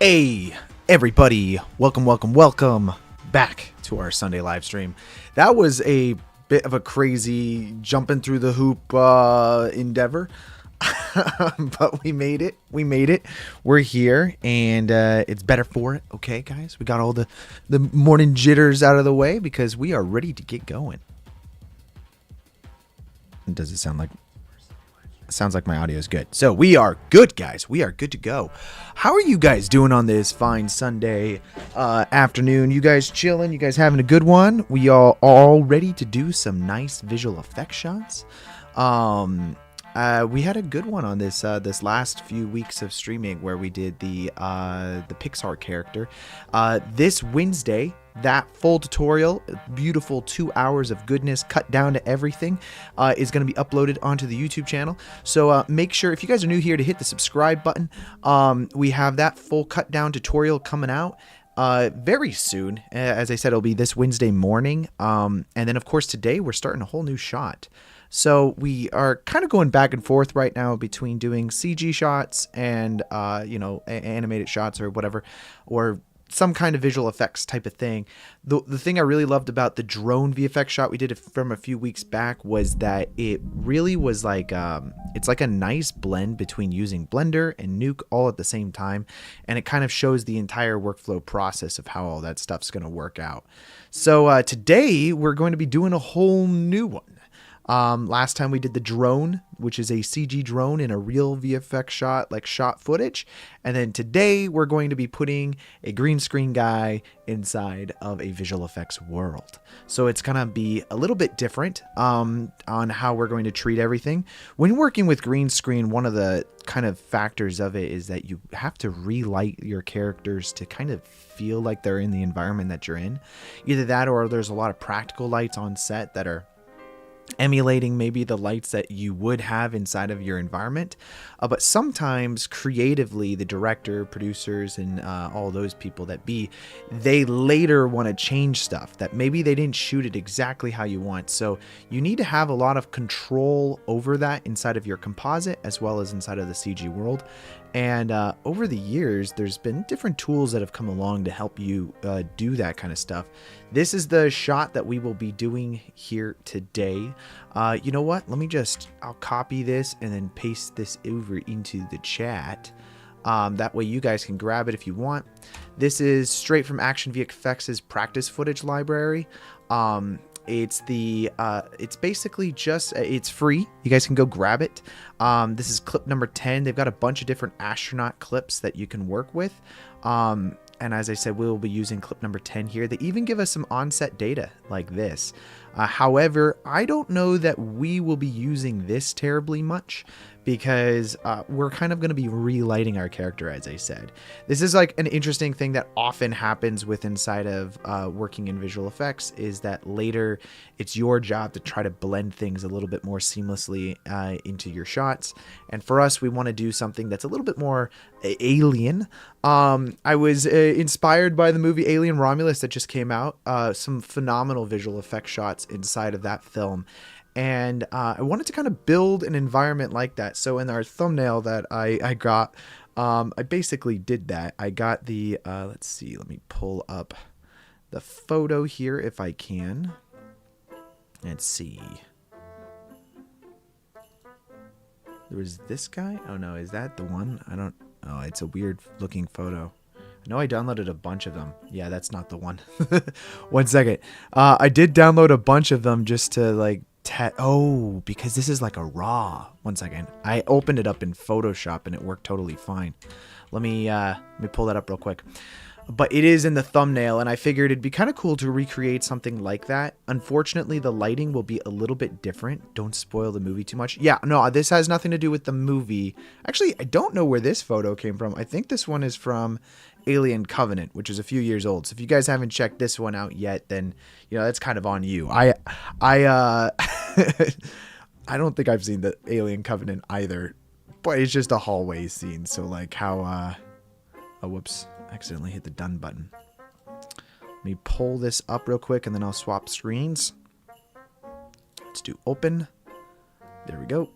Hey, everybody. Welcome back to our Sunday live stream. That was a bit of a crazy jumping through the hoop endeavor. But we made it. We're here, and it's better for it. Okay, guys? We got all the morning jitters out of the way because we are ready to get going. Does it sound like... Sounds like my audio is good. So we are good, guys. We are good to go. How are you guys doing on this fine Sunday afternoon? You guys chilling? You guys having a good one? We are all ready to do some nice visual effects shots. We had a good one on this this last few weeks of streaming where we did the Pixar character. This Wednesday, that full tutorial, beautiful 2 hours of goodness cut down to everything, is going to be uploaded onto the YouTube channel. So make sure, if you guys are new here, to hit the subscribe button. We have that full cut down tutorial coming out very soon. As I said, it'll be this Wednesday morning. And then, of course, today we're starting a whole new shot. So we are kind of going back and forth right now between doing CG shots and, animated shots or whatever, or some kind of visual effects type of thing. The thing I really loved about the drone VFX shot we did from a few weeks back was that it really was like, it's like a nice blend between using Blender and Nuke all at the same time. And it kind of shows the entire workflow process of how all that stuff's going to work out. So today we're going to be doing a whole new one. Last time we did the drone, which is a CG drone in a real VFX shot, like shot footage. And then today we're going to be putting a green screen guy inside of a visual effects world. So it's going to be a little bit different on how we're going to treat everything. When working with green screen, one of the kind of factors of it is that you have to relight your characters to kind of feel like they're in the environment that you're in. Either that or there's a lot of practical lights on set that are emulating maybe the lights that you would have inside of your environment. But sometimes creatively, the director, producers, and all those people they later want to change stuff that maybe they didn't shoot it exactly how you want. So you need to have a lot of control over that inside of your composite as well as inside of the CG world. And over the years, there's been different tools that have come along to help you do that kind of stuff. This is the shot that we will be doing here today. You know what? I'll copy this and then paste this over into the chat. That way you guys can grab it if you want. This is straight from Action VFX's practice footage library. It's basically just, it's free. You guys can go grab it. This is clip number 10. They've got a bunch of different astronaut clips that you can work with. And as I said, we'll be using clip number 10 here. They even give us some onset data like this. However, I don't know that we will be using this terribly much because we're kind of going to be relighting our character, as I said. This is like an interesting thing that often happens with inside of working in visual effects is that later it's your job to try to blend things a little bit more seamlessly into your shots. And for us, we want to do something that's a little bit more alien. I was inspired by the movie Alien Romulus that just came out. Some phenomenal visual effects shots inside of that film. And I wanted to kind of build an environment like that. So in our thumbnail that I got, I basically did that. I got the, let's see, let me pull up the photo here if I can. Let's see. There was this guy. Oh no, is that the one? Oh, it's a weird looking photo. I know I downloaded a bunch of them. Yeah, that's not the one. 1 second. I did download a bunch of them just to like, because this is like a raw. 1 second. I opened it up in Photoshop and it worked totally fine. Let me pull that up real quick. But it is in the thumbnail, and I figured it'd be kind of cool to recreate something like that. Unfortunately, the lighting will be a little bit different. Don't spoil the movie too much. Yeah, no, this has nothing to do with the movie. Actually, I don't know where this photo came from. I think this one is from Alien Covenant, which is a few years old. So if you guys haven't checked this one out yet, then, that's kind of on you. I don't think I've seen the Alien Covenant either, but it's just a hallway scene. So like how, oh, whoops. Accidentally hit the done button. Let me pull this up real quick and then I'll swap screens. Let's do open. There we go.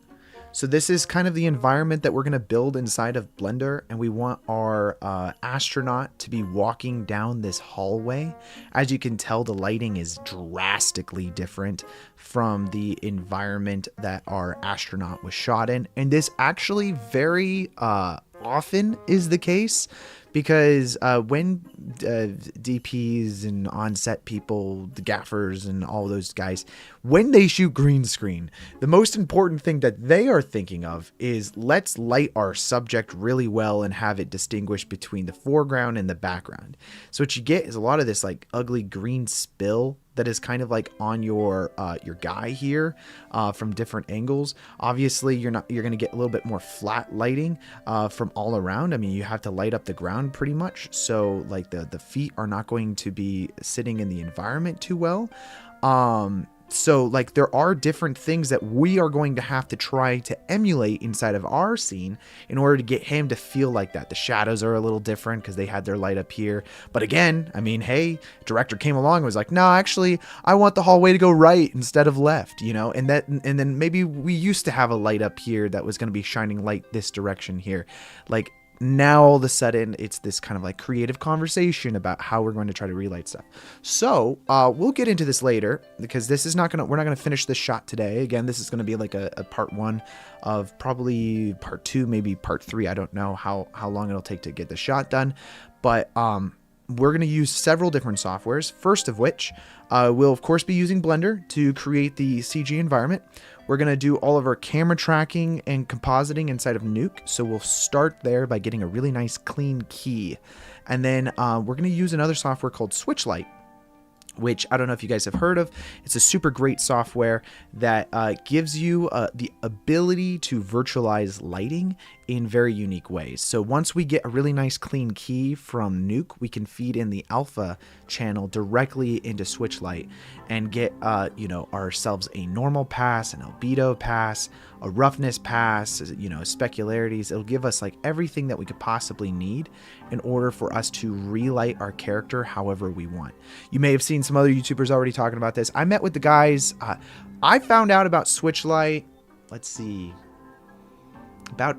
So this is kind of the environment that we're going to build inside of Blender, and we want our astronaut to be walking down this hallway. As you can tell, the lighting is drastically different from the environment that our astronaut was shot in, and this actually very often is the case, because when DPs and on-set people, the gaffers and all those guys, when they shoot green screen, the most important thing that they are thinking of is, let's light our subject really well and have it distinguish between the foreground and the background. So what you get is a lot of this like ugly green spill that is kind of like on your guy here from different angles. Obviously, you're going to get a little bit more flat lighting from all around. I mean, you have to light up the ground pretty much, so like the feet are not going to be sitting in the environment too well. So like there are different things that we are going to have to try to emulate inside of our scene in order to get him to feel like that. The shadows are a little different because they had their light up here. But again, I mean, hey, director came along and was like, no, actually, I want the hallway to go right instead of left, you know, and then maybe we used to have a light up here that was going to be shining light this direction here. Like, now all of a sudden it's this kind of like creative conversation about how we're going to try to relight stuff. So we'll get into this later, because this is we're not gonna finish this shot today. Again, this is gonna be like a part 1 of probably part 2, maybe part 3. I don't know how long it'll take to get the shot done, but we're going to use several different softwares, first of which we'll of course be using Blender to create the CG environment. We're going to do all of our camera tracking and compositing inside of Nuke. So we'll start there by getting a really nice clean key. And then we're going to use another software called Switchlight, which I don't know if you guys have heard of. It's a super great software that gives you the ability to virtualize lighting in very unique ways. So once we get a really nice clean key from Nuke, we can feed in the alpha channel directly into Switchlight and get ourselves a normal pass, an albedo pass, a roughness pass, specularities. It'll give us like everything that we could possibly need in order for us to relight our character however we want. You may have seen some other YouTubers already talking about this. I met with the guys. I found out about Switchlight, let's see, about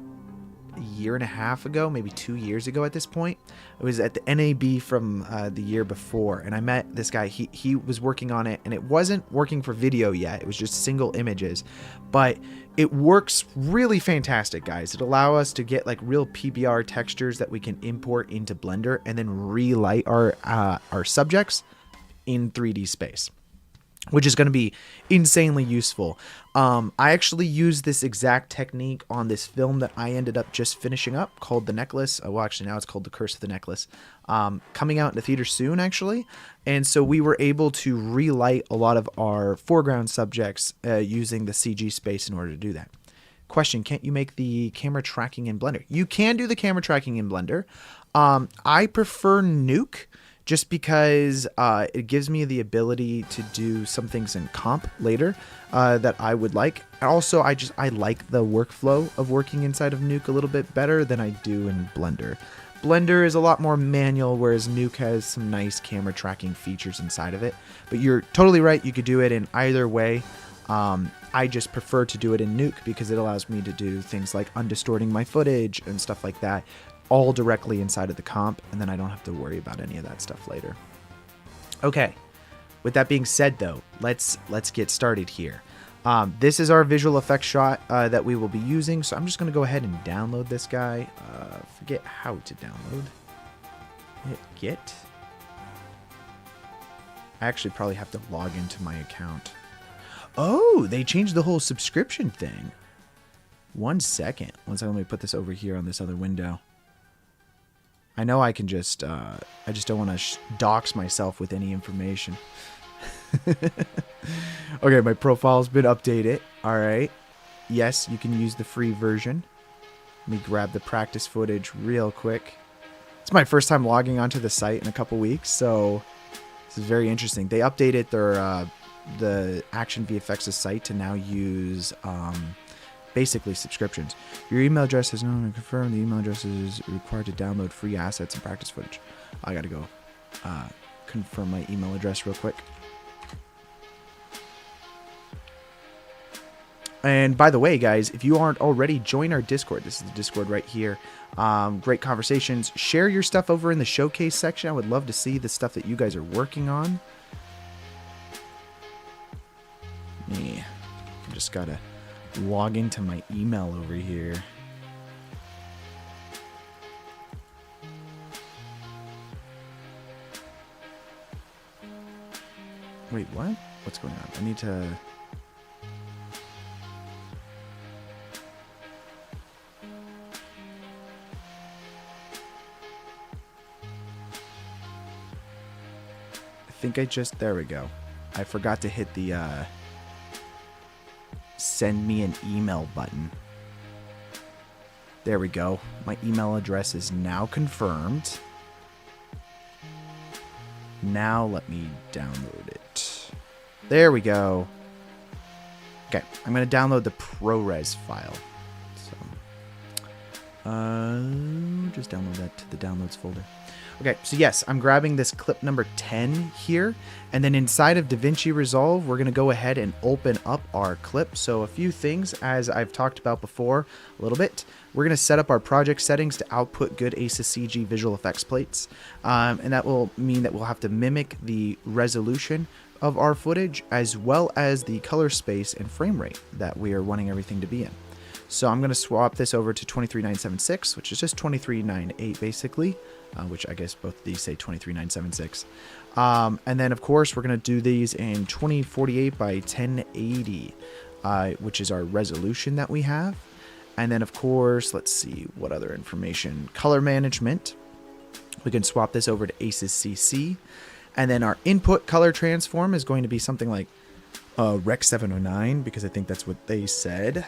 a year and a half ago, maybe 2 years ago at this point. It was at the NAB from the year before, and I met this guy. He was working on it, and it wasn't working for video yet. It was just single images, but it works really fantastic, guys. It allows us to get like real PBR textures that we can import into Blender and then relight our subjects in 3D space, which is going to be insanely useful. I actually used this exact technique on this film that I ended up just finishing up called The Necklace. Well, actually now it's called The Curse of the Necklace. Coming out in the theater soon, actually. And so we were able to relight a lot of our foreground subjects using the CG space in order to do that. Question, can't you make the camera tracking in Blender? You can do the camera tracking in Blender. I prefer Nuke, just because it gives me the ability to do some things in comp later that I would like. And also, I like the workflow of working inside of Nuke a little bit better than I do in Blender. Blender is a lot more manual, whereas Nuke has some nice camera tracking features inside of it. But you're totally right, you could do it in either way. I just prefer to do it in Nuke because it allows me to do things like undistorting my footage and stuff like that, all directly inside of the comp, and then I don't have to worry about any of that stuff later. Okay, with that being said though, let's get started here. This is our visual effects shot that we will be using, so I'm just going to go ahead and download this guy. Forget how to download. Hit get. I actually probably have to log into my account. Oh, they changed the whole subscription thing. 1 second. Let me put this over here on this other window. I know I can just, I just don't want to dox myself with any information. Okay, my profile's been updated. All right. Yes, you can use the free version. Let me grab the practice footage real quick. It's my first time logging onto the site in a couple weeks, so this is very interesting. They updated their, the Action VFX's site to now use, basically subscriptions. Your email address has not been confirmed. The email address is required to download free assets and practice footage. I gotta go confirm my email address real quick. And by the way, guys, if you aren't already, join our Discord. This is the Discord right here. Great conversations. Share your stuff over in the showcase section. I would love to see the stuff that you guys are working on. Yeah, I just gotta log into my email over here. Wait, what? What's going on? I need to... there we go. I forgot to hit the send me an email button. There we go. My email address is now confirmed. Now let me download it. There we go. Okay, I'm going to download the ProRes file. So, just download that to the downloads folder. Okay, so yes, I'm grabbing this clip number 10 here, and then inside of DaVinci Resolve, we're going to go ahead and open up our clip. So a few things, as I've talked about before a little bit, we're going to set up our project settings to output good ACES CG visual effects plates, and that will mean that we'll have to mimic the resolution of our footage, as well as the color space and frame rate that we are wanting everything to be in. So I'm going to swap this over to 23976, which is just 2398 basically, which I guess both of these say 23976. And then of course we're going to do these in 2048 by 1080, which is our resolution that we have. And then of course, let's see what other information. Color management. We can swap this over to ACES CC. And then our input color transform is going to be something like Rec 709, because I think that's what they said.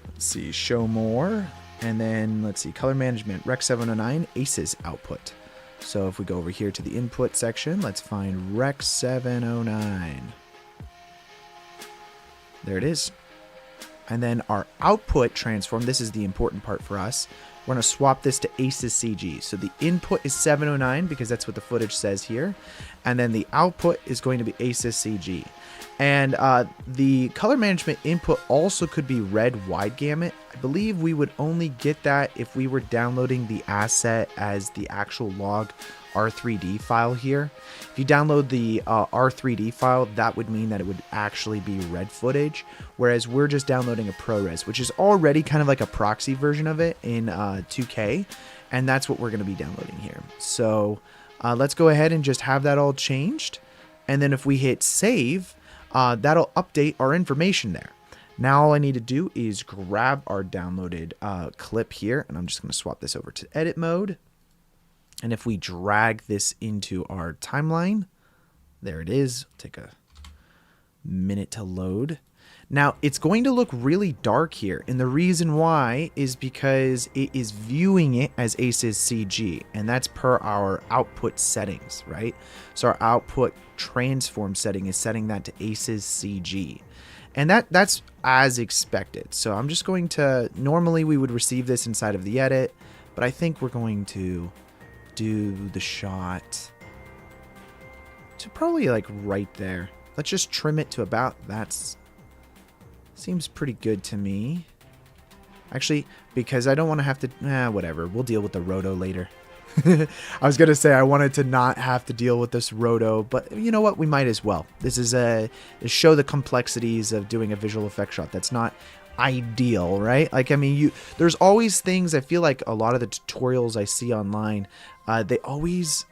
Let's see, show more. And then let's see, color management, Rec 709, ACES output. So if we go over here to the input section, let's find Rec 709. There it is. And then our output transform, this is the important part for us. We're going to swap this to ACES CG. So the input is 709 because that's what the footage says here. And then the output is going to be ACES CG. And the color management input also could be red wide gamut. I believe we would only get that if we were downloading the asset as the actual log R3D file here. If you download the R3D file, that would mean that it would actually be red footage, whereas we're just downloading a ProRes, which is already kind of like a proxy version of it in 2K, and that's what we're going to be downloading here. So let's go ahead and just have that all changed, and then if we hit save, that'll update our information there. Now all I need to do is grab our downloaded clip here, and I'm just going to swap this over to edit mode. And if we drag this into our timeline, there it is. Take a minute to load. Now it's going to look really dark here, and the reason why is because it is viewing it as ACES CG, and that's per our output settings, right? So our output transform setting is setting that to ACES CG, and that's as expected. So I'm just going to, normally we would receive this inside of the edit, but I think we're going to do the shot to probably like right there. Let's just trim it to about that's seems pretty good to me, actually, because I don't want to have to whatever, we'll deal with the roto later. I was gonna say I wanted to not have to deal with this roto, but you know what, we might as well. This is to show the complexities of doing a visual effect shot. That's not ideal, right? Like, I mean, there's always things, I feel like a lot of the tutorials I see online, they always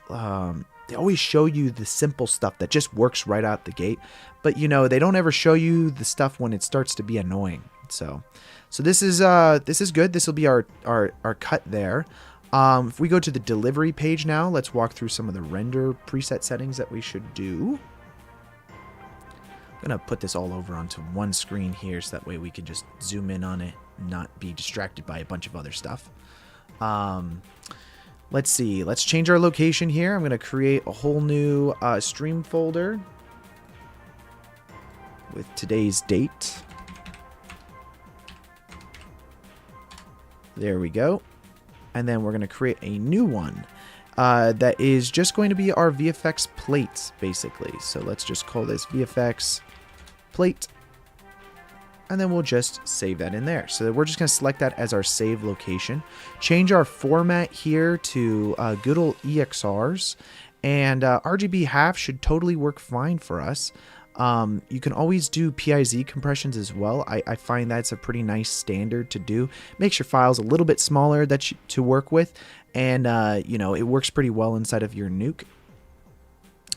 show you the simple stuff that just works right out the gate, but you know, they don't ever show you the stuff when it starts to be annoying. So this is good. This will be our cut there. If we go to the delivery page now, let's walk through some of the render preset settings that we should do. I'm gonna put this all over onto one screen here, so that way we can just zoom in on it and not be distracted by a bunch of other stuff. Let's see, let's change our location here. I'm gonna create a whole new stream folder with today's date. There we go. And then we're gonna create a new one that is just going to be our VFX plates, basically. So let's just call this VFX plate. and then we'll just save that in there. So we're just going to select that as our save location, change our format here to good old EXRs, and RGB half should totally work fine for us. You can always do PIZ compressions as well. I find that's a pretty nice standard to do. Makes your files a little bit smaller to work with, and you know, it works pretty well inside of your Nuke.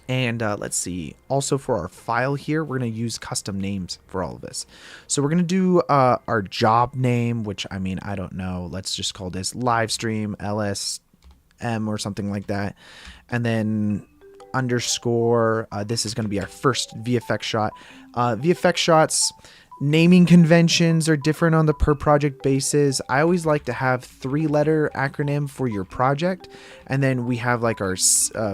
And let's see, also for our file here, we're going to use custom names for all of this. So we're going to do our job name, which, I mean, I don't know. Let's just call this livestream LSM or something like that. And then underscore, this is going to be our first VFX shot. VFX shots, naming conventions are different on the per project basis. I always like to have 3-letter acronym for your project, and then we have like our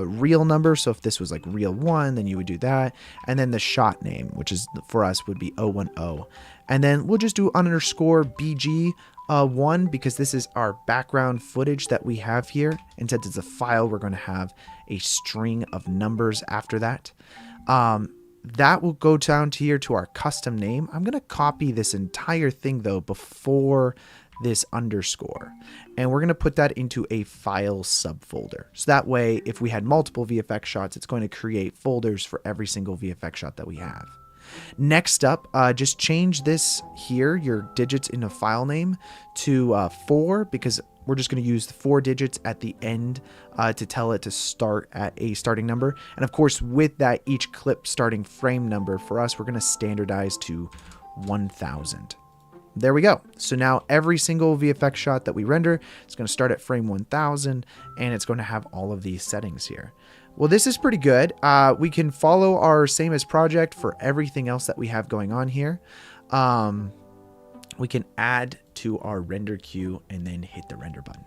reel number. So if this was like reel 1, then you would do that, and then the shot name, which is for us would be 010, and then we'll just do underscore BG 1, because this is our background footage that we have here, and since it's a file, we're going to have a string of numbers after that. That will go down to here to our custom name. I'm going to copy this entire thing though before this underscore, and we're going to put that into a file subfolder. So that way, if we had multiple VFX shots, it's going to create folders for every single VFX shot that we have. Next up, just change this here, your digits in a file name, to 4, because we're just going to use the 4 digits at the end to tell it to start at a starting number. And of course, with that, each clip starting frame number for us, we're going to standardize to 1000. There we go. So now every single VFX shot that we render is going to start at frame 1000, and it's going to have all of these settings here. Well, this is pretty good. We can follow our same as project for everything else that we have going on here. We can add to our render queue and then hit the render button.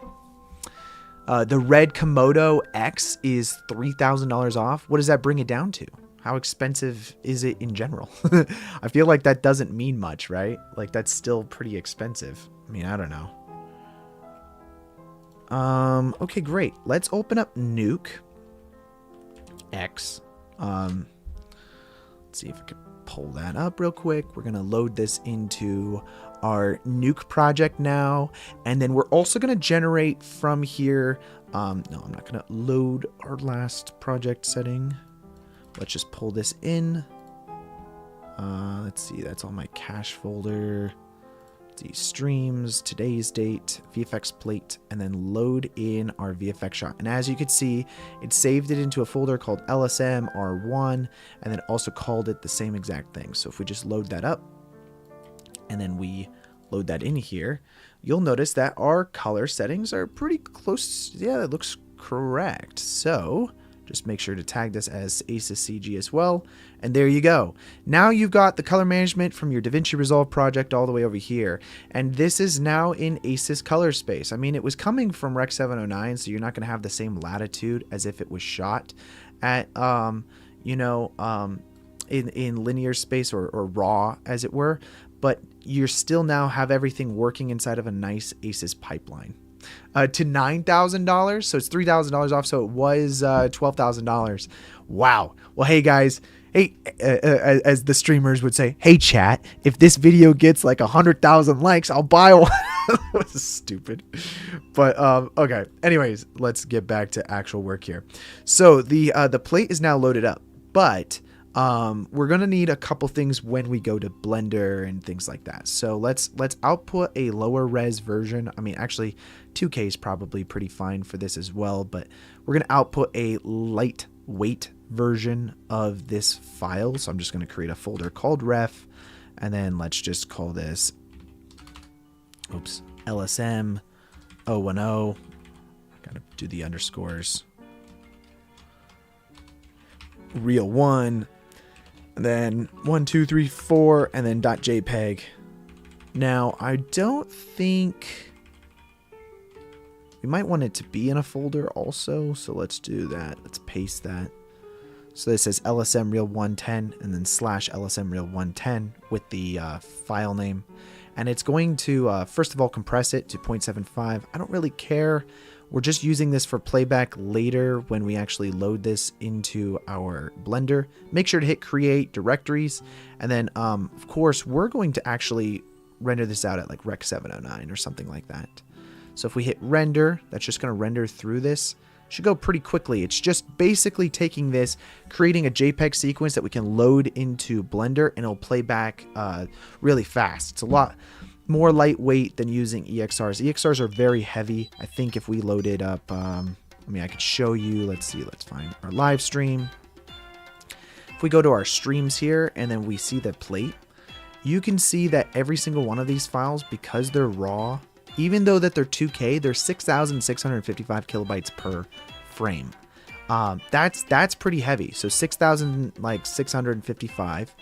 The red Komodo X is $3,000 off. What does that bring it down to? How expensive is it in general? I feel like that doesn't mean much, right? Like, that's still pretty expensive. I mean, I don't know. Okay, great. Let's open up Nuke X. Let's see if I can pull that up real quick. We're going to load this into our Nuke project now, and then we're also going to generate from here. No, I'm not going to load our last project setting. Let's just pull this in. Let's see, that's all my cache folder. Let's see, streams, today's date, VFX plate, and then load in our VFX shot. And as you can see, it saved it into a folder called LSM R1, and then also called it the same exact thing. So if we just load that up, and then we load that in here, you'll notice that our color settings are pretty close. Yeah, it looks correct. So just make sure to tag this as ACES CG as well. And there you go. Now you've got the color management from your DaVinci Resolve project all the way over here. And this is now in ACES color space. I mean, it was coming from Rec 709, so you're not going to have the same latitude as if it was shot at, in linear space or raw, as it were. But you still now have everything working inside of a nice ACES pipeline. To $9,000, so it's $3,000 off, so it was $12,000. Wow. Well, hey guys, hey, as the streamers would say, hey chat, if this video gets like 100,000 likes, I'll buy one. That was stupid, but okay. Anyways, let's get back to actual work here. So the plate is now loaded up, but we're gonna need a couple things when we go to Blender and things like that. So let's output a lower res version. I mean, actually 2K is probably pretty fine for this as well, but we're gonna output a lightweight version of this file. So I'm just gonna create a folder called ref, and then let's just call this LSM 010. Gotta do the underscores. Reel 1, and then 1, 2, 3, 4, and then .jpeg. Now, I don't think we might want it to be in a folder also, so let's do that. Let's paste that. So this says LSM Reel 110, and then slash LSM Reel 110 with the file name. And it's going to, first of all, compress it to 0.75. I don't really care We're just using this for playback later when we actually load this into our Blender. Make sure to hit create directories. And then, of course, we're going to actually render this out at like Rec 709 or something like that. So if we hit render, that's just going to render through this. Should go pretty quickly. It's just basically taking this, creating a JPEG sequence that we can load into Blender, and it'll play back really fast. It's a lot more lightweight than using EXRs. EXRs are very heavy. I think if we loaded up, I mean, I could show you. Let's see. Let's find our live stream. If we go to our streams here and then we see the plate, you can see that every single one of these files, because they're raw, even though that they're 2K, they're 6,655 kilobytes per frame. That's pretty heavy. So 6,655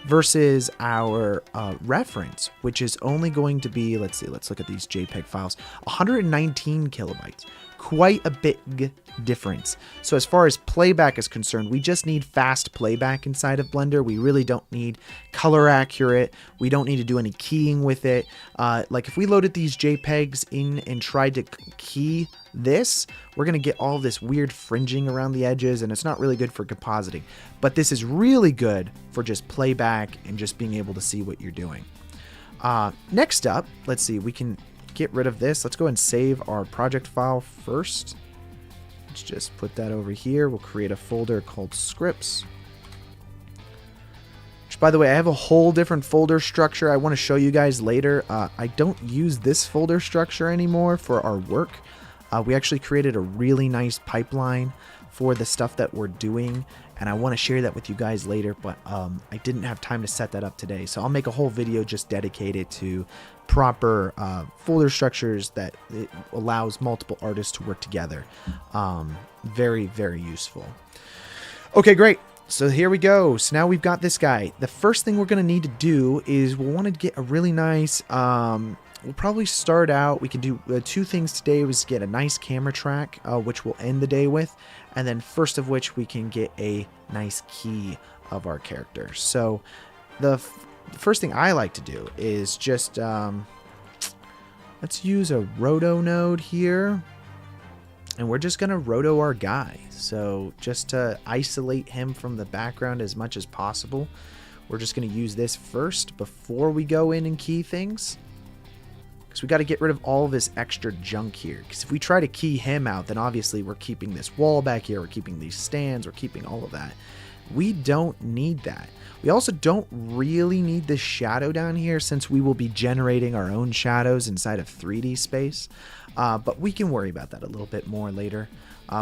versus our reference, which is only going to be, let's see, let's look at these JPEG files, 119 kilobytes. Quite a big difference. So as far as playback is concerned, we just need fast playback inside of Blender. We really don't need color accurate. We don't need to do any keying with it. Like if we loaded these JPEGs in and tried to key this, we're going to get all this weird fringing around the edges, and it's not really good for compositing. But this is really good for just playback and just being able to see what you're doing. Next up, let's see, we can get rid of this. Let's go and save our project file first. Let's just put that over here. We'll create a folder called scripts. Which, by the way, I have a whole different folder structure I want to show you guys later. I don't use this folder structure anymore for our work. We actually created a really nice pipeline for the stuff that we're doing, and I want to share that with you guys later, but I didn't have time to set that up today. So I'll make a whole video just dedicated to proper folder structures that it allows multiple artists to work together. Very, very useful. Okay, great. So here we go. So now we've got this guy. The first thing we're going to need to do is we'll want to get a really nice... we'll probably start out, we can do two things today, was get a nice camera track, which we'll end the day with, and then first of which we can get a nice key of our character. So the first thing I like to do is just, let's use a roto node here, and we're just going to roto our guy. So just to isolate him from the background as much as possible, we're just going to use this first before we go in and key things. Because we got to get rid of all of this extra junk here. Because if we try to key him out, then obviously we're keeping this wall back here, we're keeping these stands, we're keeping all of that. We don't need that. We also don't really need this shadow down here, since we will be generating our own shadows inside of 3D space. But we can worry about that a little bit more later.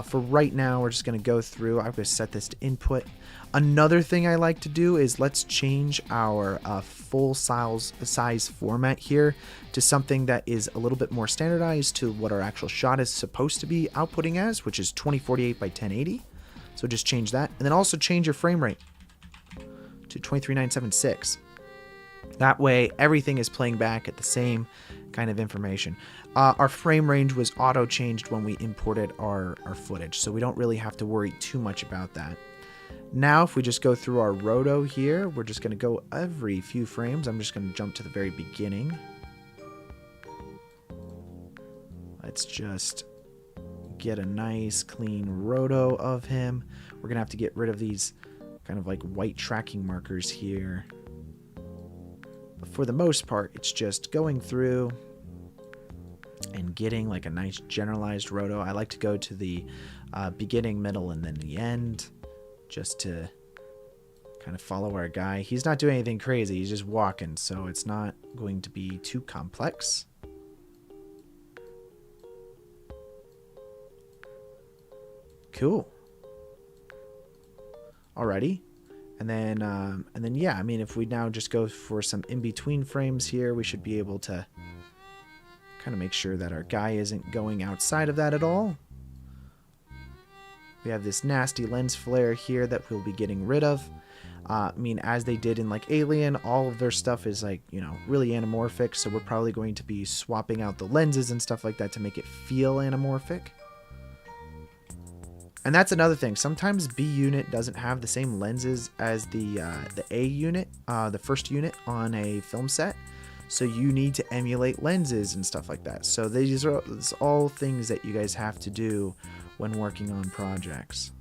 For right now, we're just going to go through. I'm going to set this to input. Another thing I like to do is let's change our full size format here to something that is a little bit more standardized to what our actual shot is supposed to be outputting as, which is 2048 by 1080. So just change that. And then also change your frame rate to 23976. That way, everything is playing back at the same kind of information. Our frame range was auto-changed when we imported our footage, so we don't really have to worry too much about that. Now, if we just go through our roto here, we're just going to go every few frames. I'm just going to jump to the very beginning. Let's just get a nice, clean roto of him. We're going to have to get rid of these kind of like white tracking markers here. But for the most part, it's just going through and getting like a nice generalized roto. I like to go to the beginning, middle, and then the end, just to kind of follow our guy. He's not doing anything crazy, he's just walking, so it's not going to be too complex. Cool. Alrighty. And then yeah, I mean, if we now just go for some in-between frames here, we should be able to kind of make sure that our guy isn't going outside of that at all. We have this nasty lens flare here that we'll be getting rid of. I mean, as they did in like Alien, all of their stuff is like, you know, really anamorphic, so we're probably going to be swapping out the lenses and stuff like that to make it feel anamorphic. And that's another thing. Sometimes B unit doesn't have the same lenses as the A unit, the first unit on a film set. So you need to emulate lenses and stuff like that. So these are all things that you guys have to do when working on projects.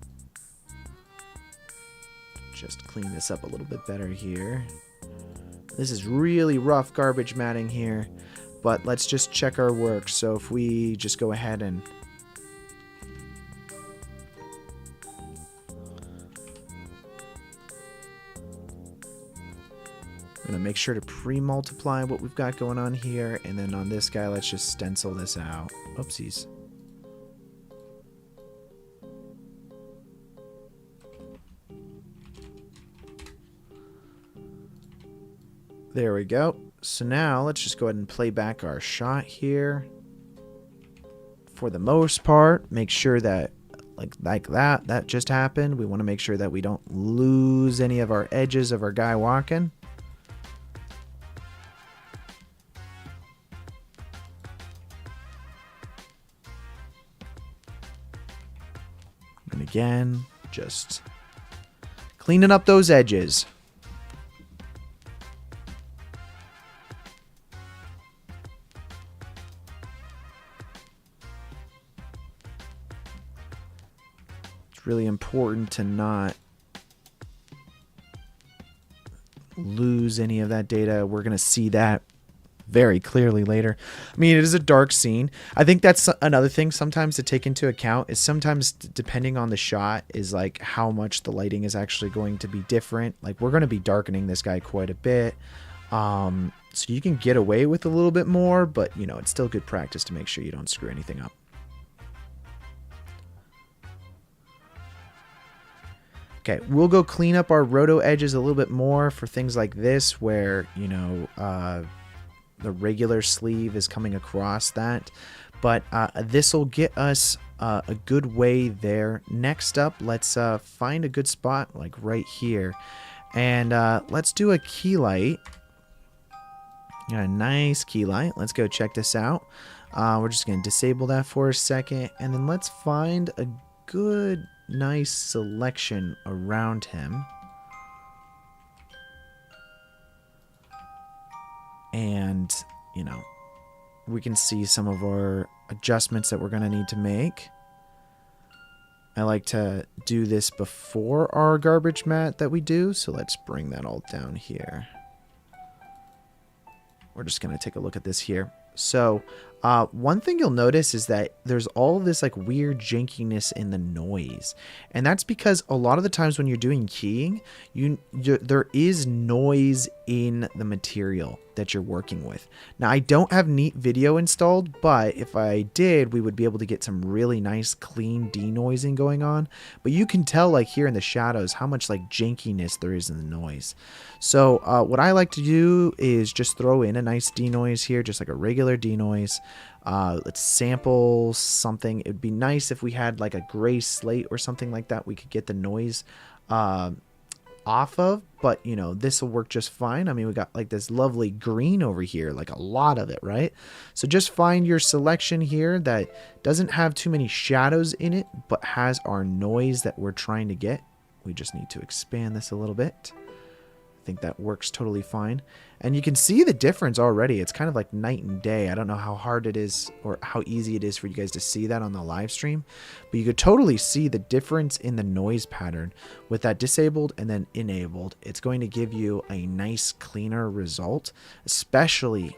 Just clean this up a little bit better here. This is really rough garbage matting here, but let's just check our work. So if we just go ahead and I'm going to make sure to pre-multiply what we've got going on here, and then on this guy, let's just stencil this out. Oopsies. There we go. So now let's just go ahead and play back our shot here. For the most part, make sure that like that just happened. We want to make sure that we don't lose any of our edges of our guy walking. And again, just cleaning up those edges. It's really important to not lose any of that data. We're going to see that very clearly later. I mean, it is a dark scene. I think that's another thing sometimes to take into account is sometimes depending on the shot is like how much the lighting is actually going to be different. Like we're going to be darkening this guy quite a bit. So you can get away with a little bit more, but you know, it's still good practice to make sure you don't screw anything up. Okay, we'll go clean up our roto edges a little bit more for things like this where, you know, the regular sleeve is coming across that, but this will get us a good way there. Next up, let's find a good spot like right here, and let's do a key light. Got a nice key light. Let's go check this out. We're just going to disable that for a second, and then let's find a good, nice selection around him. And, you know, we can see some of our adjustments that we're going to need to make. I like to do this before our garbage mat that we do, so let's bring that all down here. We're just going to take a look at this here. So one thing you'll notice is that there's all this like weird jankiness in the noise, and that's because a lot of the times when you're doing keying, there is noise in the material that you're working with. Now I don't have neat video installed, but if I did, we would be able to get some really nice clean denoising going on. But you can tell like here in the shadows how much like jankiness there is in the noise. So what I like to do is just throw in a nice denoise here, just like a regular denoise. Let's sample something. It'd be nice if we had like a gray slate or something like that we could get the noise off of, but you know, this will work just fine. I mean, we got like this lovely green over here, like a lot of it, right? So just find your selection here that doesn't have too many shadows in it, but has our noise that we're trying to get. We just need to expand this a little bit. I think that works totally fine. And you can see the difference already. It's kind of like night and day. I don't know how hard it is or how easy it is for you guys to see that on the live stream, but you could totally see the difference in the noise pattern with that disabled and then enabled. It's going to give you a nice, cleaner result, especially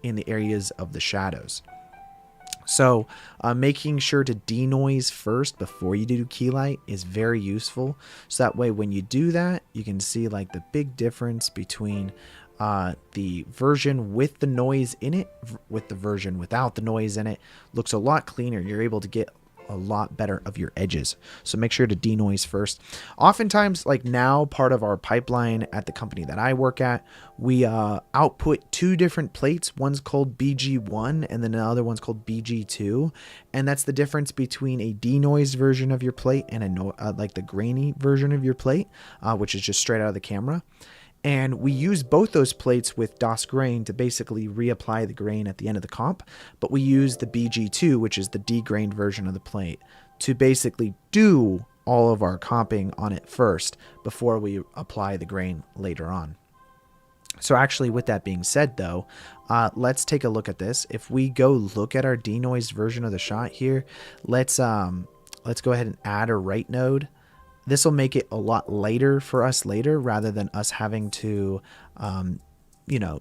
in the areas of the shadows. So making sure to denoise first before you do key light is very useful. So that way when you do that, you can see like the big difference between the version with the noise in it with the version without the noise in it. Looks a lot cleaner. You're able to get a lot better of your edges. So make sure to denoise first. Oftentimes, like now, part of our pipeline at the company that I work at, we output two different plates. One's called BG1 and then the other one's called BG2. And that's the difference between a denoised version of your plate and a like the grainy version of your plate, which is just straight out of the camera. And we use both those plates with DOS grain to basically reapply the grain at the end of the comp. But we use the BG2, which is the degrained version of the plate, to basically do all of our comping on it first before we apply the grain later on. So actually, with that being said, though, let's take a look at this. If we go look at our denoised version of the shot here, let's go ahead and add a right node. This will make it a lot lighter for us later, rather than us having to, you know,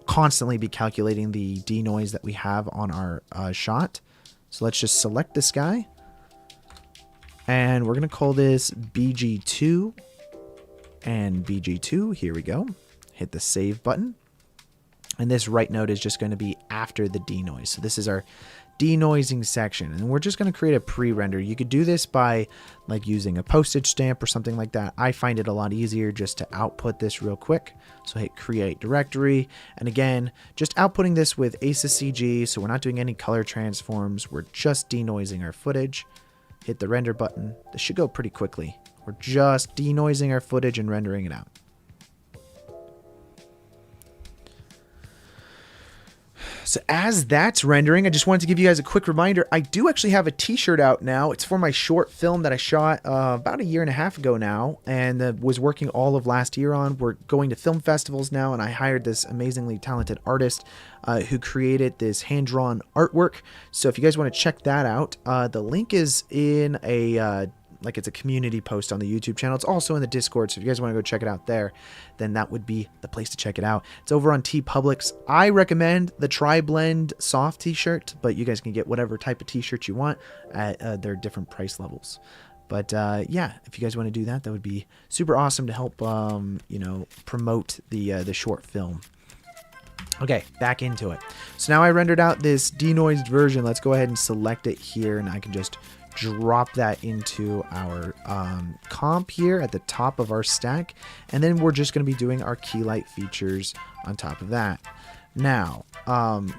constantly be calculating the denoise that we have on our shot. So let's just select this guy, and we're going to call this BG2 and BG2. Here we go. Hit the save button. And this right node is just going to be after the denoise. So this is our denoising section, and we're just going to create a pre-render. You could do this by like using a postage stamp or something like that. I find it a lot easier just to output this real quick. So hit create directory, and again, just outputting this with ACES-CG, so we're not doing any color transforms. We're just denoising our footage. Hit the render button. This should go pretty quickly. We're just denoising our footage and rendering it out. So as that's rendering, I just wanted to give you guys a quick reminder. I do actually have a t-shirt out now. It's for my short film that I shot about 1.5 years ago now, and was working all of last year on. We're going to film festivals now, and I hired this amazingly talented artist who created this hand-drawn artwork. So if you guys want to check that out, the link is in a like it's a community post on the YouTube channel. It's also in the Discord, so if you guys want to go check it out there, then that would be the place to check it out. It's over on TeePublic. I recommend the Tri-Blend soft t-shirt, but you guys can get whatever type of t-shirt you want at their different price levels. But yeah, if you guys want to do that, that would be super awesome to help you know, promote the short film. Okay, back into it. So now I rendered out this denoised version. Let's go ahead and select it here, and I can just drop that into our comp here at the top of our stack, and then we're just going to be doing our key light features on top of that. Now I'm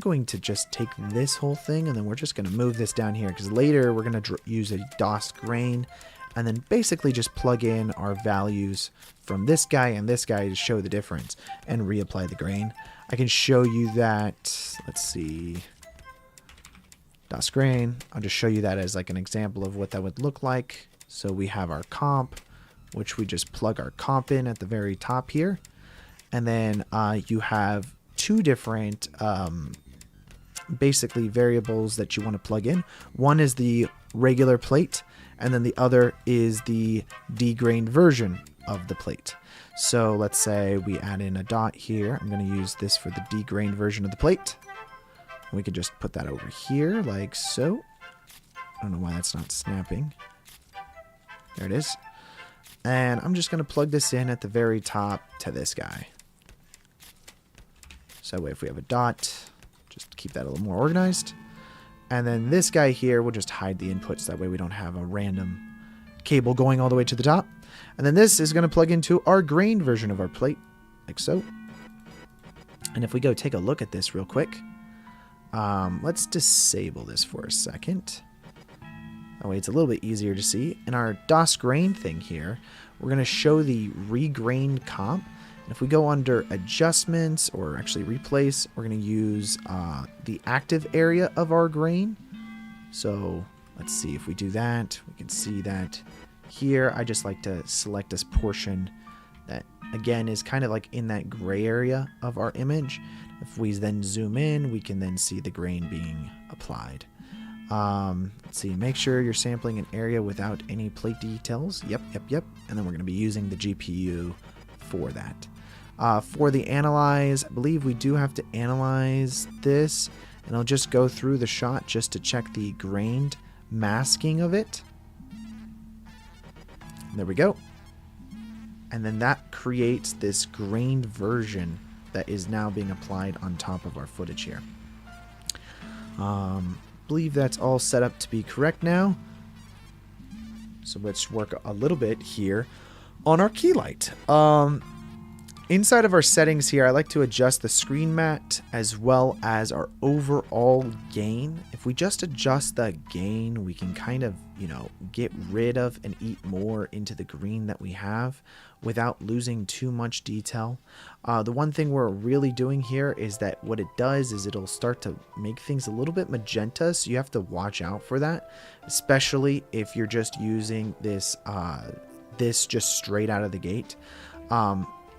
going to just take this whole thing, and then we're just going to move this down here, because later we're going to use a DOS grain, and then basically just plug in our values from this guy and this guy to show the difference and reapply the grain. I can show you that. Let's see. DOS grain. I'll just show you that as like an example of what that would look like. So we have our comp, which we just plug our comp in at the very top here. And then you have two different basically variables that you want to plug in. One is the regular plate, and then the other is the degrained version of the plate. So let's say we add in a dot here. I'm going to use this for the degrained version of the plate. We could just put that over here like so. I don't know why that's not snapping. There it is. And I'm just going to plug this in at the very top to this guy. So that way if we have a dot, just keep that a little more organized. And then this guy here, we'll just hide the inputs. That way we don't have a random cable going all the way to the top. And then this is going to plug into our grained version of our plate, like so. And if we go take a look at this real quick, let's disable this for a second. That way it's a little bit easier to see. In our DOS grain thing here, we're going to show the regrained comp. And if we go under adjustments, or actually replace, we're going to use the active area of our grain. So let's see if we do that. We can see that here. I just like to select this portion that, again, is kind of like in that gray area of our image. If we then zoom in, we can then see the grain being applied. Let's see, make sure you're sampling an area without any plate details. Yep. And then we're going to be using the GPU for that. For the analyze, I believe we do have to analyze this, and I'll just go through the shot just to check the grained masking of it. There we go. And then that creates this grained version that is now being applied on top of our footage here. Believe that's all set up to be correct now. So let's work a little bit here on our key light. Inside of our settings here, I like to adjust the screen mat as well as our overall gain. If we just adjust the gain, we can kind of, get rid of and eat more into the green that we have without losing too much detail. The one thing we're really doing here is that what it does is it'll start to make things a little bit magenta, so you have to watch out for that, especially if you're just using this just straight out of the gate.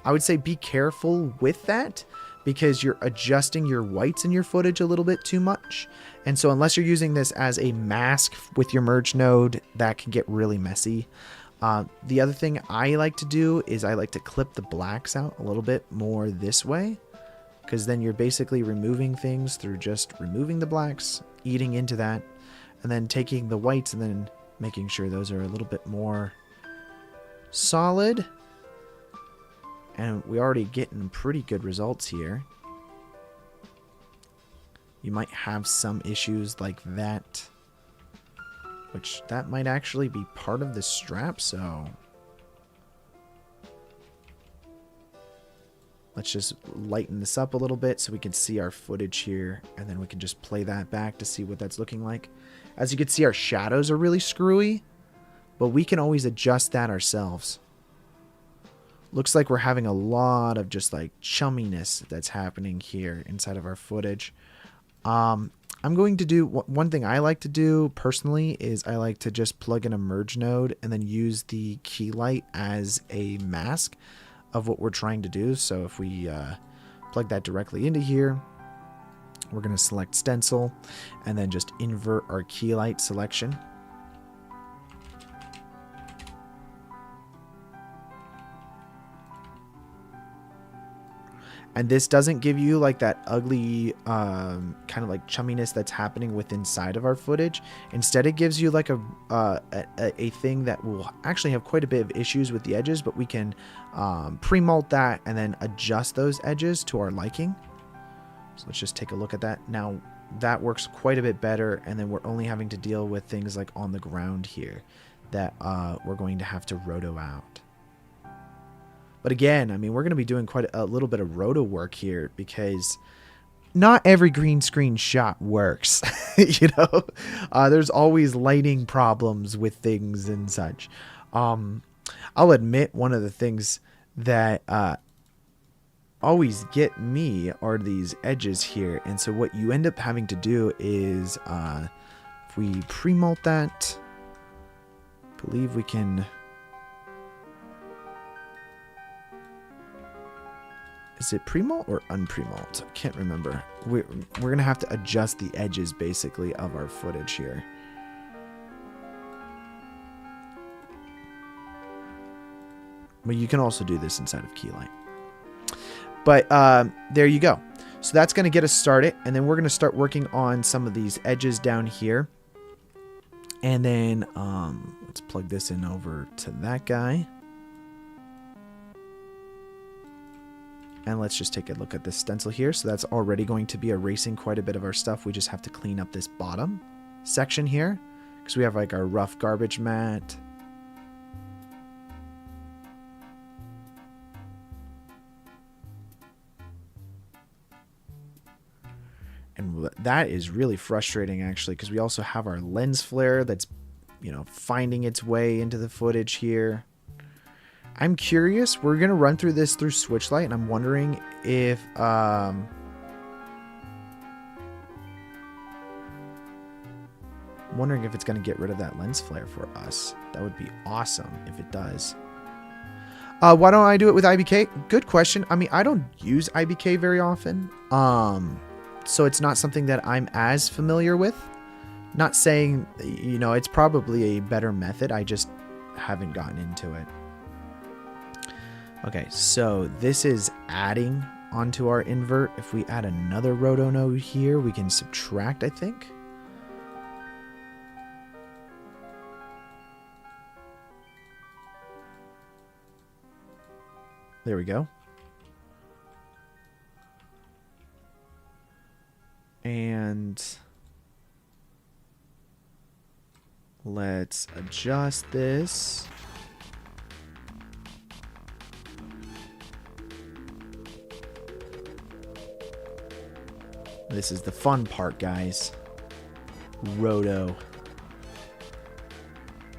I would say be careful with that because you're adjusting your whites in your footage a little bit too much. And so unless you're using this as a mask with your merge node, that can get really messy. The other thing I like to do is I like to clip the blacks out a little bit more this way, because then you're basically removing things through just removing the blacks, eating into that, and then taking the whites and then making sure those are a little bit more solid. And we already getting pretty good results here. You might have some issues like that, which that might actually be part of the strap, so let's just lighten this up a little bit so we can see our footage here, and then we can just play that back to see what that's looking like. As you can see, our shadows are really screwy, but we can always adjust that ourselves. Looks like we're having a lot of just like chumminess that's happening here inside of our footage. I'm going to do one thing I like to do personally is I like to just plug in a merge node and then use the key light as a mask of what we're trying to do. So if we plug that directly into here, we're going to select stencil and then just invert our key light selection. And this doesn't give you like that ugly kind of like chumminess that's happening with inside of our footage. Instead, it gives you like a thing that will actually have quite a bit of issues with the edges, but we can pre-mult that and then adjust those edges to our liking. So let's just take a look at that. Now that works quite a bit better, and then we're only having to deal with things like on the ground here that we're going to have to roto out. But again, I mean, we're going to be doing quite a little bit of roto work here because not every green screen shot works. You know, there's always lighting problems with things and such. I'll admit one of the things that always get me are these edges here. And so what you end up having to do is if we pre-mult that, I believe we can... Is it pre-mult or unpre-mult? I can't remember. We're going to have to adjust the edges, basically, of our footage here. But you can also do this inside of Keylight. But there you go. So that's going to get us started. And then we're going to start working on some of these edges down here. And then let's plug this in over to that guy. And let's just take a look at this stencil here. So that's already going to be erasing quite a bit of our stuff. We just have to clean up this bottom section here because we have like our rough garbage mat. And that is really frustrating actually, because we also have our lens flare that's, you know, finding its way into the footage here. I'm curious. We're going to run through this through Switchlight, and I'm wondering if it's going to get rid of that lens flare for us. That would be awesome if it does. Why don't I do it with IBK? Good question. I mean, I don't use IBK very often, so it's not something that I'm as familiar with. Not saying, you know, it's probably a better method. I just haven't gotten into it. Okay, so this is adding onto our invert. If we add another roto node here, we can subtract, I think. There we go. And let's adjust this. This is the fun part, guys. Roto.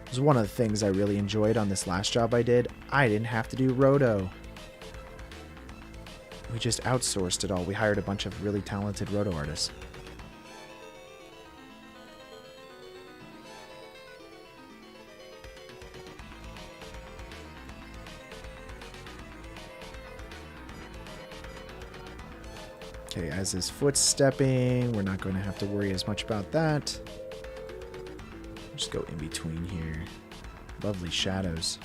It was one of the things I really enjoyed on this last job I did. I didn't have to do roto. We just outsourced it all. We hired a bunch of really talented roto artists. Okay, as his foot's stepping, we're not going to have to worry as much about that. Just go in between here. Lovely shadows.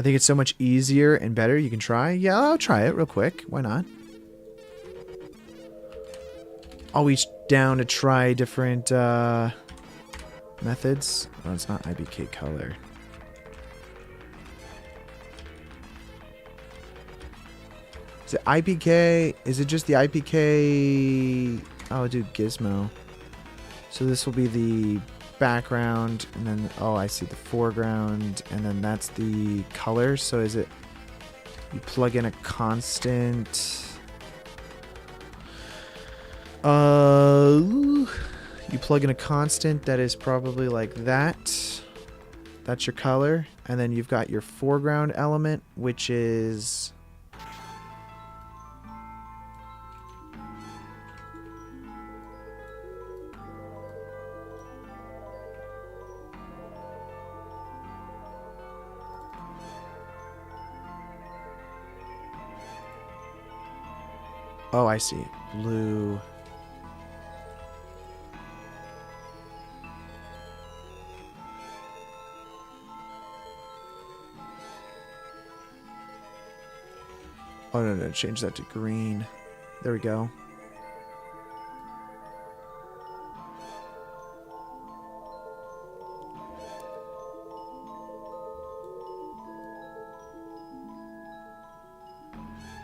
I think it's so much easier and better. You can try. Yeah, I'll try it real quick. Why not? Always down to try different methods. Oh, it's not IBK color. Is it IPK? Is it just the IPK? Oh, dude, Gizmo. So this will be the background, and then, oh, I see the foreground, and then that's the color. So is it, you plug in a constant, you plug in a constant that is probably like that. That's your color, and then you've got your foreground element, which is, oh, I see. Blue. Oh, no, change that to green. There we go.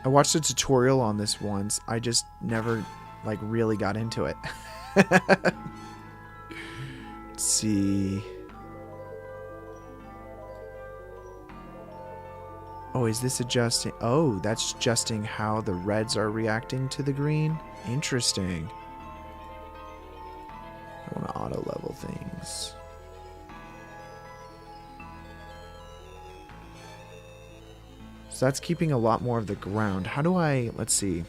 I watched a tutorial on this once. I just never, like, really got into it. Let's see. Oh, is this adjusting? Oh, that's adjusting how the reds are reacting to the green. Interesting. I want to auto level things. So that's keeping a lot more of the ground. How do I, let's see.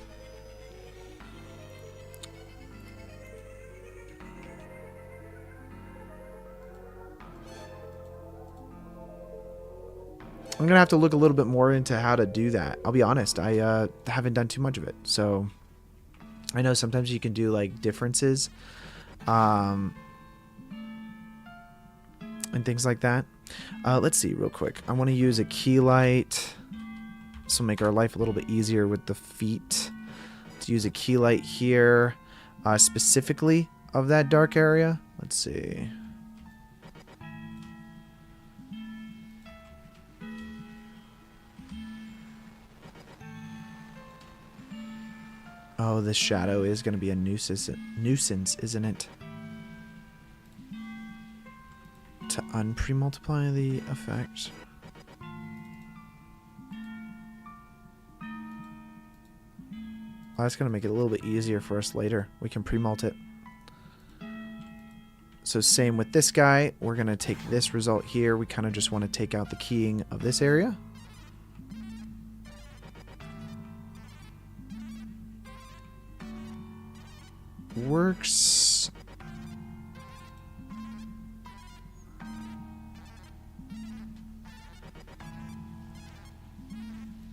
I'm going to have to look a little bit more into how to do that. I'll be honest, I haven't done too much of it. So I know sometimes you can do like differences and things like that. Let's see real quick. I want to use a key light. This will make our life a little bit easier with the feet. Let's use a key light here specifically of that dark area. Let's see. Oh, this shadow is going to be a nuisance, isn't it? To unpre-multiply the effect. Well, that's going to make it a little bit easier for us later. We can pre-mult it. So same with this guy. We're going to take this result here. We kind of just want to take out the keying of this area. Works.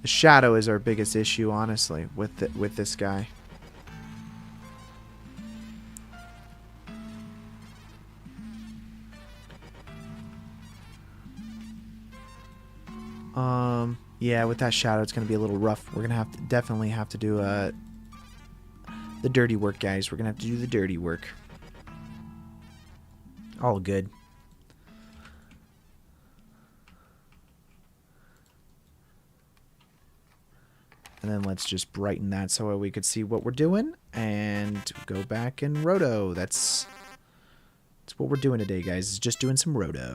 The shadow is our biggest issue, honestly, with this guy. Yeah, with that shadow, it's going to be a little rough. We're going to definitely have to do the dirty work, guys. We're going to have to do the dirty work. All good. And then let's just brighten that so we could see what we're doing. And go back and roto. That's what we're doing today, guys. Is just doing some roto.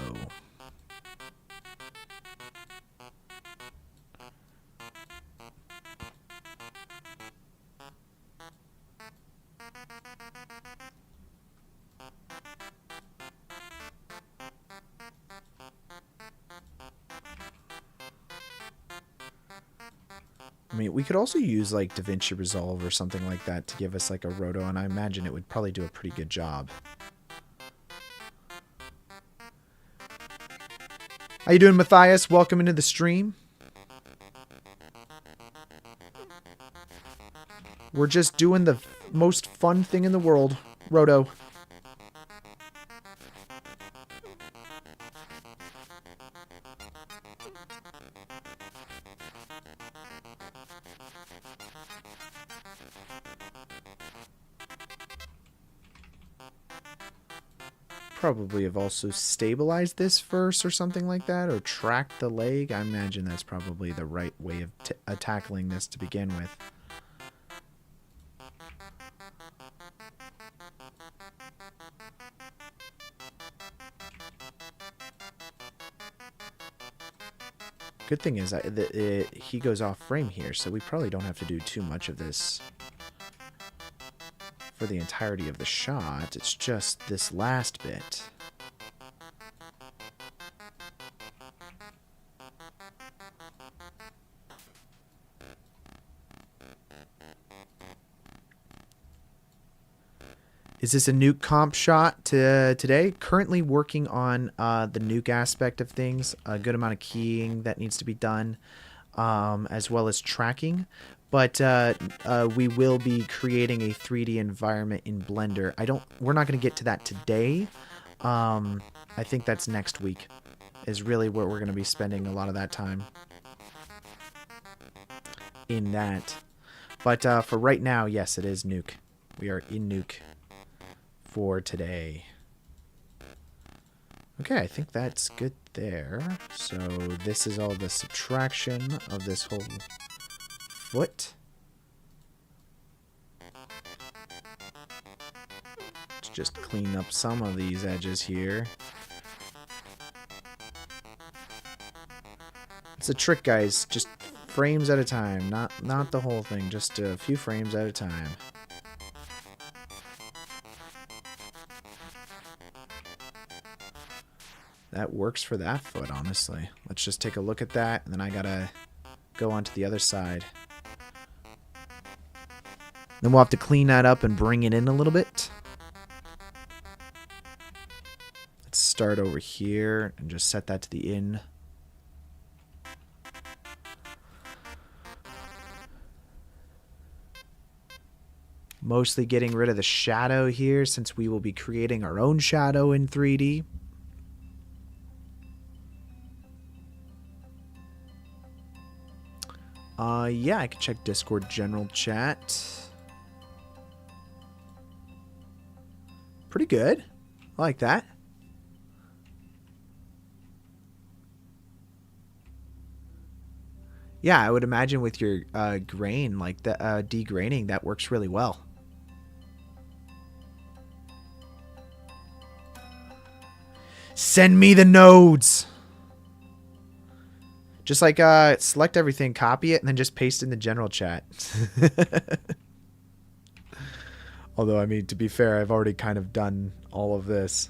I mean, we could also use like DaVinci Resolve or something like that to give us like a roto, and I imagine it would probably do a pretty good job. How you doing, Matthias? Welcome into the stream. We're just doing the most fun thing in the world. Roto. Probably have also stabilized this first or something like that, or tracked the leg. I imagine that's probably the right way of tackling this to begin with. Good thing is he goes off frame here, so we probably don't have to do too much of this for the entirety of the shot. It's just this last bit. Is this a Nuke comp shot today? Currently working on the Nuke aspect of things. A good amount of keying that needs to be done, as well as tracking. But we will be creating a 3D environment in Blender. We're not going to get to that today. I think that's next week is really where we're going to be spending a lot of that time in that. But for right now, yes, it is Nuke. We are in Nuke for today. Okay, I think that's good there. So this is all the subtraction of this whole foot. Let's just clean up some of these edges here. It's a trick, guys. Just frames at a time, not the whole thing, just a few frames at a time. That works for that foot, honestly. Let's just take a look at that, and then I gotta go on to the other side. Then we'll have to clean that up and bring it in a little bit. Let's start over here and just set that to the in. Mostly getting rid of the shadow here, since we will be creating our own shadow in 3D. Yeah, I can check Discord general chat. Pretty good. I like that. Yeah, I would imagine with your grain, like the degraining, that works really well. Send me the nodes! Just like select everything, copy it, and then just paste in the general chat. Although, I mean, to be fair, I've already kind of done all of this.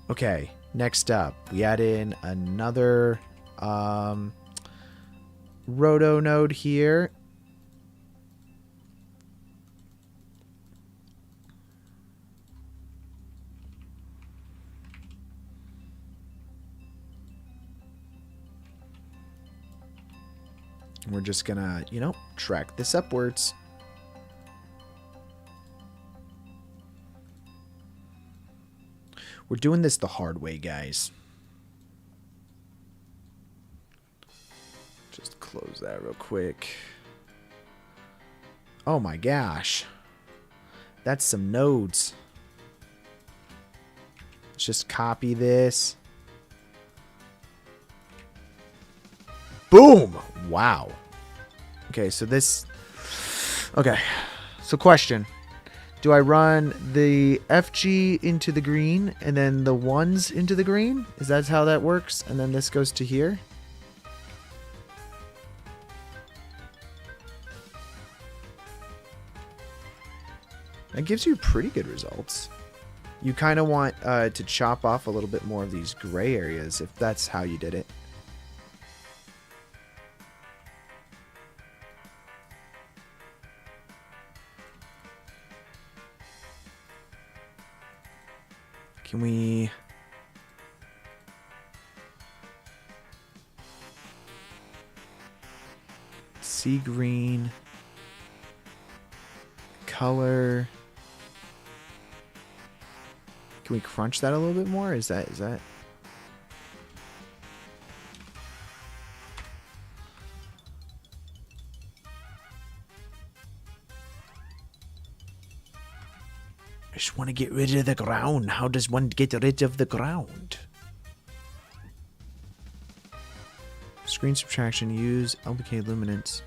Okay, next up, we add in another roto node here. We're just gonna, you know, track this upwards. We're doing this the hard way, guys. Just close that real quick. Oh my gosh. That's some nodes. Let's just copy this. Boom! Wow. Okay, so this... Okay. So question. Do I run the FG into the green and then the ones into the green? Is that how that works? And then this goes to here? That gives you pretty good results. You kind of want to chop off a little bit more of these gray areas if that's how you did it. Can we... sea green. Color. Can we crunch that a little bit more? Is that... I just want to get rid of the ground. How does one get rid of the ground? Screen subtraction. Use LBK luminance.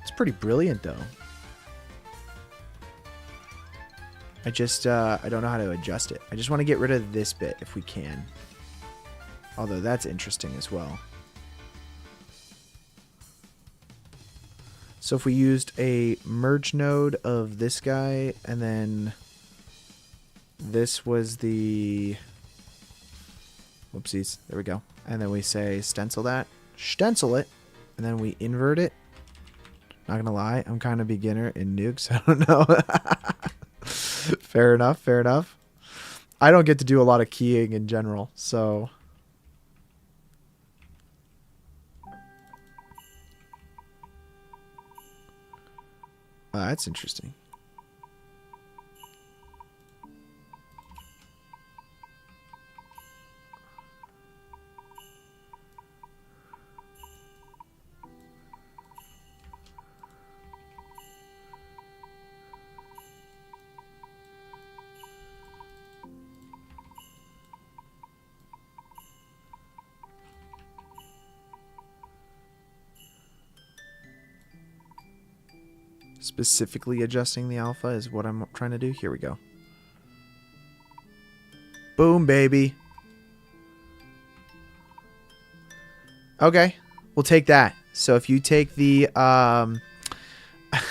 It's pretty brilliant, though. I just, I don't know how to adjust it. I just want to get rid of this bit if we can. Although that's interesting as well. So if we used a merge node of this guy, and then this was the... Whoopsies. There we go. And then we say stencil that. Stencil it. And then we invert it. Not gonna lie, I'm kind of beginner in Nuke, so I don't know. Fair enough, fair enough. I don't get to do a lot of keying in general, so... that's interesting. Specifically adjusting the alpha is what I'm trying to do. Here we go. Boom, baby. Okay, we'll take that. So if you take the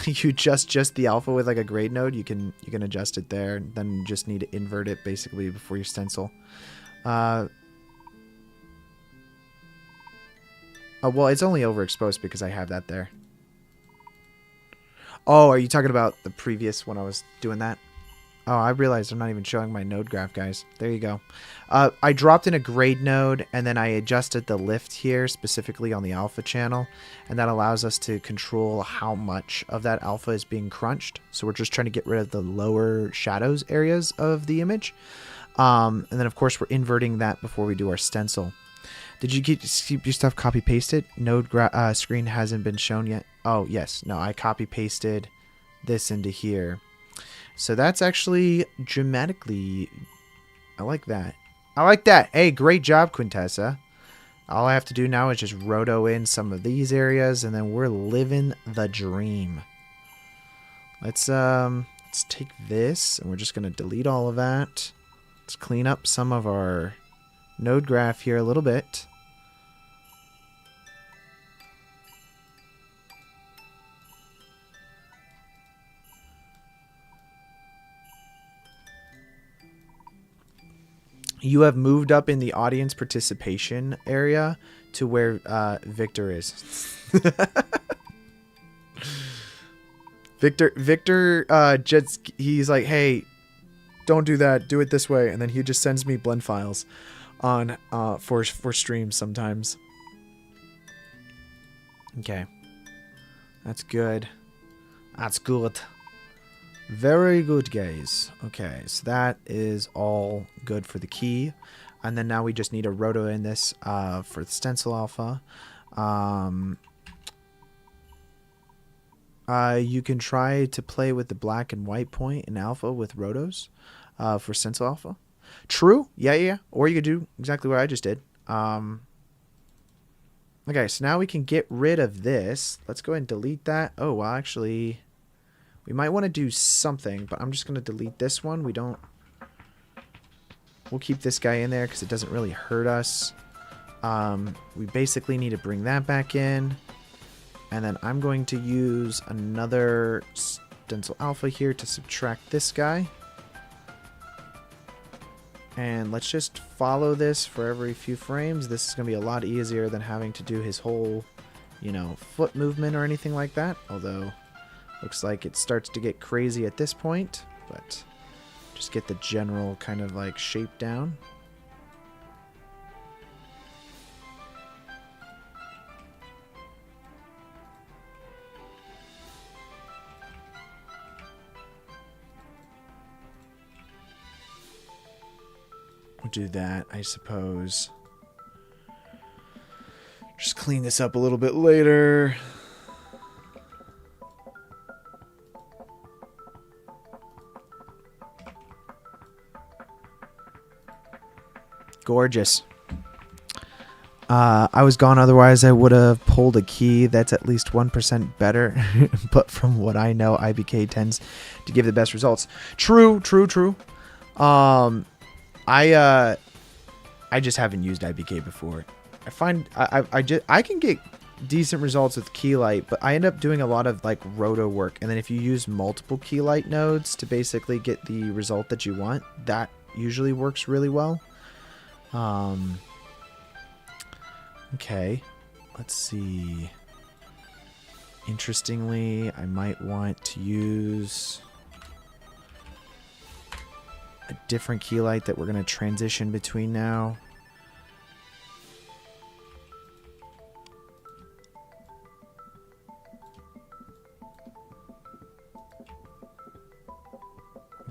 you just the alpha with like a grade node, you can adjust it there. Then you just need to invert it basically before you stencil. Oh, well, it's only overexposed because I have that there. Oh, are you talking about the previous when I was doing that? Oh, I realized I'm not even showing my node graph, guys. There you go. I dropped in a grade node, and then I adjusted the lift here, specifically on the alpha channel, and that allows us to control how much of that alpha is being crunched. So we're just trying to get rid of the lower shadows areas of the image. And then, of course, we're inverting that before we do our stencil. Did you keep your stuff copy-pasted? Node screen hasn't been shown yet. Oh, yes. No, I copy-pasted this into here. So that's actually dramatically... I like that. I like that. Hey, great job, Quintessa. All I have to do now is just roto in some of these areas, and then we're living the dream. Let's take this, and we're just going to delete all of that. Let's clean up some of our node graph here a little bit. You have moved up in the audience participation area to where Victor is. Victor just, he's like, hey, don't do that. Do it this way. And then he just sends me blend files on for streams sometimes. Okay. That's good. That's good. Very good, guys. Okay, so that is all good for the key. And then now we just need a roto in this for the stencil alpha. You can try to play with the black and white point in alpha with rotos for stencil alpha. True. Yeah. Or you could do exactly what I just did. Okay, so now we can get rid of this. Let's go ahead and delete that. Oh, well, actually... we might want to do something, but I'm just going to delete this one. We'll keep this guy in there because it doesn't really hurt us. We basically need to bring that back in. And then I'm going to use another stencil alpha here to subtract this guy. And let's just follow this for every few frames. This is going to be a lot easier than having to do his whole, foot movement or anything like that. Although... Looks like it starts to get crazy at this point, but just get the general kind of like shape down. We'll do that, I suppose. Just clean this up a little bit later. Gorgeous. I was gone, otherwise I would have pulled a key that's at least 1% better. But from what I know, IBK tends to give the best results. True. I just haven't used IBK before. I find I can get decent results with Keylight, but I end up doing a lot of like roto work, and then if you use multiple Keylight nodes to basically get the result that you want, that usually works really well. Okay, let's see. Interestingly, I might want to use a different Keylight that we're going to transition between now.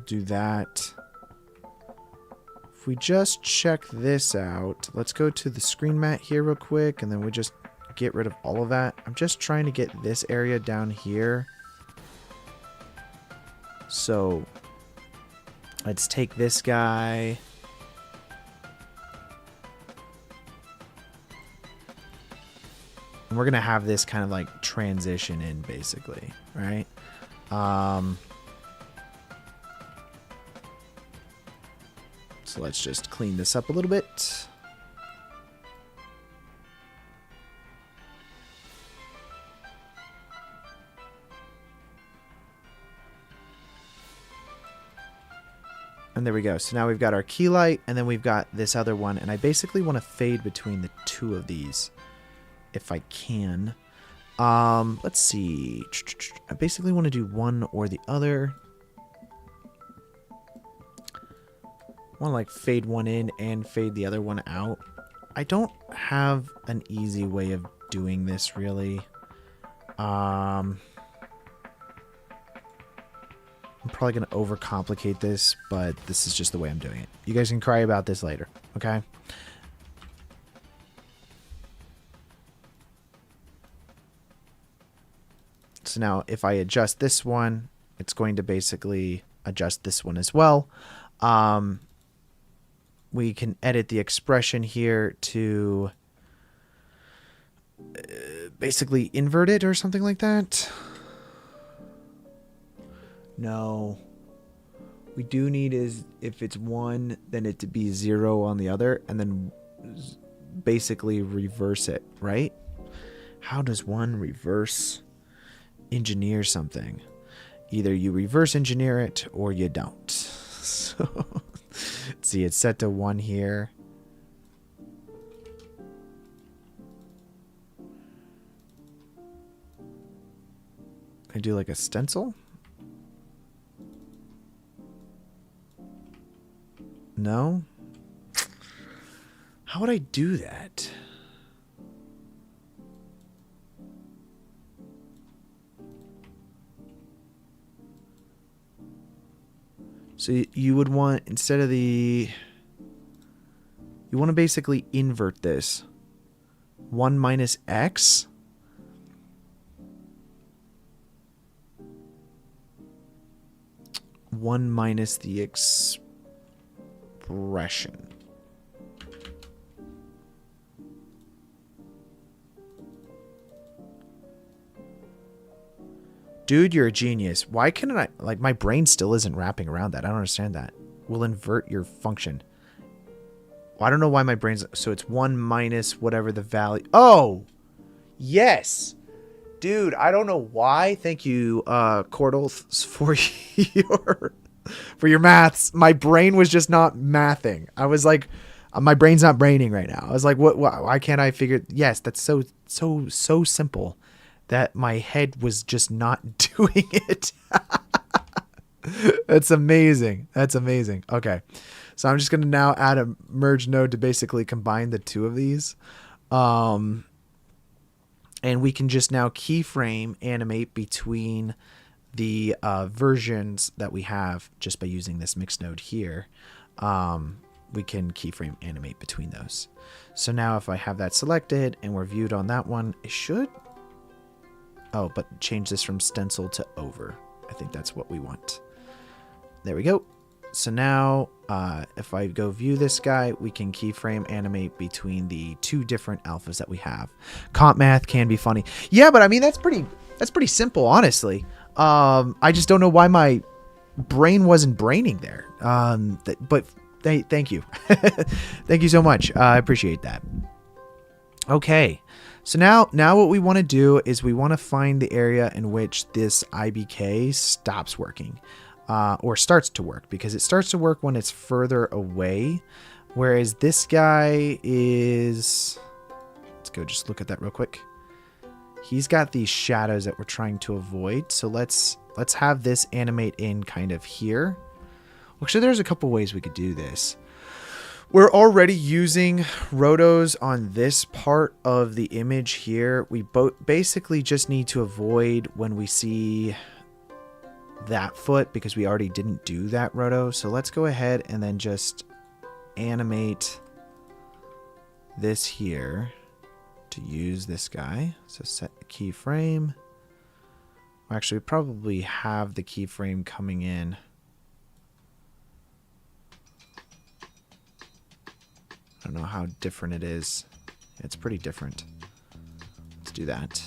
Do that. If we just check this out, let's go to the screen mat here real quick, and then we just get rid of all of that. I'm just trying to get this area down here. So let's take this guy. And we're going to have this kind of like transition in basically, right? So let's just clean this up a little bit. And there we go. So now we've got our Keylight, and then we've got this other one. And I basically want to fade between the two of these, if I can. Let's see. I basically want to do one or the other. I want to like fade one in and fade the other one out. I don't have an easy way of doing this really. I'm probably going to overcomplicate this, but this is just the way I'm doing it. You guys can cry about this later, okay? So now if I adjust this one, it's going to basically adjust this one as well. We can edit the expression here to basically invert it or something like that. No. We do need is if it's 1, then it to be 0 on the other, and then basically reverse it, right? How does one reverse engineer something? Either you reverse engineer it or you don't. So see, it's set to 1 here. I do like a stencil. No? How would I do that? So you would want, instead of the... You want to basically invert this. 1 minus x. One minus the expression. Dude, you're a genius. Why couldn't I... Like, my brain still isn't wrapping around that. I don't understand that. We'll invert your function. Well, I don't know why my brain's... So it's 1 minus whatever the value... Oh! Yes! Dude, I don't know why. Thank you, Cordal, for your maths. My brain was just not mathing. I was like... My brain's not braining right now. I was like, what? Why can't I figure... Yes, that's so simple. that my head was just not doing it. That's amazing. That's amazing. Okay. So I'm just going to now add a merge node to basically combine the two of these. And we can just now keyframe animate between the versions that we have just by using this mix node here. We can keyframe animate between those. So now if I have that selected and we're viewed on that one, it should... Oh, but change this from stencil to over. I think that's what we want. There we go. So now if I go view this guy, we can keyframe animate between the two different alphas that we have. Comp math can be funny. Yeah, but I mean, that's pretty simple, honestly. I just don't know why my brain wasn't braining there. But thank you. Thank you so much. I appreciate that. Okay. So now what we want to do is we want to find the area in which this IBK stops working, or starts to work, because it starts to work when it's further away. Whereas this guy is, let's go just look at that real quick. He's got these shadows that we're trying to avoid. So let's have this animate in kind of here. Actually, there's a couple ways we could do this. We're already using rotos on this part of the image here. We basically just need to avoid when we see that foot, because we already didn't do that roto. So let's go ahead and then just animate this here to use this guy. So set the keyframe. Actually, we probably have the keyframe coming in. I don't know how different it is. It's pretty different. Let's do that.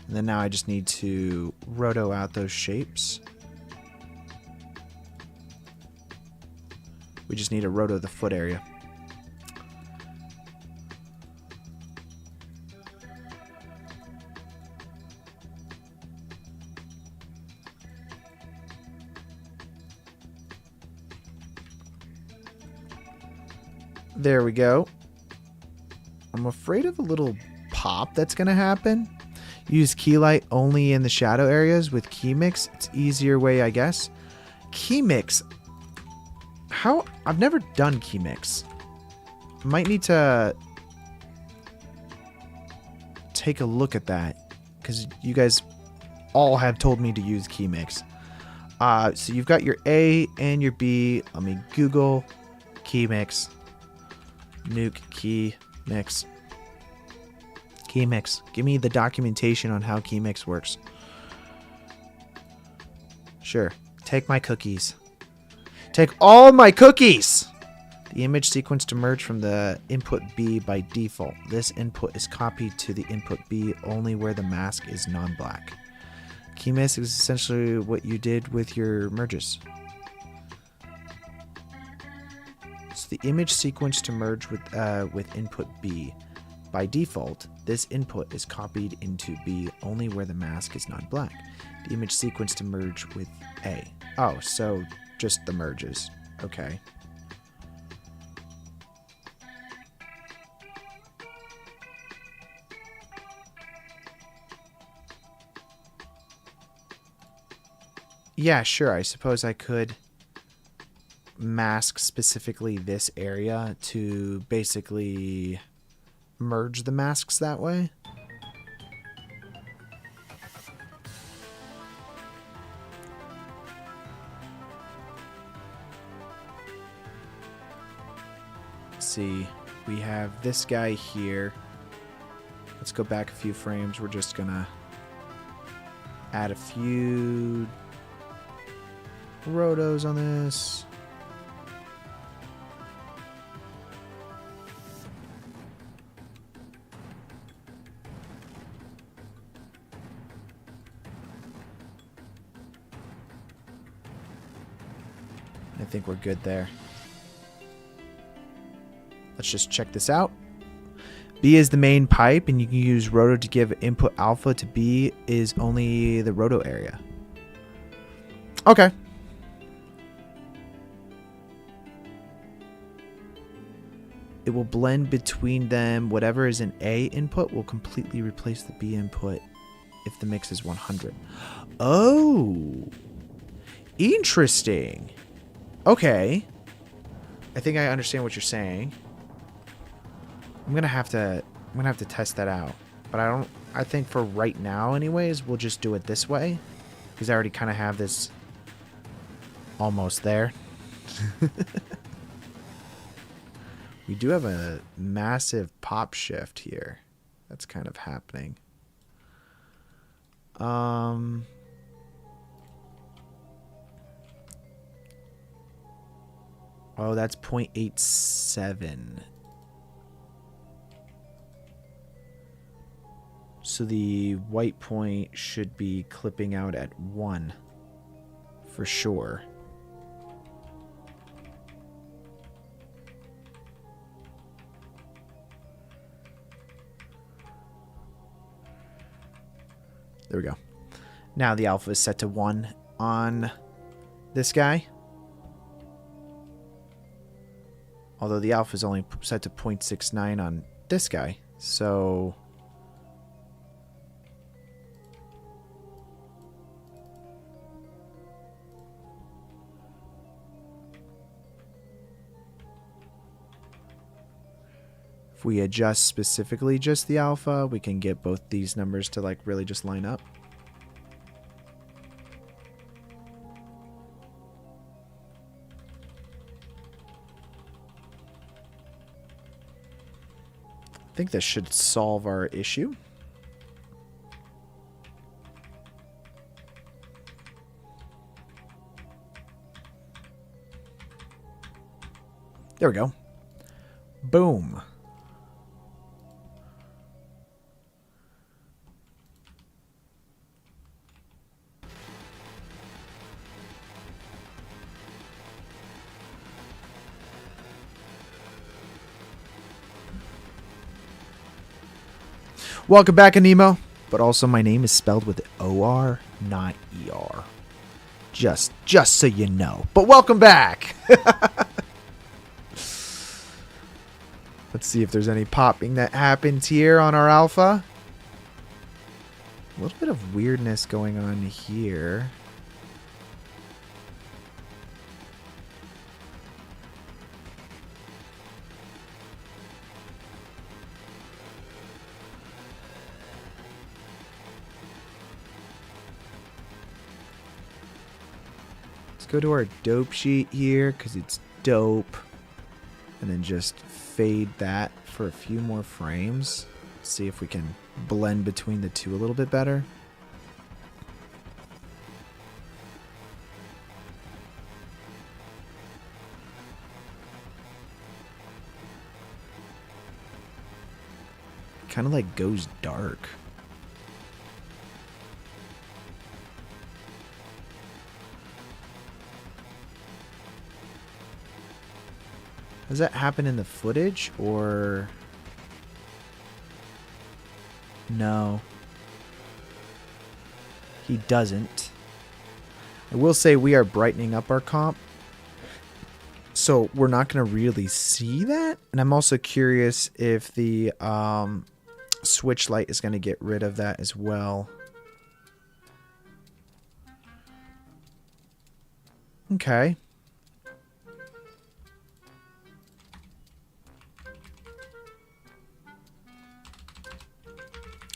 And then now I just need to roto out those shapes. We just need to roto the foot area. There we go. I'm afraid of a little pop that's going to happen. Use key light only in the shadow areas with key mix. It's easier way, I guess. Key mix. How? I've never done key mix. Might need to take a look at that, because you guys all have told me to use key mix. So you've got your A and your B. Let me Google key mix. Nuke key mix. Key mix. Give me the documentation on how key mix works. Sure. Take my cookies. Take all my cookies! The image sequence to merge from the input B by default. This input is copied to the input B only where the mask is non-black. Key mix is essentially what you did with your merges. So the image sequence to merge with input B. By default, this input is copied into B only where the mask is non-black. The image sequence to merge with A. Oh, so just the merges. Okay. Yeah, sure. I suppose I could mask specifically this area to basically merge the masks that way. Let's see. We have this guy here. Let's go back a few frames. We're just gonna add a few rotos on this. I think we're good there. Let's just check this out. B is the main pipe, and you can use roto to give input alpha to B is only the roto area. Okay. It will blend between them. Whatever is an A input will completely replace the B input if the mix is 100. Oh, interesting. Okay. I think I understand what you're saying. I'm gonna have to test that out. But I think for right now anyways, we'll just do it this way. Because I already kind of have this almost there. We do have a massive pop shift here. That's kind of happening. Oh, that's 0.87. So the white point should be clipping out at 1 for sure. There we go. Now the alpha is set to 1 on this guy. Although the alpha is only set to 0.69 on this guy. So if we adjust specifically just the alpha, we can get both these numbers to like really just line up. I think this should solve our issue. There we go. Boom. Welcome back, Anemo. But also, my name is spelled with O-R, not E-R. Just so you know. But welcome back. Let's see if there's any popping that happens here on our alpha. A little bit of weirdness going on here. Go to our dope sheet here because it's dope, and then just fade that for a few more frames. See if we can blend between the two a little bit better. Kind of like goes dark. Does that happen in the footage, or no? He doesn't. I will say we are brightening up our comp, so we're not going to really see that. And I'm also curious if the Switchlight is going to get rid of that as well. Okay.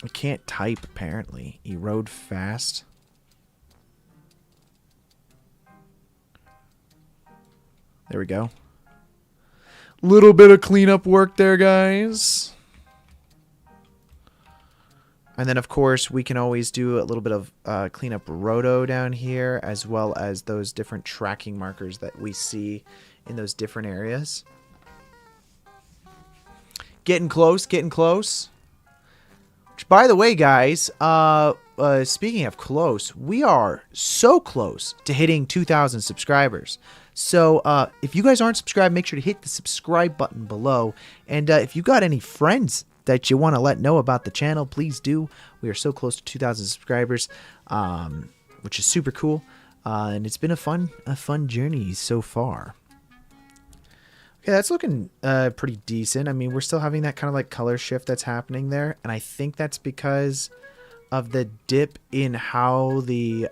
I can't type, apparently. Erode fast. There we go. Little bit of cleanup work there, guys. And then, of course, we can always do a little bit of cleanup roto down here, as well as those different tracking markers that we see in those different areas. Getting close, getting close. Which, by the way, guys, speaking of close, we are so close to hitting 2,000 subscribers. So if you guys aren't subscribed, make sure to hit the subscribe button below. And if you got any friends that you want to let know about the channel, please do. We are so close to 2,000 subscribers, which is super cool. And it's been a fun journey so far. Okay, that's looking pretty decent. I mean, we're still having that kind of like color shift that's happening there, and I think that's because of the dip in how the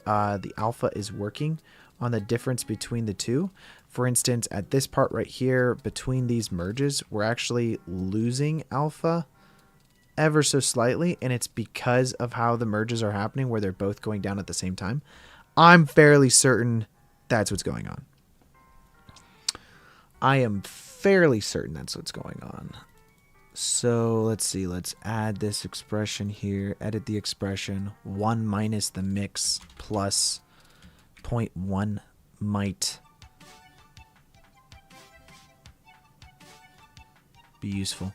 alpha is working on the difference between the two. For instance, at this part right here, between these merges, we're actually losing alpha ever so slightly, and it's because of how the merges are happening, where they're both going down at the same time. I'm fairly certain that's what's going on. I am fairly certain that's what's going on. So let's see, let's add this expression here, edit the expression, 1 minus the mix plus 0.1 might be useful.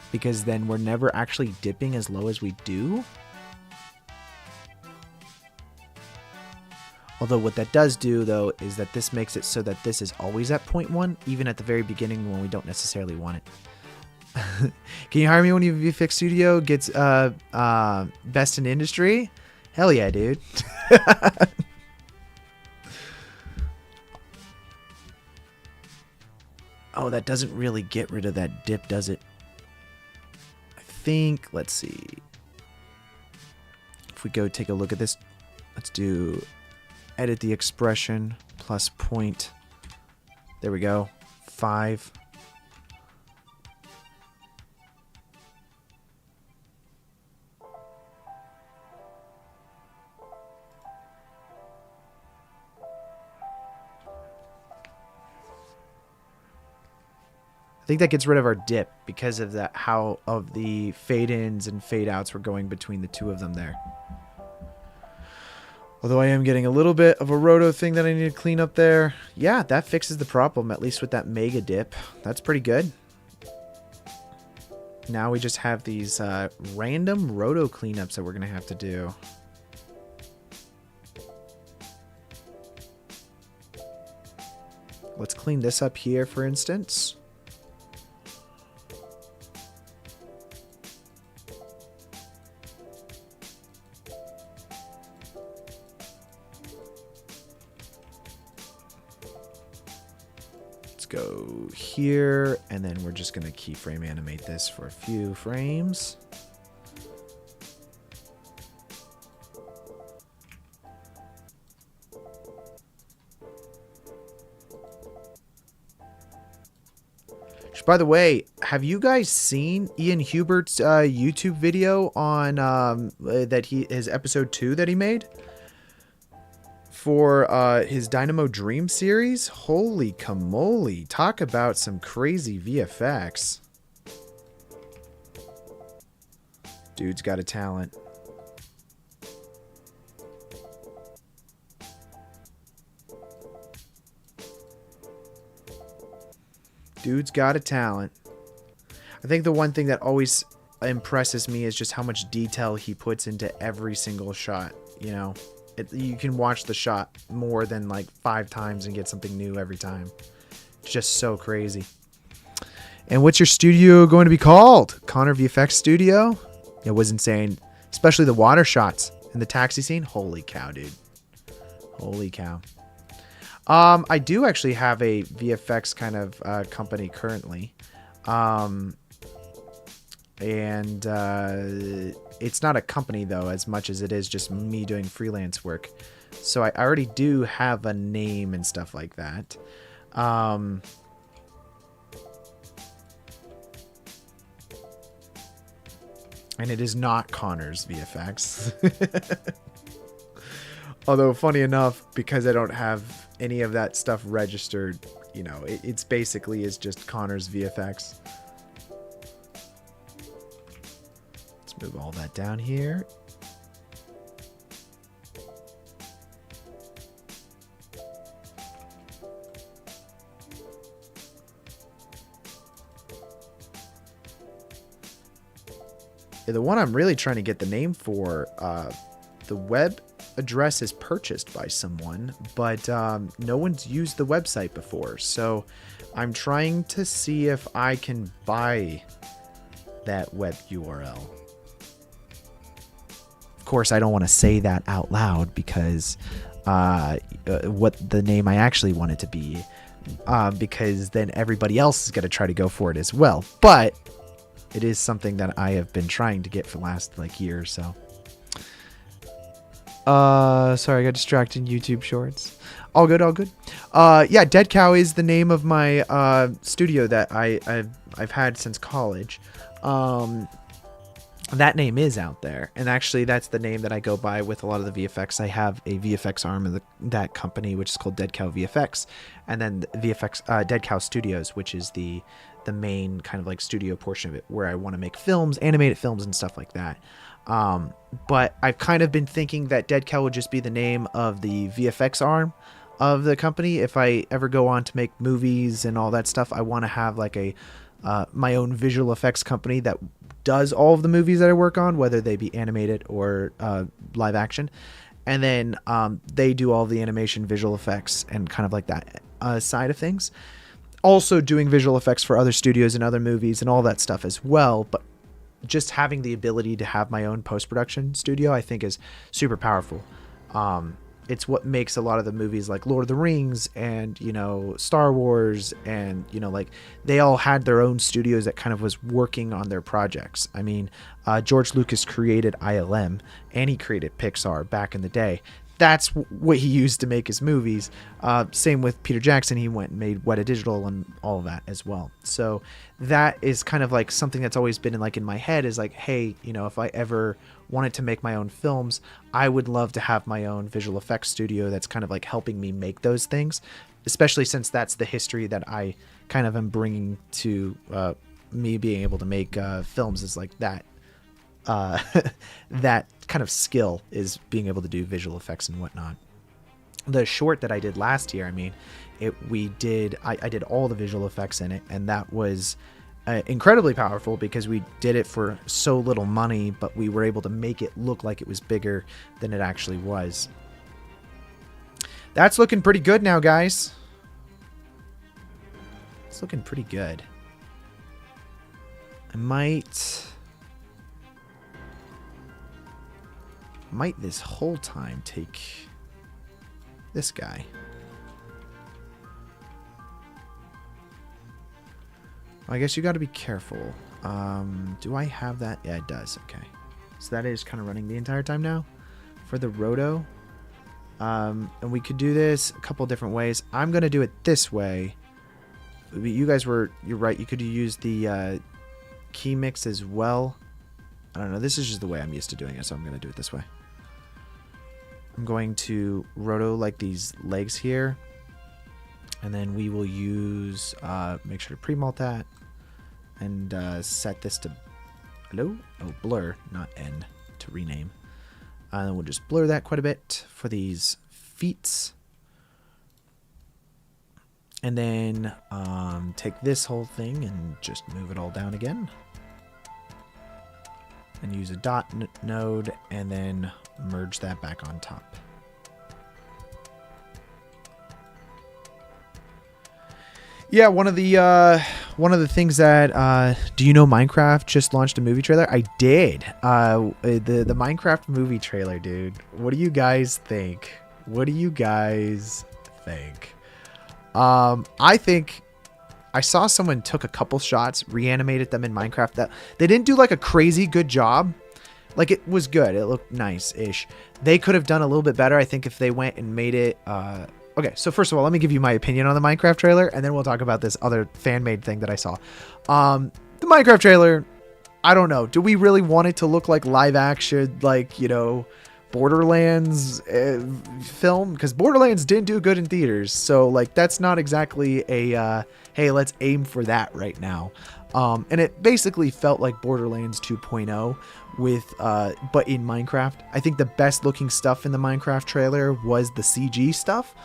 Because then we're never actually dipping as low as we do. Although what that does do, though, is that this makes it so that this is always at 0.1, even at the very beginning when we don't necessarily want it. Can you hire me when your VFX studio gets best in industry? Hell yeah, dude. Oh, that doesn't really get rid of that dip, does it? I think, let's see. If we go take a look at this, let's do edit the expression plus point. There we go. 5. I think that gets rid of our dip because of that, how of the fade ins and fade outs were going between the two of them there. Although I am getting a little bit of a roto thing that I need to clean up there. Yeah, that fixes the problem, at least with that mega dip. That's pretty good. Now we just have these random roto cleanups that we're going to have to do. Let's clean this up here, for instance. Go here, and then we're just going to keyframe animate this for a few frames. Which, by the way, have you guys seen Ian Hubert's YouTube video on his episode 2 that he made for his Dynamo Dream series? Holy camole. Talk about some crazy VFX. Dude's got a talent. Dude's got a talent. I think the one thing that always impresses me is just how much detail he puts into every single shot, you know? You can watch the shot more than like 5 times and get something new every time. It's just so crazy. And what's your studio going to be called? Connor VFX Studio? It was insane. Especially the water shots and the taxi scene. Holy cow, dude. Holy cow. I do actually have a VFX kind of company currently. It's not a company, though, as much as it is just me doing freelance work. So I already do have a name and stuff like that. And it is not Connor's VFX. Although, funny enough, because I don't have any of that stuff registered, you know, it's basically is just Connor's VFX. Move all that down here. Yeah, the one I'm really trying to get the name for, the web address is purchased by someone, but no one's used the website before. So I'm trying to see if I can buy that web URL. course, I don't want to say that out loud because what the name I actually want it to be, because then everybody else is going to try to go for it as well. But it is something that I have been trying to get for the last like year or so. Sorry, I got distracted in YouTube Shorts. All good, all good. Yeah, Dead Cow is the name of my studio that I've had since college. That name is out there, and actually that's the name that I go by with a lot of the VFX. I have a VFX arm of that company, which is called Dead Cow VFX, and then VFX Dead Cow Studios, which is the main kind of like studio portion of it, where I want to make films, animated films, and stuff like that. But I've kind of been thinking that Dead Cow would just be the name of the VFX arm of the company. If I ever go on to make movies and all that stuff, I want to have like a my own visual effects company that does all of the movies that I work on, whether they be animated or live action. And then they do all the animation, visual effects, and kind of like that side of things. Also doing visual effects for other studios and other movies and all that stuff as well. But just having the ability to have my own post-production studio, I think, is super powerful. It's what makes a lot of the movies like Lord of the Rings and, you know, Star Wars and, you know, like they all had their own studios that kind of was working on their projects. I mean, George Lucas created ILM and he created Pixar back in the day. That's what he used to make his movies. Same with Peter Jackson. He went and made Weta Digital and all of that as well. So that is kind of like something that's always been in my head is like, hey, you know, if I ever wanted to make my own films, I would love to have my own visual effects studio that's kind of like helping me make those things, especially since that's the history that I kind of am bringing to me being able to make films is like that. That kind of skill is being able to do visual effects and whatnot. The short that I did last year, I mean, I did all the visual effects in it, and that was incredibly powerful because we did it for so little money, but we were able to make it look like it was bigger than it actually was. That's looking pretty good now, guys. It's looking pretty good. I might this whole time take this guy. I guess you got to be careful. Do I have that? Yeah, it does. Okay. So that is kind of running the entire time now for the roto. And we could do this a couple different ways. I'm going to do it this way. You're right. You could use the key mix as well. I don't know. This is just the way I'm used to doing it, so I'm going to do it this way. I'm going to roto like these legs here. And then we will use, make sure to pre-mult that. And set this to, hello? Oh, blur, not N, to rename. And then we'll just blur that quite a bit for these feet. And then take this whole thing and just move it all down again. And use a dot node and then merge that back on top. Yeah, one of the things that do you know Minecraft just launched a movie trailer? I did. The Minecraft movie trailer, dude. What do you guys think? I think I saw someone took a couple shots, reanimated them in Minecraft. That they didn't do like a crazy good job. Like it was good. It looked nice-ish. They could have done a little bit better, I think, if they went and made it. Okay, so first of all, let me give you my opinion on the Minecraft trailer, and then we'll talk about this other fan-made thing that I saw. The Minecraft trailer, I don't know. Do we really want it to look like live action, like, you know, Borderlands film? Because Borderlands didn't do good in theaters, so like that's not exactly a hey, let's aim for that right now. And it basically felt like Borderlands 2.0 with but in Minecraft. I think the best looking stuff in the Minecraft trailer was the CG stuff.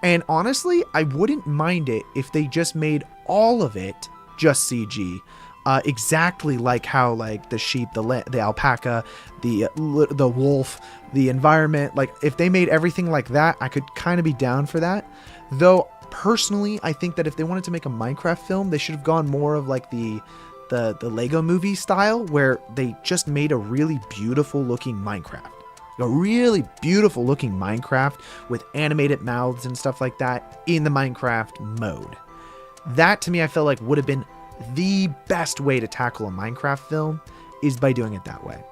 And honestly, I wouldn't mind it if they just made all of it just CG. Exactly like how like the sheep, the alpaca, the wolf, the environment, like if they made everything like that, I could kind of be down for that. Though personally, I think that if they wanted to make a Minecraft film, they should have gone more of like the the Lego movie style, where they just made a really beautiful looking Minecraft. A really beautiful looking Minecraft with animated mouths and stuff like that in the Minecraft mode. That to me, I feel like would have been the best way to tackle a Minecraft film, is by doing it that way.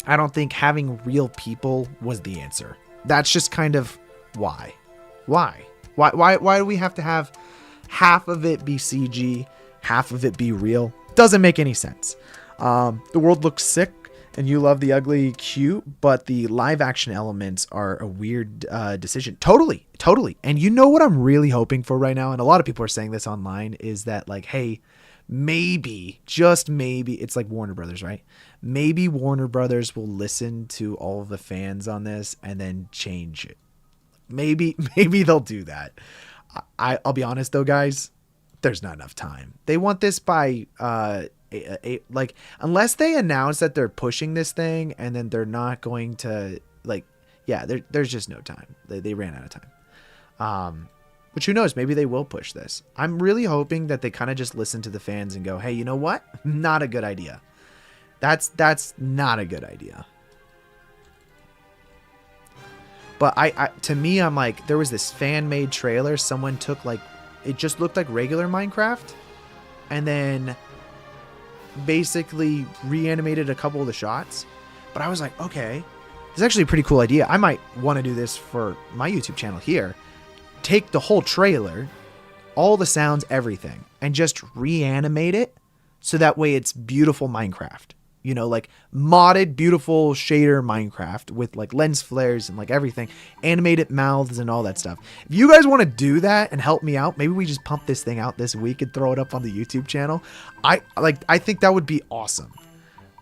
I don't think having real people was the answer. That's just kind of why do we have to have half of it be CG, half of it be real? Doesn't make any sense. The world looks sick and you love the ugly cute, but the live action elements are a weird decision. Totally. And you know what I'm really hoping for right now, and a lot of people are saying this online, is that like, hey, maybe, just maybe, it's like Warner Brothers, right? Maybe Warner Brothers will listen to all of the fans on this and then change it. Maybe they'll do that. I'll be honest though, guys, there's not enough time. They want this by like, unless they announce that they're pushing this thing and then they're not going to, like, yeah, there's just no time. They ran out of time. But who knows? Maybe they will push this. I'm really hoping that they kind of just listen to the fans and go, hey, you know what? Not a good idea. That's not a good idea. But to me, I'm like, there was this fan-made trailer. Someone took, like, it just looked like regular Minecraft, and then basically reanimated a couple of the shots. But I was like, okay, it's actually a pretty cool idea. I might want to do this for my YouTube channel here. Take the whole trailer, all the sounds, everything, and just reanimate it so that way it's beautiful Minecraft. You know, like modded, beautiful shader Minecraft with like lens flares and like everything, animated mouths and all that stuff. If you guys want to do that and help me out, maybe we just pump this thing out this week and throw it up on the YouTube channel. I think that would be awesome.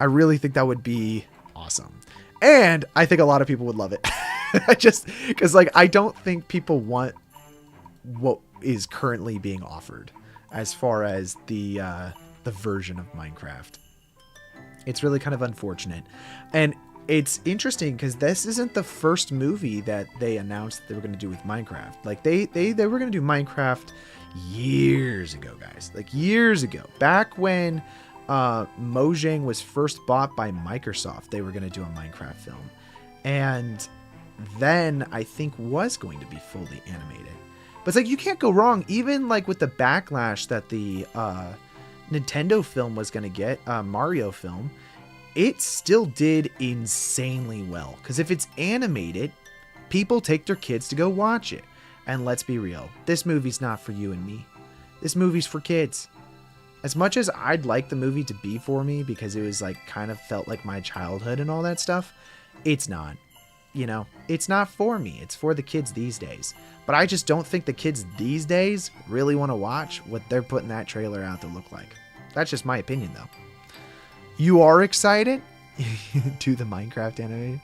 I really think that would be awesome. And I think a lot of people would love it. Just because, like, I don't think people want what is currently being offered as far as the version of Minecraft. It's really kind of unfortunate. And it's interesting because this isn't the first movie that they announced they were going to do with Minecraft. Like they were going to do Minecraft years ago, guys. Like years ago. Back when Mojang was first bought by Microsoft, they were going to do a Minecraft film. And then I think was going to be fully animated. But it's like, you can't go wrong. Even like with the backlash that the Nintendo film was going to get, Mario film, it still did insanely well. Because if it's animated, people take their kids to go watch it. And let's be real, this movie's not for you and me. This movie's for kids. As much as I'd like the movie to be for me, because it was like kind of felt like my childhood and all that stuff, it's not. You know, it's not for me. It's for the kids these days. But I just don't think the kids these days really want to watch what they're putting that trailer out to look like. That's just my opinion, though. You are excited to the Minecraft animation?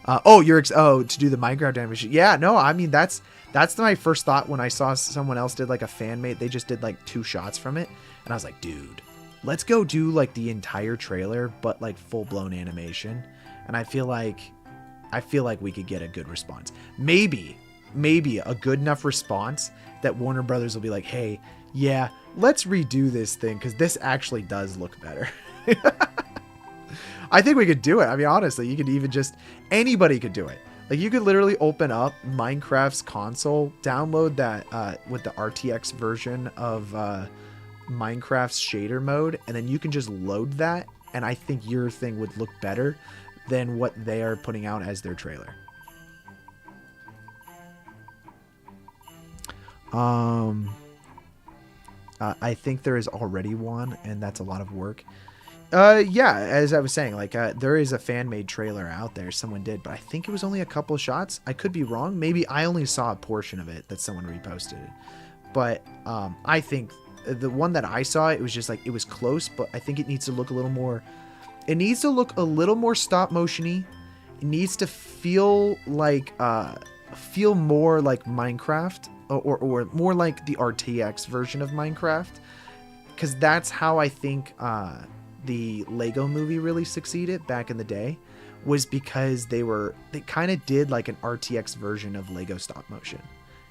To do the Minecraft animation? Yeah, no, I mean, that's my first thought when I saw someone else did like a fan made. They just did like 2 shots from it. And I was like, dude, let's go do like the entire trailer, but like full blown animation. And I feel like we could get a good response. Maybe a good enough response that Warner Brothers will be like, hey, yeah, let's redo this thing because this actually does look better. I think we could do it. I mean, honestly, you could even anybody could do it. Like, you could literally open up Minecraft's console, download that with the RTX version of Minecraft's shader mode, and then you can just load that, and I think your thing would look better than what they are putting out as their trailer. I think there is already one, and that's a lot of work. Yeah, as I was saying, like, there is a fan-made trailer out there. Someone did, but I think it was only a couple shots. I could be wrong. Maybe I only saw a portion of it that someone reposted. But I think the one that I saw, it was just like, it was close, but I think it needs to look a little more... It needs to look a little more stop motion-y. It needs to feel like, feel more like Minecraft, or more like the RTX version of Minecraft, because that's how I think the Lego movie really succeeded back in the day, was because they kind of did like an RTX version of Lego stop motion.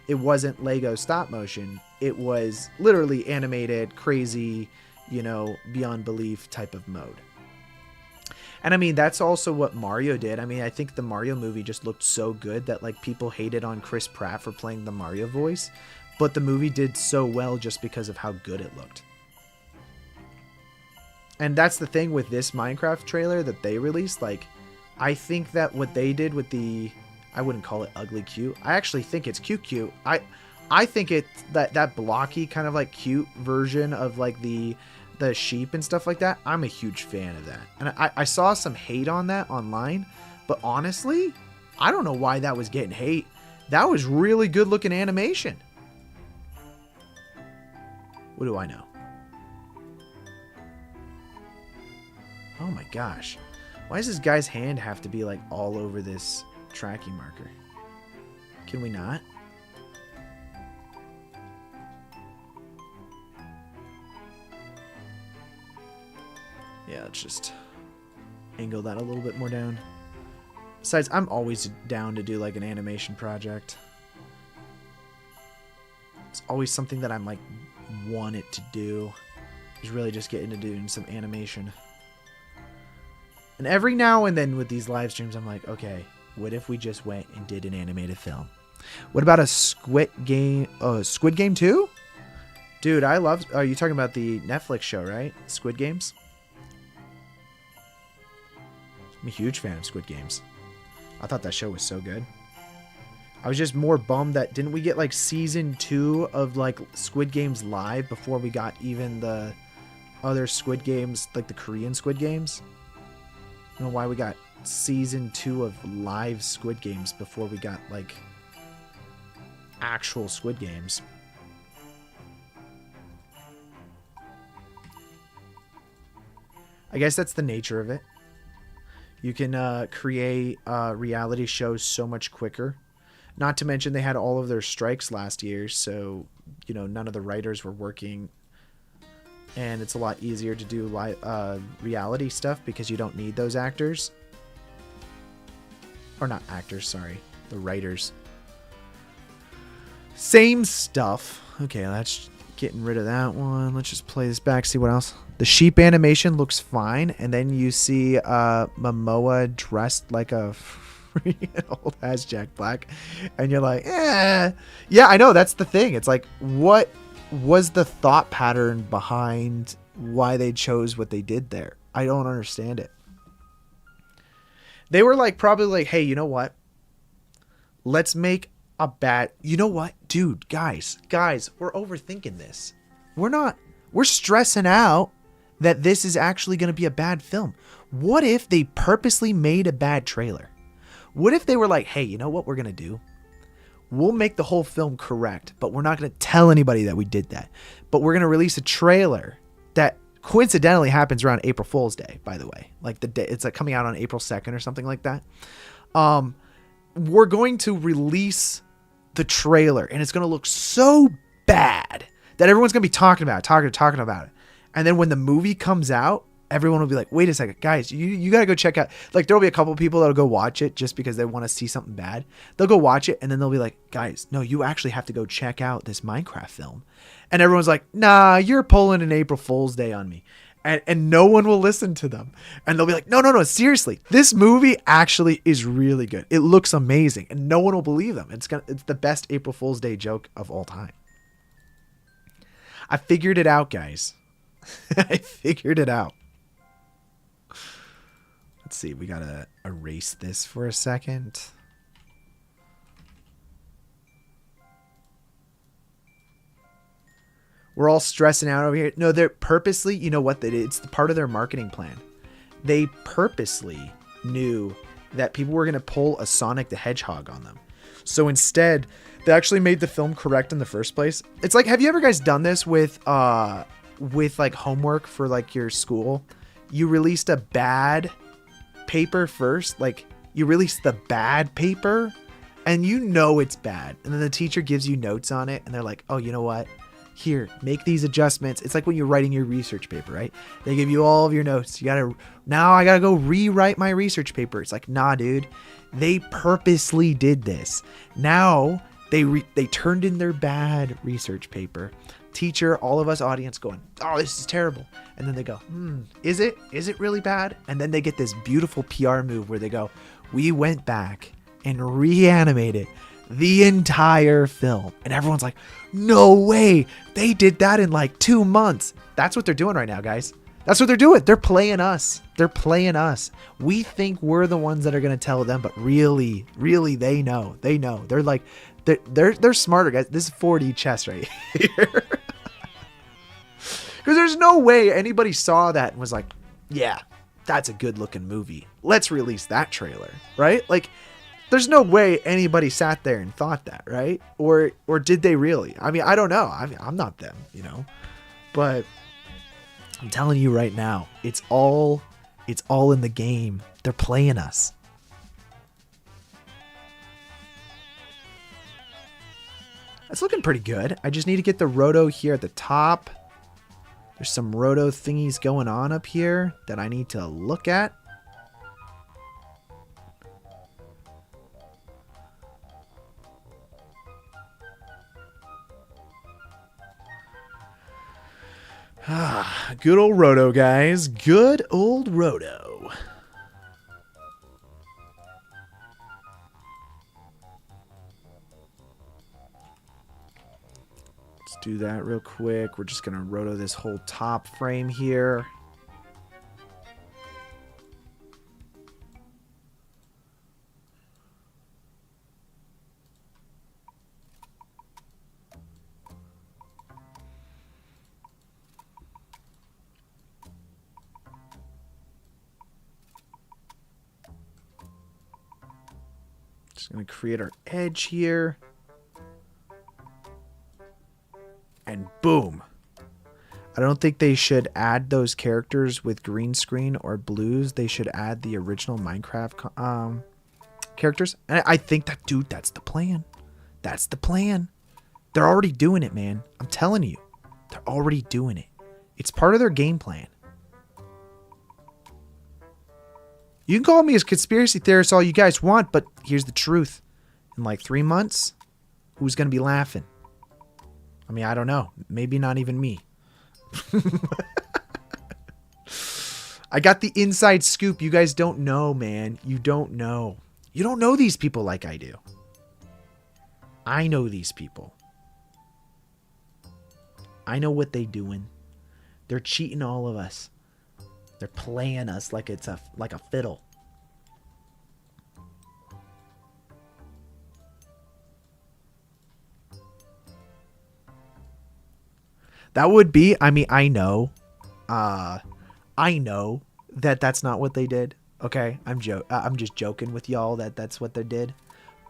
It wasn't Lego stop motion. It was literally animated, crazy, beyond belief type of mode. And I mean, that's also what Mario did. I mean, I think the Mario movie just looked so good that like people hated on Chris Pratt for playing the Mario voice, but the movie did so well just because of how good it looked. And that's the thing with this Minecraft trailer that they released. Like, I think that what they did with I wouldn't call it ugly cute. I actually think it's cute. I think it's that blocky kind of like cute version of like the sheep and stuff like that. I'm a huge fan of that. And I saw some hate on that online, but honestly, I don't know why that was getting hate. That was really good looking animation. What do I know? Oh my gosh. Why does this guy's hand have to be like all over this tracking marker? Can we not? Yeah, let's just angle that a little bit more down. Besides, I'm always down to do like an animation project. It's always something that I'm like wanted to do. Is really just get into doing some animation. And every now and then with these live streams, I'm like, okay, what if we just went and did an animated film? What about a Squid Game? Oh, Squid Game 2? Dude, I love... Are you talking about the Netflix show, right? Squid Games? I'm a huge fan of Squid Games. I thought that show was so good. I was just more bummed that... Didn't we get like season 2 of like Squid Games live before we got even the other Squid Games, like the Korean Squid Games? I don't know why we got season 2 of live Squid Games before we got like actual Squid Games. I guess that's the nature of it. You can create reality shows so much quicker. Not to mention they had all of their strikes last year, so none of the writers were working. And it's a lot easier to do reality stuff because you don't need those actors. Or not actors, sorry. The writers. Same stuff. Okay, that's getting rid of that one. Let's just play this back, see what else. The sheep animation looks fine. And then you see Momoa dressed like a old ass Jack Black. And you're like, eh. Yeah, I know, that's the thing. It's like, what was the thought pattern behind why they chose what they did there? I don't understand it. They were like, probably like, hey, you know what? Let's make a bad... You know what? Dude, guys, we're overthinking this. We're stressing out that this is actually going to be a bad film. What if they purposely made a bad trailer? What if they were like, hey, you know what we're going to do? We'll make the whole film correct, but we're not going to tell anybody that we did that. But we're going to release a trailer that coincidentally happens around April Fool's Day, by the way. Like the day, it's like coming out on April 2nd or something like that. We're going to release the trailer and it's going to look so bad that everyone's going to be talking about it. And then when the movie comes out, everyone will be like, wait a second, guys, you got to go check out. Like, there'll be a couple of people that'll go watch it just because they want to see something bad. They'll go watch it and then they'll be like, guys, no, you actually have to go check out this Minecraft film. And everyone's like, nah, you're pulling an April Fool's Day on me. And no one will listen to them. And they'll be like, no, seriously, this movie actually is really good. It looks amazing. And no one will believe them. It's the best April Fool's Day joke of all time. I figured it out, guys. I figured it out. Let's see. We got to erase this for a second. We're all stressing out over here. No, they're purposely, you know what they did? It's part of their marketing plan. They purposely knew that people were going to pull a Sonic the Hedgehog on them. So instead, they actually made the film correct in the first place. It's like, have you ever guys done this with like homework for like your school? You released a bad paper first. Like, you released the bad paper and you know it's bad. And then the teacher gives you notes on it and they're like, oh, you know what? Here, make these adjustments. It's like when you're writing your research paper, right? They give you all of your notes. Now I gotta go rewrite my research paper. It's like, nah, dude, they purposely did this. Now they turned in their bad research paper. teacher, all of us audience going, oh, this is terrible. And then they go, is it? Is it really bad? And then they get this beautiful PR move where they go, we went back and reanimated the entire film. And everyone's like, no way. They did that in like 2 months. That's what they're doing right now, guys. That's what they're doing. They're playing us. They're playing us. We think we're the ones that are going to tell them, but really, really, they know. They know. They're like, they're smarter, guys. This is 4D chess right here. Because there's no way anybody saw that and was like, yeah, that's a good looking movie. Let's release that trailer, right? Like, there's no way anybody sat there and thought that, right? Or did they really? I mean, I don't know. I mean, I'm not them, you know. But I'm telling you right now, it's all in the game. They're playing us. It's looking pretty good. I just need to get the roto here at the top. There's some roto thingies going on up here that I need to look at. Good old roto, guys. Good old roto. Let's do that real quick. We're just going to roto this whole top frame here. Just going to create our edge here. And boom. I don't think they should add those characters with green screen or blues. They should add the original Minecraft characters. And I think that, dude, that's the plan. That's the plan. They're already doing it, man. I'm telling you. They're already doing it. It's part of their game plan. You can call me a conspiracy theorist all you guys want, but here's the truth. In like 3 months, who's going to be laughing? I mean, I don't know. Maybe not even me. I got the inside scoop. You guys don't know, man. You don't know. You don't know these people like I do. I know these people. I know what they doing. They're cheating all of us. They're playing us like it's like a fiddle. That would be, I mean, I know that that's not what they did. Okay, I'm just joking with y'all that that's what they did.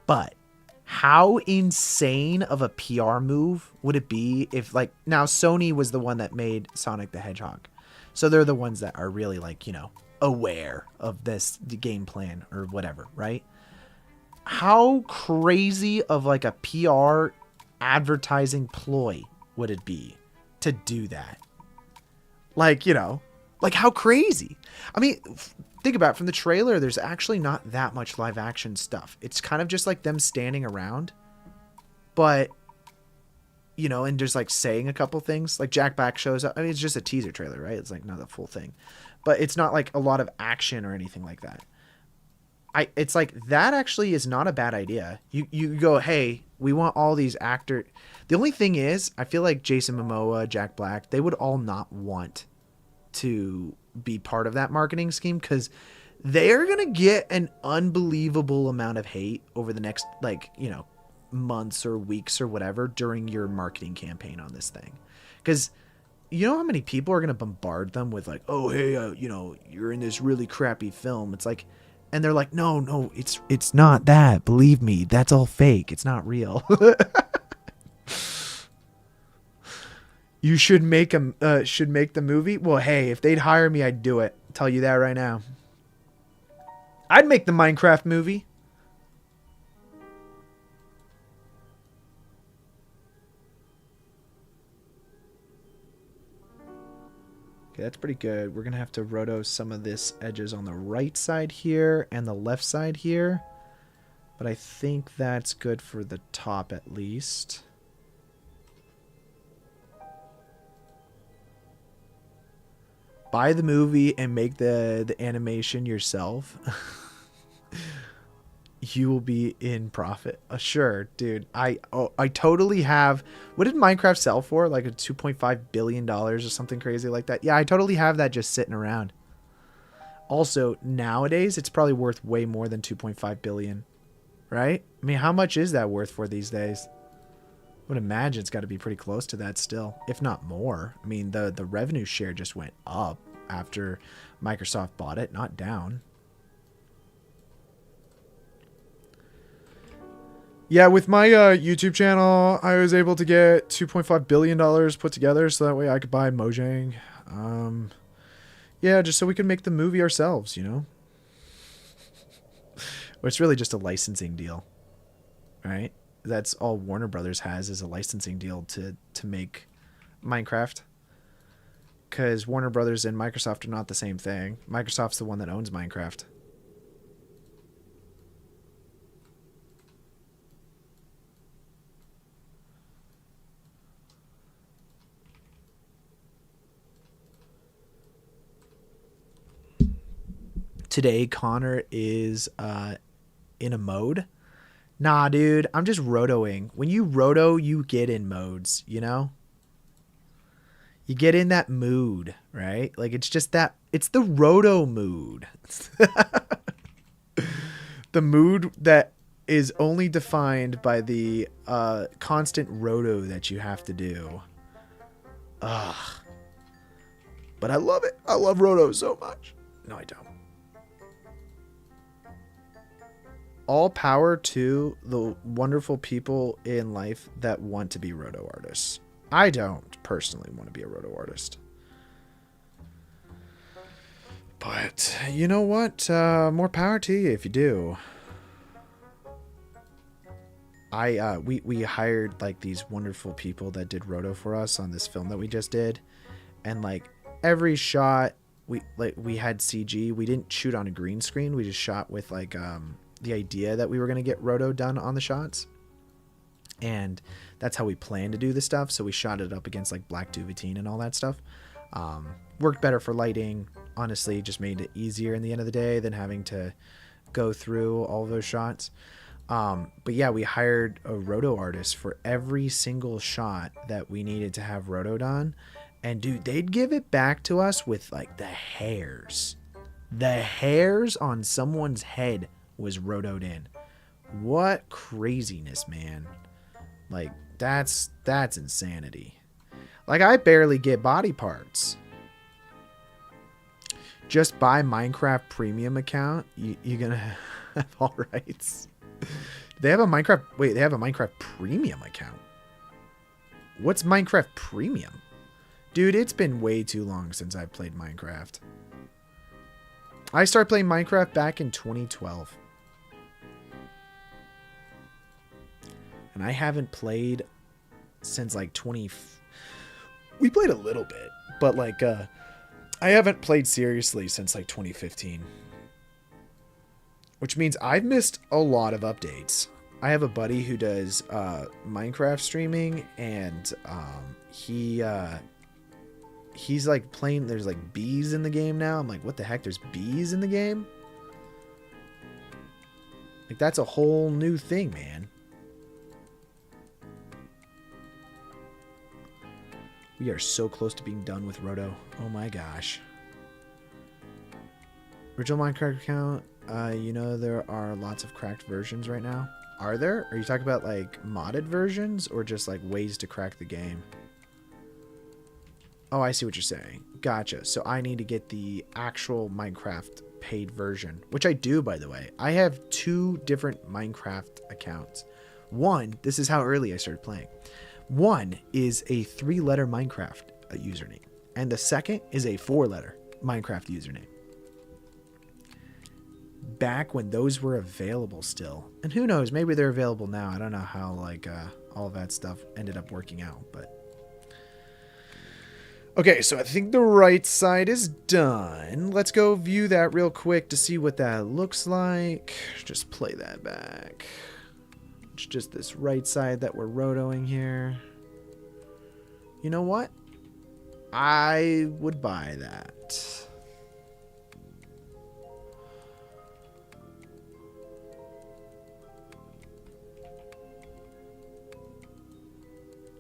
But how insane of a PR move would it be if, like, now Sony was the one that made Sonic the Hedgehog. So they're the ones that are really, like, you know, aware of this game plan or whatever, right? How crazy of like a PR advertising ploy would it be to do that? Like, you know, like how crazy. I mean, think about it. From the trailer, there's actually not that much live action stuff. It's kind of just like them standing around, but, you know, and just like saying a couple things. Like Jack Black shows up. I mean, it's just a teaser trailer, right? It's like not the full thing, but it's not like a lot of action or anything like that. It's like that actually is not a bad idea. You go, hey, we want all these actors. The only thing is, I feel like Jason Momoa, Jack Black, they would all not want to be part of that marketing scheme because they're going to get an unbelievable amount of hate over the next, like, you know, months or weeks or whatever during your marketing campaign on this thing. Because you know how many people are going to bombard them with like, oh, hey, you know, you're in this really crappy film. It's like, and they're like, no, it's not that. Believe me, that's all fake. It's not real. You should make the movie. Well, hey, if they'd hire me, I'd do it. I'll tell you that right now. I'd make the Minecraft movie. Okay, that's pretty good. We're going to have to roto some of this edges on the right side here and the left side here. But I think that's good for the top at least. buy the movie and make the animation yourself, you will be in profit. Sure, dude. I totally have. What did Minecraft sell for? Like a $2.5 billion or something crazy like that. Yeah, I totally have that just sitting around. Also, nowadays it's probably worth way more than 2.5 billion, right? I mean, how much is that worth for these days? I would imagine it's got to be pretty close to that still, if not more. I mean, the revenue share just went up after Microsoft bought it, not down. Yeah, with my YouTube channel, I was able to get $2.5 billion put together so that way I could buy Mojang. Yeah, just so we could make the movie ourselves, you know? Well, it's really just a licensing deal, right? That's all Warner Brothers has is a licensing deal to make Minecraft. Because Warner Brothers and Microsoft are not the same thing. Microsoft's the one that owns Minecraft. Today, Connor is in a mode. Nah, dude, I'm just rotoing. When you roto, you get in modes, you know? You get in that mood, right? Like, it's just that, it's the roto mood. The mood that is only defined by the constant roto that you have to do. Ugh. But I love it. I love roto so much. No, I don't. All power to the wonderful people in life that want to be roto artists. I don't personally want to be a roto artist. But you know what? More power to you if you do. We hired like these wonderful people that did roto for us on this film that we just did. And like every shot we had CG. We didn't shoot on a green screen. We just shot with like the idea that we were going to get roto done on the shots, and that's how we planned to do the stuff. So we shot it up against like black duvetine and all that stuff. Worked better for lighting, honestly. Just made it easier in the end of the day than having to go through all of those shots. But yeah, we hired a roto artist for every single shot that we needed to have roto done, and dude, they'd give it back to us with like the hairs on someone's head was rotoed in. What craziness, man. Like that's insanity. Like I barely get body parts. Just buy Minecraft Premium account, you're gonna have all rights. They have a Minecraft, wait, they have a Minecraft Premium account. What's Minecraft Premium? Dude, it's been way too long since I played Minecraft. I started playing Minecraft back in 2012. And I haven't played since like we played a little bit, but like I haven't played seriously since like 2015. Which means I've missed a lot of updates. I have a buddy who does Minecraft streaming, and he's like playing, there's like bees in the game now. I'm like, what the heck? There's bees in the game? Like that's a whole new thing, man. We are so close to being done with Roto. Oh my gosh. Original Minecraft account. You know there are lots of cracked versions right now. Are there? Are you talking about like modded versions or just like ways to crack the game? Oh, I see what you're saying. Gotcha. So I need to get the actual Minecraft paid version, which I do, by the way. I have 2 different Minecraft accounts. One, this is how early I started playing. One is a 3-letter Minecraft username, and the second is a 4-letter Minecraft username. Back when those were available still, and who knows, maybe they're available now. I don't know how like all of that stuff ended up working out, but okay, so I think the right side is done. Let's go view that real quick to see what that looks like. Just play that back. It's just this right side that we're rotoing here. You know what? I would buy that.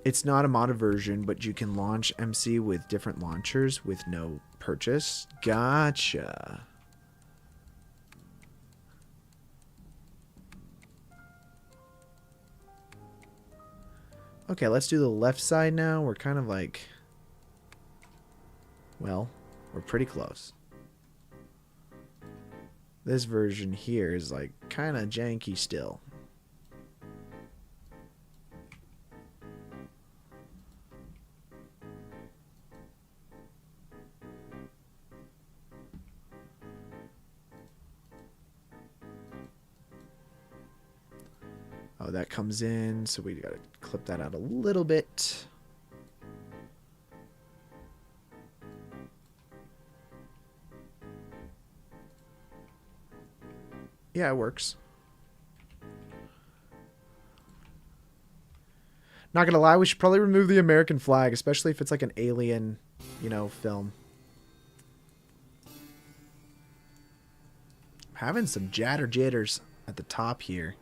It's not a modded version, but you can launch MC with different launchers with no purchase. Gotcha. Okay, let's do the left side now. We're kind of like... Well, we're pretty close. This version here is like kind of janky still. Oh, that comes in, so we gotta clip that out a little bit. Yeah, it works. Not gonna lie, we should probably remove the American flag, especially if it's like an alien, you know, film. I'm having some jitters at the top here.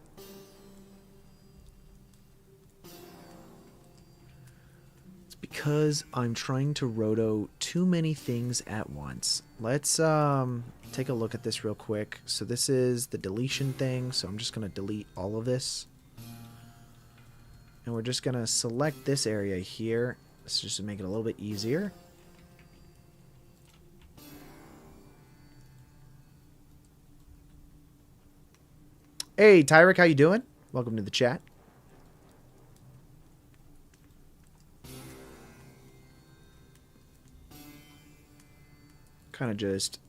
Because I'm trying to roto too many things at once. Let's take a look at this real quick. So this is the deletion thing, so I'm just going to delete all of this. And we're just going to select this area here. Let's just make it a little bit easier. Hey, Tyrick, how you doing? Welcome to the chat. Kind of just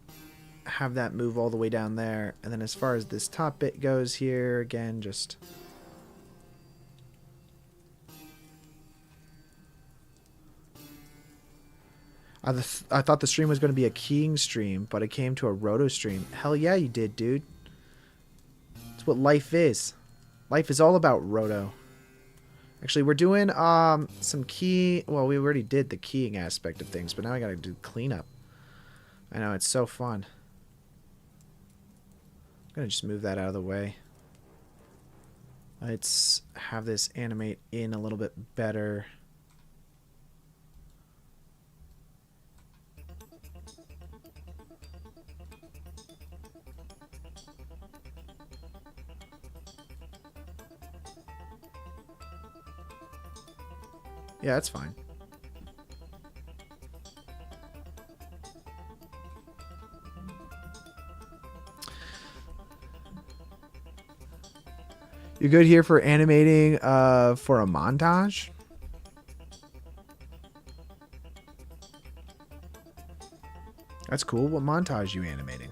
have that move all the way down there, and then as far as this top bit goes here, again, just I thought the stream was going to be a keying stream, but it came to a roto stream. Hell yeah, you did, dude. That's what life is. Life is all about roto. Actually, we're doing some key. Well, we already did the keying aspect of things, but now I got to do cleanup. I know, it's so fun. I'm going to just move that out of the way. Let's have this animate in a little bit better. Yeah, that's fine. You good here for animating for a montage? That's cool. What montage you animating?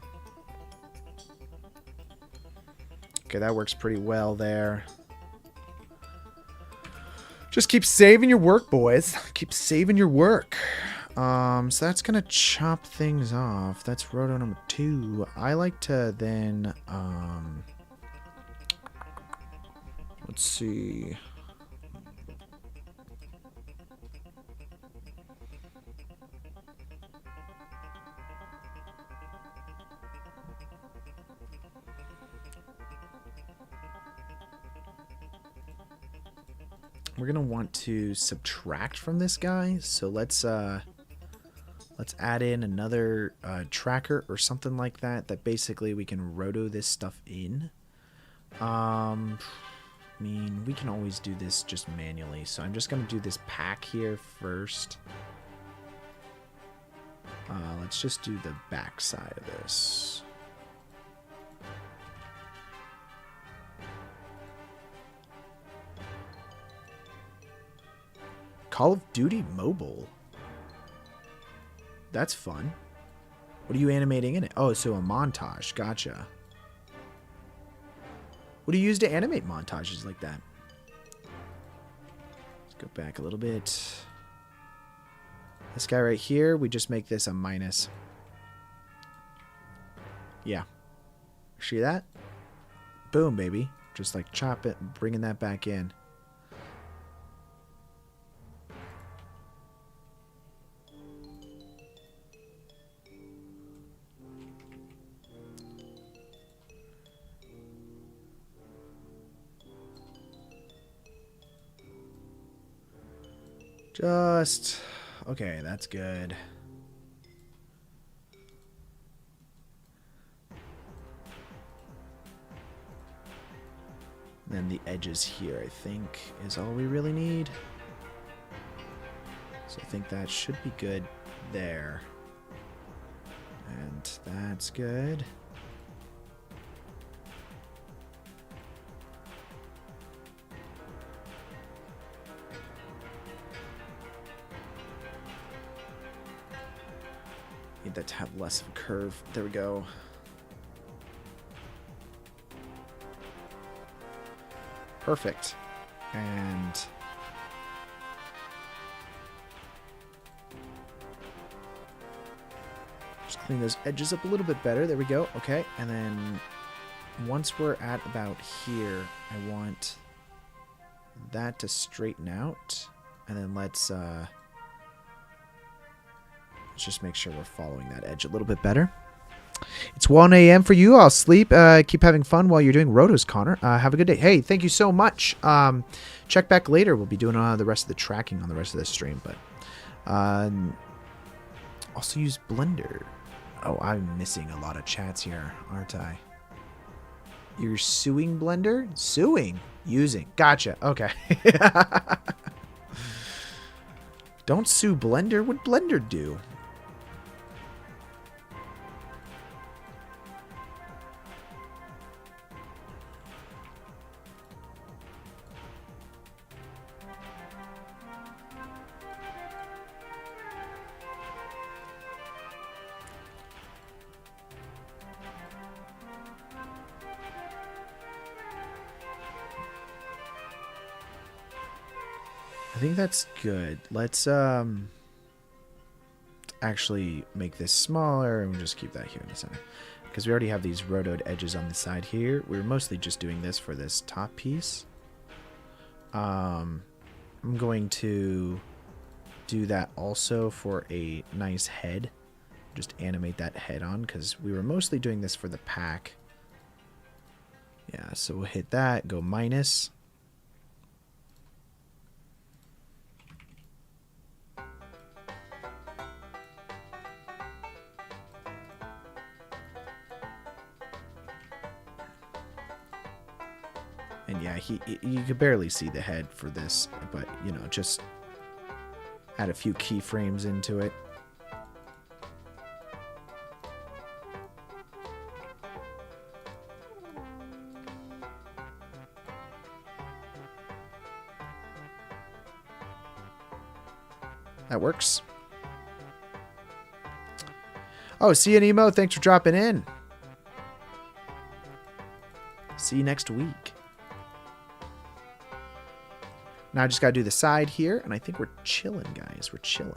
Okay, that works pretty well there. Just keep saving your work, boys. Keep saving your work. So that's gonna chop things off. That's roto number 2. I like to then let's see. We're gonna want to subtract from this guy, so let's add in another tracker or something like that. That basically we can roto this stuff in. I mean, we can always do this just manually, so I'm just gonna do this pack here first. Let's just do the back side of this. Call of Duty Mobile. That's fun. What are you animating in it? Oh, so a montage. Gotcha. What do you use to animate montages like that? Let's go back a little bit. This guy right here, we just make this a minus. Yeah. See that? Boom, baby. Just like chop it, bringing that back in. Just... Okay, that's good. Then the edges here, I think, is all we really need. So I think that should be good there. And that's good. Need that to have less of a curve. There we go. Perfect. And just clean those edges up a little bit better. There we go. Okay. And then once we're at about here, I want that to straighten out. And then let's just make sure we're following that edge a little bit better. It's 1 a.m. for you. I'll sleep. Keep having fun while you're doing rotos, Connor. Have a good day. Hey, thank you so much. Check back later. We'll be doing the rest of the tracking on the rest of this stream. But also use Blender. Oh, I'm missing a lot of chats here, aren't I? You're suing Blender? Suing? Using. Gotcha. Okay. Don't sue Blender. What'd Blender do? I think that's good. Let's actually make this smaller and we'll just keep that here in the center. Because we already have these rotoed edges on the side here. We were mostly just doing this for this top piece. I'm going to do that also for a nice head. Just animate that head on because we were mostly doing this for the pack. Yeah, so we'll hit that, go minus. And yeah, you could barely see the head for this, but you know, just add a few keyframes into it. That works. Oh, see you, Nemo. Thanks for dropping in. See you next week. Now I just got to do the side here, and I think we're chilling, guys. We're chilling.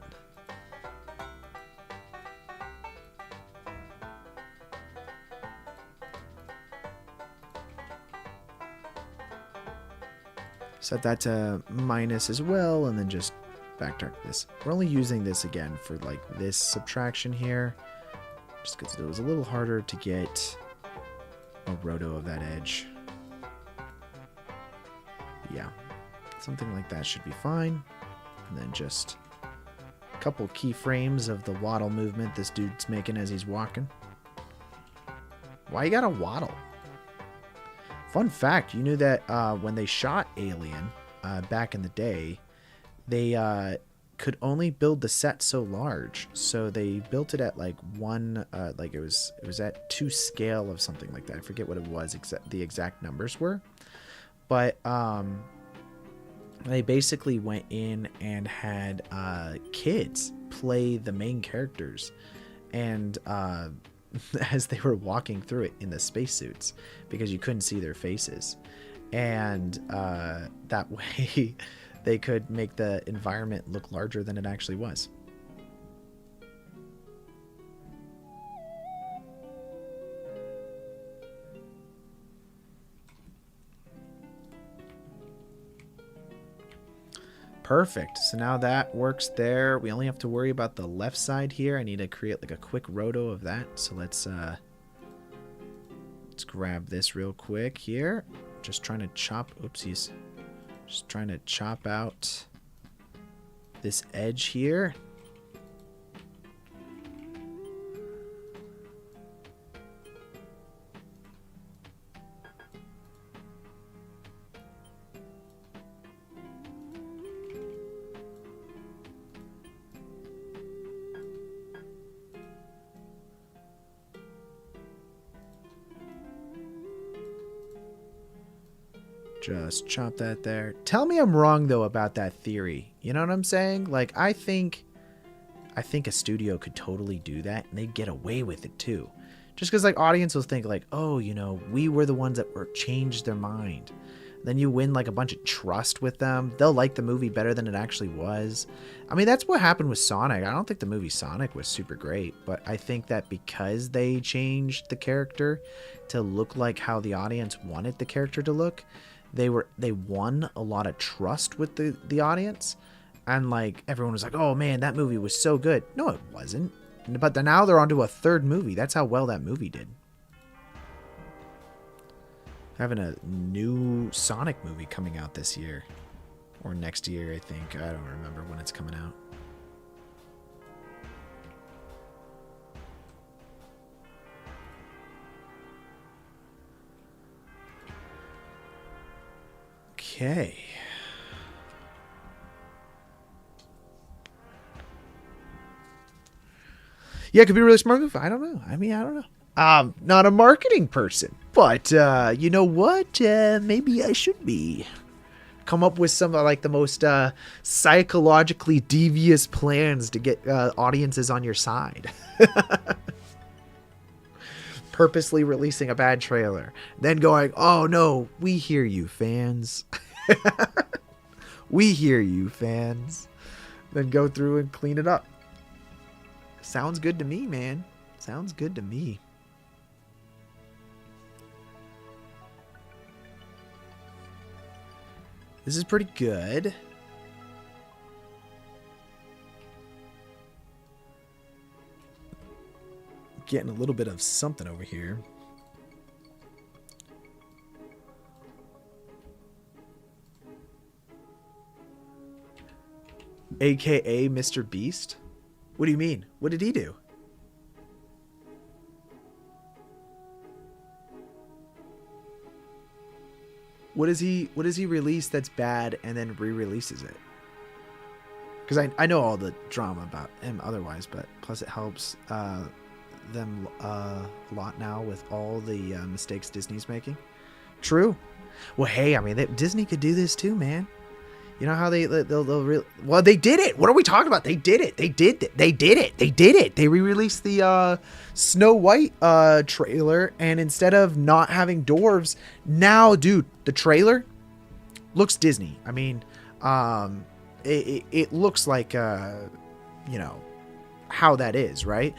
Set that to minus as well, and then just backtrack this. We're only using this again for like this subtraction here, just because it was a little harder to get a roto of that edge. Yeah. Something like that should be fine. And then just a couple keyframes of the waddle movement this dude's making as he's walking. Why you gotta waddle? Fun fact, you knew that when they shot Alien back in the day, they could only build the set so large. So they built it at like one, like it was at 2 scale of something like that. I forget what it was, the exact numbers were. But they basically went in and had kids play the main characters, and as they were walking through it in the spacesuits, because you couldn't see their faces, and that way they could make the environment look larger than it actually was. Perfect. So now that works there. We only have to worry about the left side here. I need to create like a quick roto of that. So let's grab this real quick here. Just trying to chop, oopsies. Just trying to chop out this edge here. Just chop that there. Tell me I'm wrong though about that theory. You know what I'm saying? Like I think a studio could totally do that and they'd get away with it too. Just because like audience will think like, oh, you know, we were the ones that were changed their mind. Then you win like a bunch of trust with them. They'll like the movie better than it actually was. I mean, that's what happened with Sonic. I don't think the movie Sonic was super great, but I think that because they changed the character to look like how the audience wanted the character to look, they won a lot of trust with the audience, and like everyone was like, oh man, that movie was so good. No, it wasn't. But now they're onto a third movie. That's how well that movie did. Having a new Sonic movie coming out this year or next year, I think. I don't remember when it's coming out. Okay. Yeah, it could be a really smart move. I don't know. I mean, I don't know. I'm not a marketing person, but you know what? Maybe I should be. Come up with some like the most psychologically devious plans to get audiences on your side. Purposely releasing a bad trailer, then going, oh no, we hear you, fans. We hear you, fans. Then go through and clean it up. Sounds good to me, man. Sounds good to me. This is pretty good. Getting a little bit of something over here. AKA Mr. Beast? What do you mean? What did he do? What does he release that's bad and then re-releases it? Because I know all the drama about him otherwise, but plus it helps them a lot now with all the mistakes Disney's making. True. Well, hey, I mean, Disney could do this too, man. You know how well, they did it. What are we talking about? They did it. They did it. They did it. They did it. They re-released the Snow White trailer, and instead of not having dwarves, now, dude, the trailer looks Disney. I mean, it looks like you know how that is, right?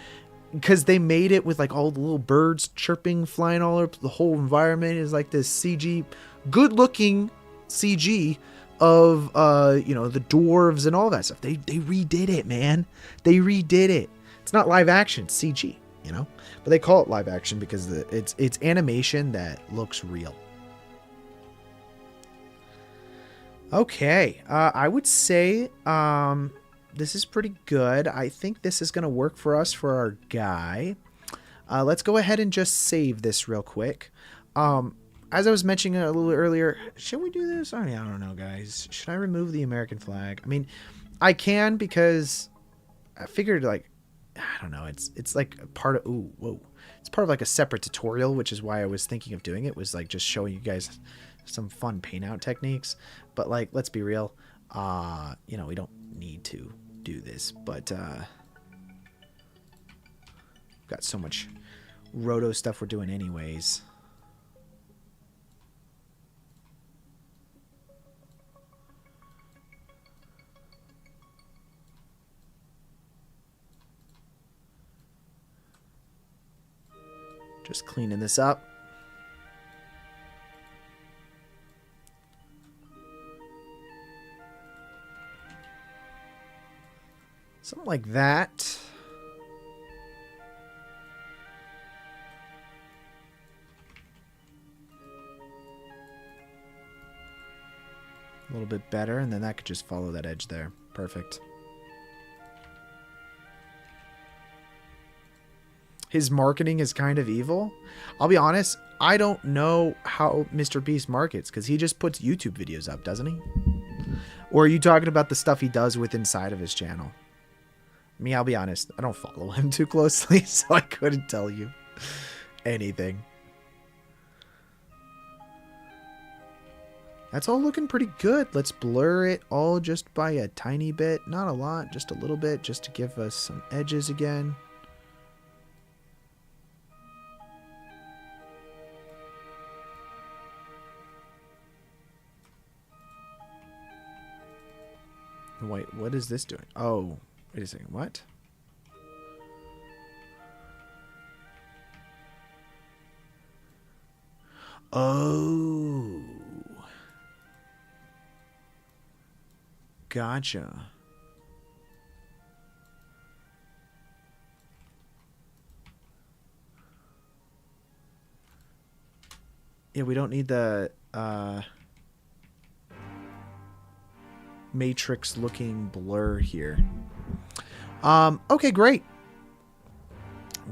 Because they made it with like all the little birds chirping, flying all over. The whole environment is like this CG, good-looking CG of you know, the dwarves and all that stuff. They redid it, man. They redid it. It's not live action, it's CG, you know, but they call it live action because it's animation that looks real. Okay, I would say this is pretty good. I think this is going to work for us for our guy. Let's go ahead and just save this real quick. As I was mentioning a little earlier, should we do this? I mean, I don't know, guys. Should I remove the American flag? I mean, I can, because I figured, like, I don't know. It's like part of, ooh, whoa. It's part of like a separate tutorial, which is why I was thinking of doing it, was like just showing you guys some fun paint out techniques. But like, let's be real. You know, we don't need to do this, but got so much roto stuff we're doing anyways. Just cleaning this up. Something like that. A little bit better, and then that could just follow that edge there. Perfect. his marketing is kind of evil. I'll be honest, I don't know how Mr. Beast markets, because he just puts YouTube videos up, doesn't he? Or are you talking about the stuff he does with inside of his channel? Me, I'll be honest, I don't follow him too closely, so I couldn't tell you anything. That's all looking pretty good. Let's blur it all just by a tiny bit. Not a lot, just a little bit, just to give us some edges again. Wait, what is this doing? Oh, wait a second. What? Oh. Gotcha. Yeah, we don't need the matrix looking blur here. Okay, great.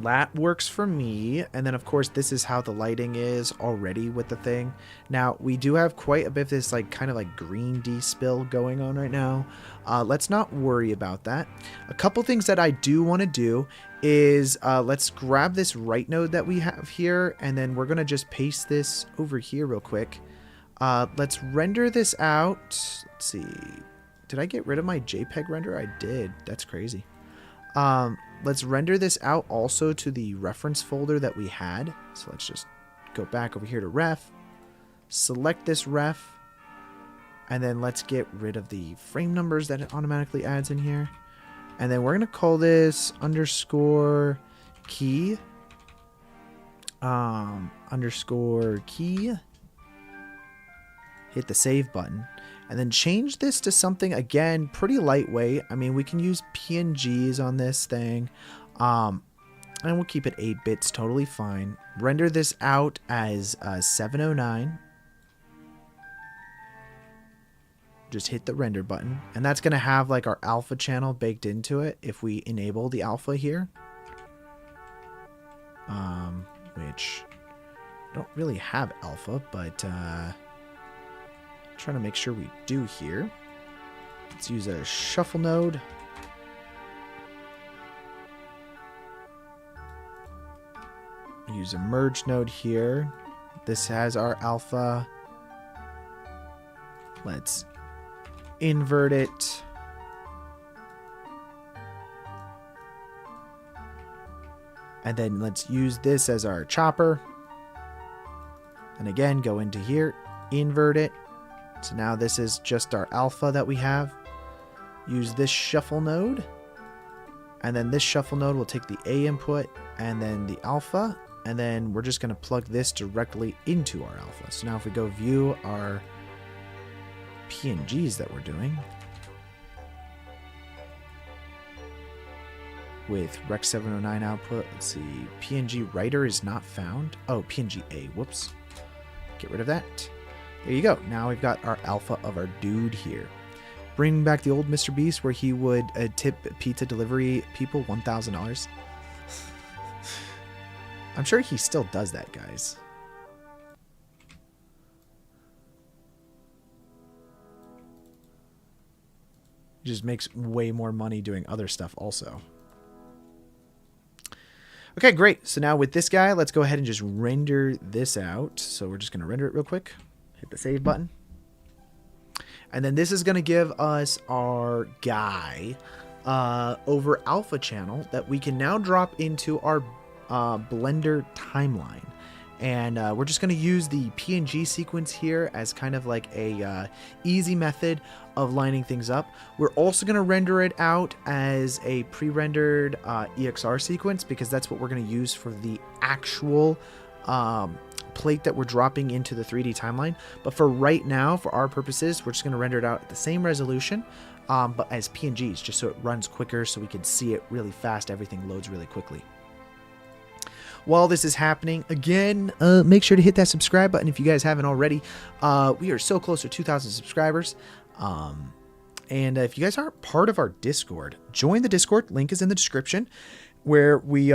That works for me. And then of course this is how the lighting is already with the thing. Now we do have quite a bit of this like kind of like green de-spill going on right now. Let's not worry about that. A couple things that I do want to do is let's grab this right node that we have here, and then we're gonna just paste this over here real quick. Let's render this out. Let's see. Did I get rid of my JPEG render? I did. That's crazy. Let's render this out also to the reference folder that we had. So let's just go back over here to ref, select this ref, and then let's get rid of the frame numbers that it automatically adds in here. And then we're going to call this underscore key, underscore key, hit the save button. And then change this to something, again, pretty lightweight. I mean, we can use PNGs on this thing. And we'll keep it 8 bits, totally fine. Render this out as 709. Just hit the render button. And that's going to have like our alpha channel baked into it if we enable the alpha here. Which I don't really have alpha, but... trying to make sure we do here. Let's use a shuffle node. Use a merge node here. This has our alpha. Let's invert it. And then let's use this as our chopper. And again, go into here, invert it. So now this is just our alpha that we have. Use this shuffle node. And then this shuffle node will take the A input and then the alpha. And then we're just going to plug this directly into our alpha. So now if we go view our PNGs that we're doing with Rec 709 output, let's see, PNG writer is not found. Oh, PNG A, whoops. Get rid of that. There you go. Now we've got our alpha of our dude here. Bring back the old Mr. Beast where he would tip pizza delivery people $1,000. I'm sure he still does that, guys. He just makes way more money doing other stuff also. Okay, great. So now with this guy, let's go ahead and just render this out. So we're just going to render it real quick. Hit the save button. And then this is going to give us our guy over alpha channel that we can now drop into our Blender timeline. And we're just going to use the PNG sequence here as kind of like a easy method of lining things up. We're also going to render it out as a pre-rendered EXR sequence because that's what we're going to use for the actual plate that we're dropping into the 3D timeline. But for right now, for our purposes, we're just going to render it out at the same resolution, but as PNGs, just so it runs quicker, so we can see it really fast. Everything loads really quickly. While this is happening, again, make sure to hit that subscribe button if you guys haven't already. We are so close to 2,000 subscribers. And if you guys aren't part of our Discord, join the Discord. Link is in the description, where we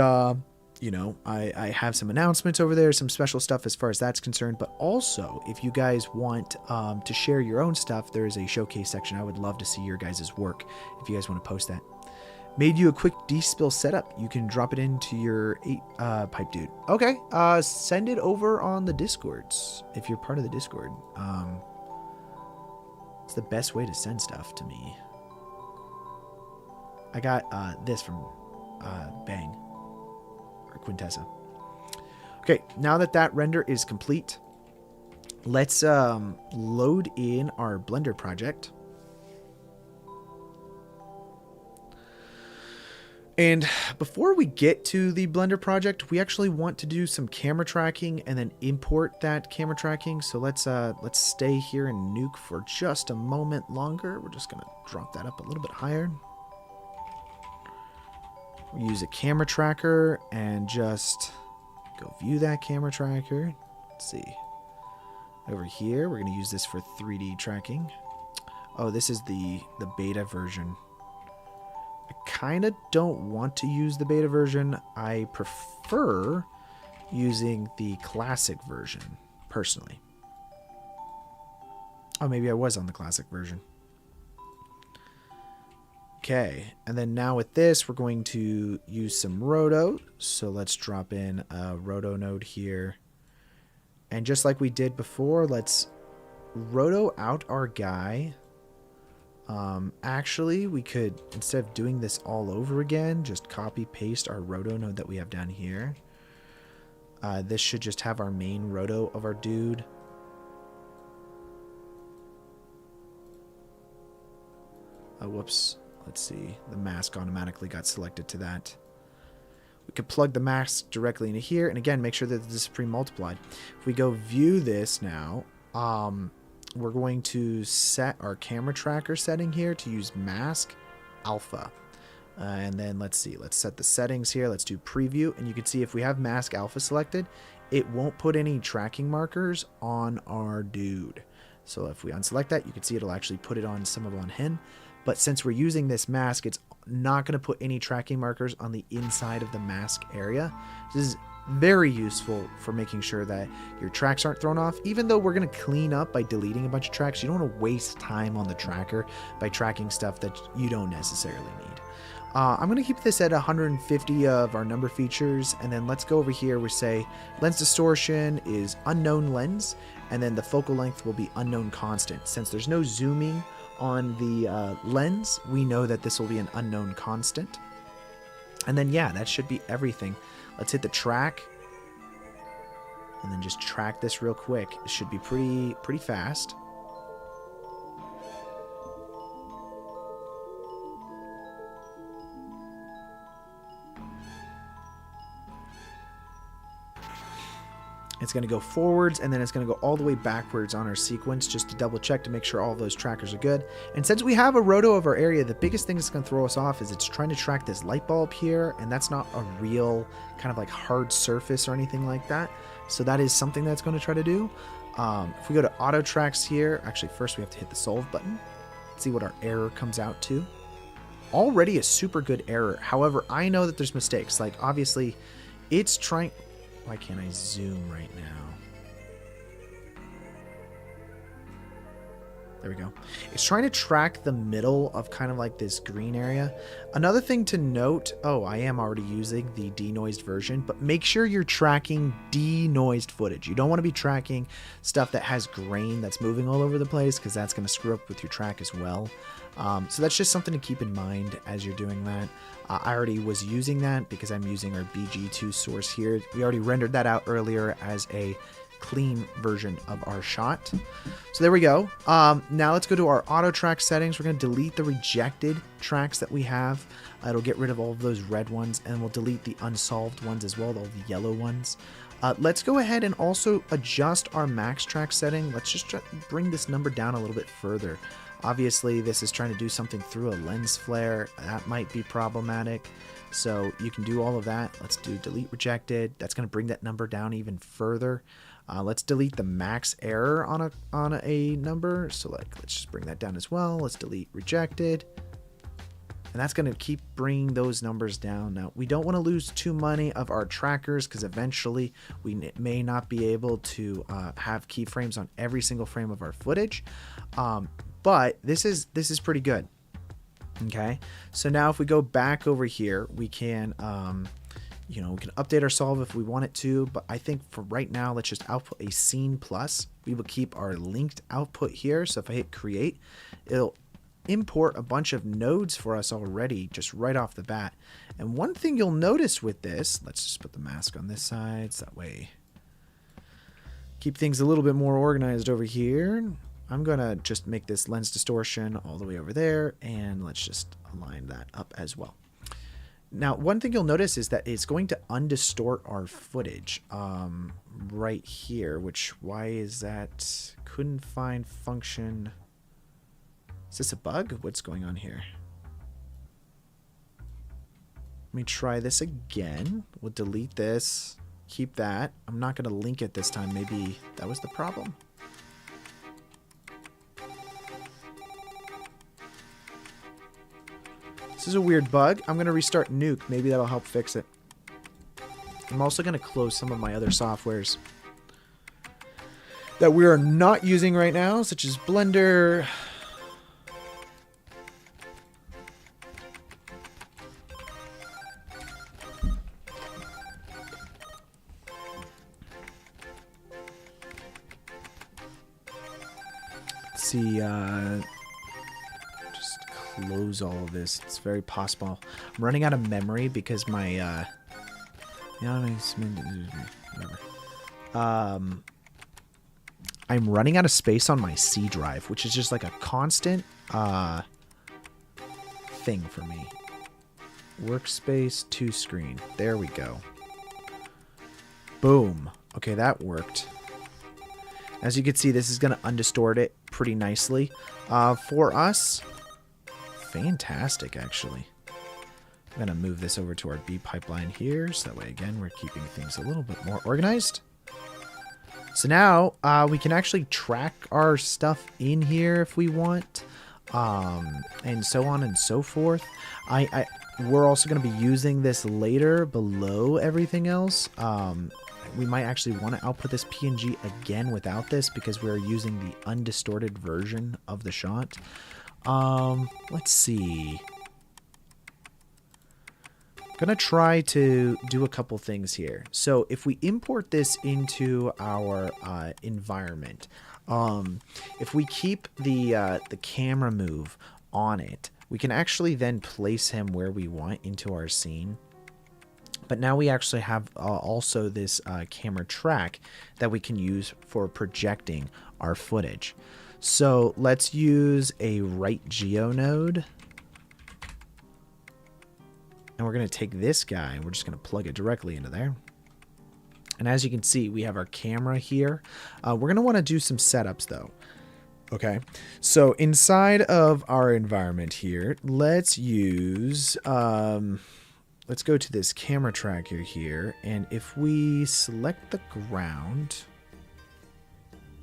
you know, I have some announcements over there, some special stuff as far as that's concerned. But also, if you guys want to share your own stuff, there is a showcase section. I would love to see your guys' work if you guys want to post that. Made you a quick D-spill setup. You can drop it into your 8-pipe dude. Okay, send it over on the Discords if you're part of the Discord. It's the best way to send stuff to me. I got this from Bang. Or Quintessa. Okay, now that that render is complete, let's load in our Blender project. And before we get to the Blender project, we actually want to do some camera tracking and then import that camera tracking. So let's stay here in Nuke for just a moment longer. We're just gonna drop that up a little bit higher. We use a camera tracker and just go view that camera tracker. Let's see. Over here, we're going to use this for 3D tracking. Oh, this is the beta version. I kind of don't want to use the beta version. I prefer using the classic version, personally. Oh, maybe I was on the classic version. Okay, and then now with this, we're going to use some roto. So let's drop in a roto node here. And just like we did before, let's roto out our guy. Actually, we could, instead of doing this all over again, just copy paste our roto node that we have down here. This should just have our main roto of our dude. Whoops. Let's see. The mask automatically got selected to that. We could plug the mask directly into here. And again, make sure that this is pre-multiplied. If we go view this now, we're going to set our camera tracker setting here to use mask alpha. And then let's see. Let's set the settings here. Let's do preview. And you can see if we have mask alpha selected, it won't put any tracking markers on our dude. So if we unselect that, you can see it'll actually put it on some of on him. But since we're using this mask, it's not going to put any tracking markers on the inside of the mask area. This is very useful for making sure that your tracks aren't thrown off. Even though we're going to clean up by deleting a bunch of tracks, you don't want to waste time on the tracker by tracking stuff that you don't necessarily need. I'm going to keep this at 150 of our number features, and then let's go over here. We say lens distortion is unknown lens, and then the focal length will be unknown constant. Since there's no zooming on the lens, we know that this will be an unknown constant. And then yeah, that should be everything. Let's hit the track and then just track this real quick. It should be pretty fast. It's going to go forwards, and then it's going to go all the way backwards on our sequence just to double check to make sure all those trackers are good. And since we have a roto of our area, the biggest thing that's going to throw us off is it's trying to track this light bulb here, and that's not a real kind of like hard surface or anything like that. So that is something that's going to try to do. If we go to auto tracks here, actually first we have to hit the solve button. Let's see what our error comes out to. Already a super good error. However, I know that there's mistakes. Like obviously it's trying... Why can't I zoom right now? There we go. It's trying to track the middle of kind of like this green area. Another thing to note, oh, I am already using the denoised version, but make sure you're tracking denoised footage. You don't want to be tracking stuff that has grain that's moving all over the place, because that's going to screw up with your track as well. So that's just something to keep in mind as you're doing that. I already was using that because I'm using our BG2 source here. We already rendered that out earlier as a clean version of our shot. So there we go. Now let's go to our auto track settings. We're going to delete the rejected tracks that we have. It'll get rid of all of those red ones, and we'll delete the unsolved ones as well, all the yellow ones. Let's go ahead and also adjust our max track setting. Let's just bring this number down a little bit further. Obviously, this is trying to do something through a lens flare. That might be problematic. So you can do all of that. Let's do delete rejected. That's going to bring that number down even further. Let's delete the max error on a number. So like, let's just bring that down as well. Let's delete rejected. And that's going to keep bringing those numbers down. Now, we don't want to lose too many of our trackers because eventually we may not be able to have keyframes on every single frame of our footage. But this is pretty good. Okay, so now if we go back over here, we can, we can update our solve if we want it to. But I think for right now, let's just output a scene plus. We will keep our linked output here. So if I hit create, it'll import a bunch of nodes for us already just right off the bat. And one thing you'll notice with this, let's just put the mask on this side so that way keep things a little bit more organized over here. I'm gonna just make this lens distortion all the way over there, and let's just align that up as well. Now, one thing you'll notice is that it's going to undistort our footage right here, which, why is that? Couldn't find function. Is this a bug? What's going on here? Let me try this again. We'll delete this, keep that. I'm not going to link it this time. Maybe that was the problem. This is a weird bug. I'm going to restart Nuke. Maybe that'll help fix it. I'm also going to close some of my other softwares that we are not using right now, such as Blender. Let's see, just close all of this. It's very possible. I'm running out of memory because my, I'm running out of space on my C drive, which is just like a constant thing for me. Workspace to screen. There we go. Boom. Okay, that worked. As you can see, this is going to undistort it pretty nicely. For us, fantastic, actually. I'm going to move this over to our B pipeline here, so that way, again, we're keeping things a little bit more organized. So now we can actually track our stuff in here if we want, and so on and so forth. We're also going to be using this later below everything else. We might actually want to output this PNG again without this because we're using the undistorted version of the shot. Let's see. I'm going to try to do a couple things here. So if we import this into our environment, if we keep the camera move on it, we can actually then place him where we want into our scene. But now we actually have also this camera track that we can use for projecting our footage. So let's use a right geo node. And we're going to take this guy and we're just going to plug it directly into there. And as you can see, we have our camera here. We're going to want to do some setups though. Okay, so inside of our environment here, let's use... let's go to this camera tracker here, and if we select the ground,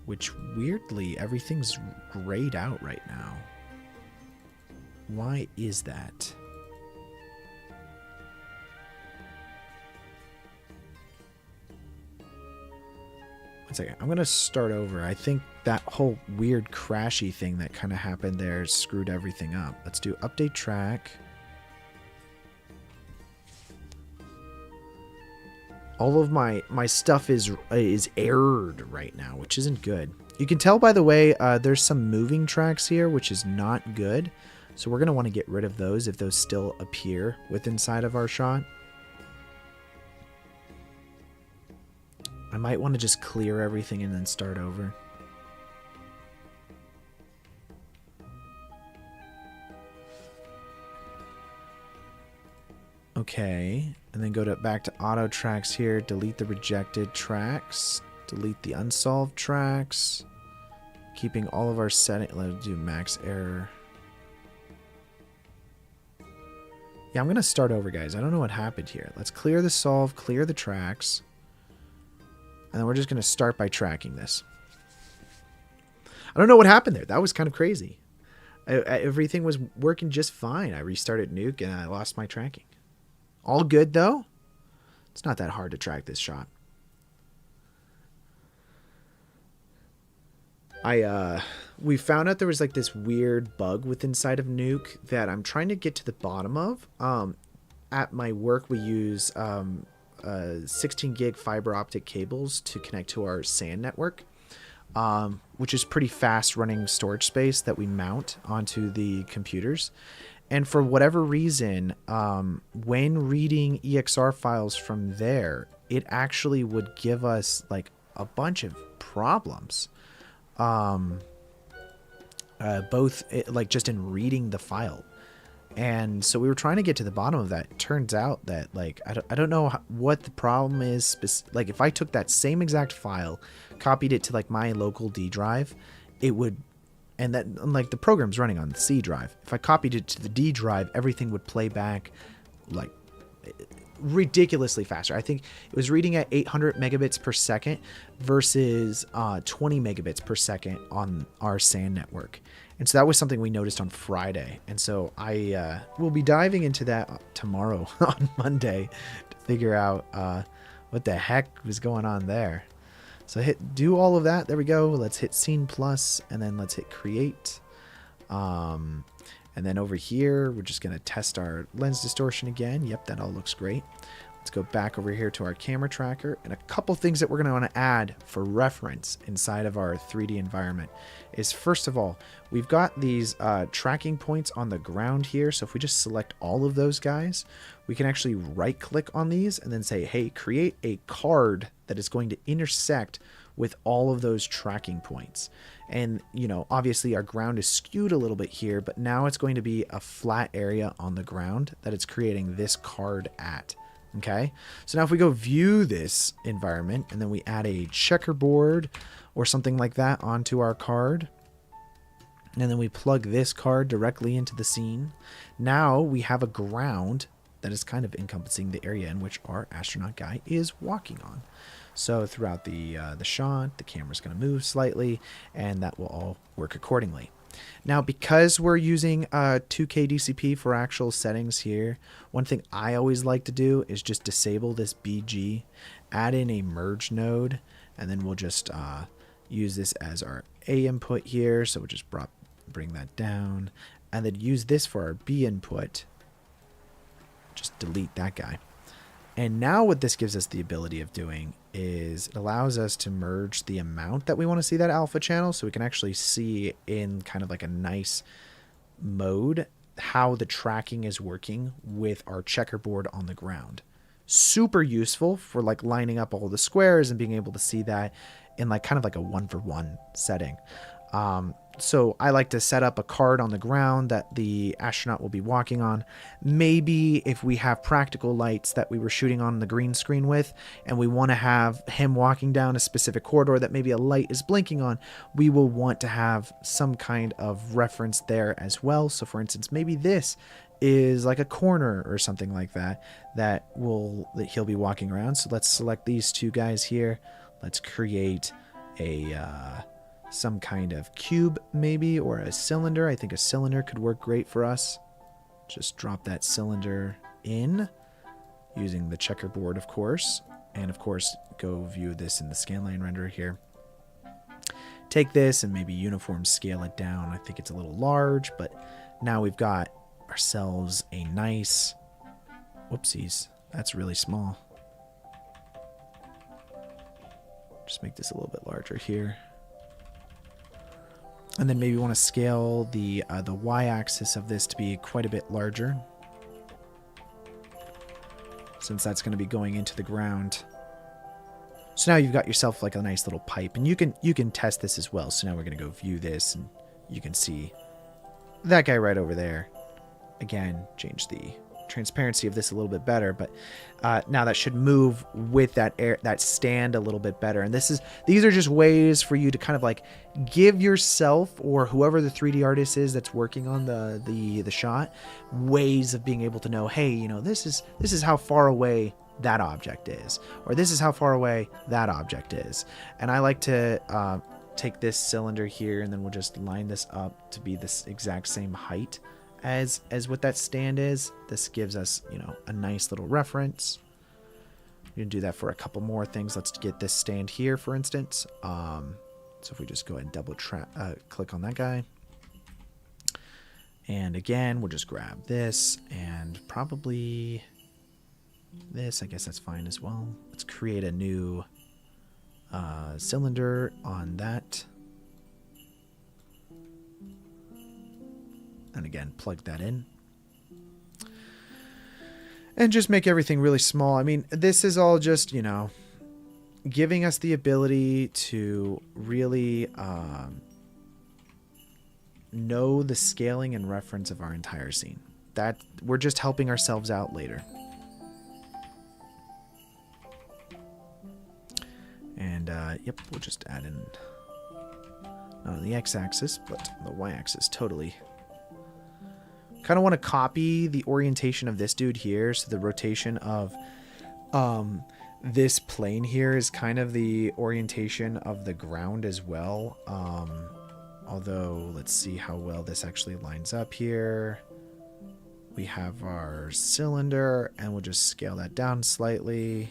which weirdly everything's grayed out right now. Why is that? One second, I'm gonna start over. I think that whole weird crashy thing that kind of happened there screwed everything up. Let's do update track. All of my stuff is errored right now, which isn't good. You can tell, by the way, there's some moving tracks here, which is not good. So we're going to want to get rid of those if those still appear with inside of our shot. I might want to just clear everything and then start over. Okay, and then go back to auto tracks here, delete the rejected tracks, delete the unsolved tracks, keeping all of our settings. Let's do max error. Yeah, I'm going to start over, guys. I don't know what happened here. Let's clear the solve, clear the tracks, and then we're just going to start by tracking this. I don't know what happened there. That was kind of crazy. Everything was working just fine. I restarted Nuke and I lost my tracking. All good though. It's not that hard to track this shot. We found out there was like this weird bug with inside of Nuke that I'm trying to get to the bottom of. At my work, we use 16 gig fiber optic cables to connect to our SAN network, which is pretty fast running storage space that we mount onto the computers. And for whatever reason, when reading EXR files from there, it actually would give us like a bunch of problems. Both like just in reading the file. And so we were trying to get to the bottom of that. It turns out that like, I don't know what the problem is. Like if I took that same exact file, copied it to like my local D drive, it would, and that like the program's running on the C drive. If I copied it to the D drive, everything would play back like ridiculously faster. I think it was reading at 800 megabits per second versus 20 megabits per second on our SAN network. And so that was something we noticed on Friday. And so I will be diving into that tomorrow on Monday to figure out what the heck was going on there. So do all of that. There we go. Let's hit Scene Plus and then let's hit Create. And then over here, we're just going to test our lens distortion again. Yep, that all looks great. Let's go back over here to our camera tracker. And a couple things that we're going to want to add for reference inside of our 3D environment is, first of all, we've got these tracking points on the ground here. So if we just select all of those guys, we can actually right click on these and then say, hey, create a card that is going to intersect with all of those tracking points. And, you know, obviously our ground is skewed a little bit here, but now it's going to be a flat area on the ground that it's creating this card at. Okay, so now if we go view this environment and then we add a checkerboard or something like that onto our card, and then we plug this card directly into the scene, now we have a ground that is kind of encompassing the area in which our astronaut guy is walking on. So throughout the shot, the camera's going to move slightly, and that will all work accordingly. Now, because we're using 2K DCP for actual settings here, one thing I always like to do is just disable this BG, add in a merge node, and then we'll just use this as our A input here. So we'll just bring that down, and then use this for our B input. Just delete that guy. And now what this gives us the ability of doing is it allows us to merge the amount that we want to see that alpha channel, so we can actually see in kind of like a nice mode how the tracking is working with our checkerboard on the ground. Super useful for like lining up all the squares and being able to see that in like kind of like a 1-for-1 setting. So I like to set up a card on the ground that the astronaut will be walking on. Maybe if we have practical lights that we were shooting on the green screen with, and we want to have him walking down a specific corridor that maybe a light is blinking on, we will want to have some kind of reference there as well. So for instance, maybe this is like a corner or something like that that he'll be walking around. So let's select these two guys here. Let's create a some kind of cube maybe, or a cylinder. I think a cylinder could work great for us. Just drop that cylinder in using the checkerboard, of course, and of course go view this in the scanline renderer here. Take this and maybe uniform scale it down. I think it's a little large, but now we've got ourselves a nice, whoopsies, that's really small. Just make this a little bit larger here. And then maybe we want to scale the y-axis of this to be quite a bit larger, since that's going to be going into the ground. So now you've got yourself like a nice little pipe, and you can test this as well. So now we're going to go view this, and you can see that guy right over there. Again, change the transparency of this a little bit better, but now that should move with that stand a little bit better. And these are just ways for you to kind of like give yourself, or whoever the 3D artist is that's working on the shot, ways of being able to know, hey, you know, this is how far away that object is, or this is how far away that object is. And I like to take this cylinder here, and then we'll just line this up to be this exact same height as what that stand is. This gives us, you know, a nice little reference. You can do that for a couple more things. Let's get this stand here, for instance. So if we just go ahead and double click on that guy. And again, we'll just grab this and probably this. I guess that's fine as well. Let's create a new cylinder on that. And again, plug that in. And just make everything really small. I mean, this is all just, you know, giving us the ability to really know the scaling and reference of our entire scene. That we're just helping ourselves out later. And yep, we'll just add in not on the x-axis, but on the y-axis, totally. Kind of want to copy the orientation of this dude here, so the rotation of this plane here is kind of the orientation of the ground as well. Although, let's see how well this actually lines up here. We have our cylinder, and we'll just scale that down slightly.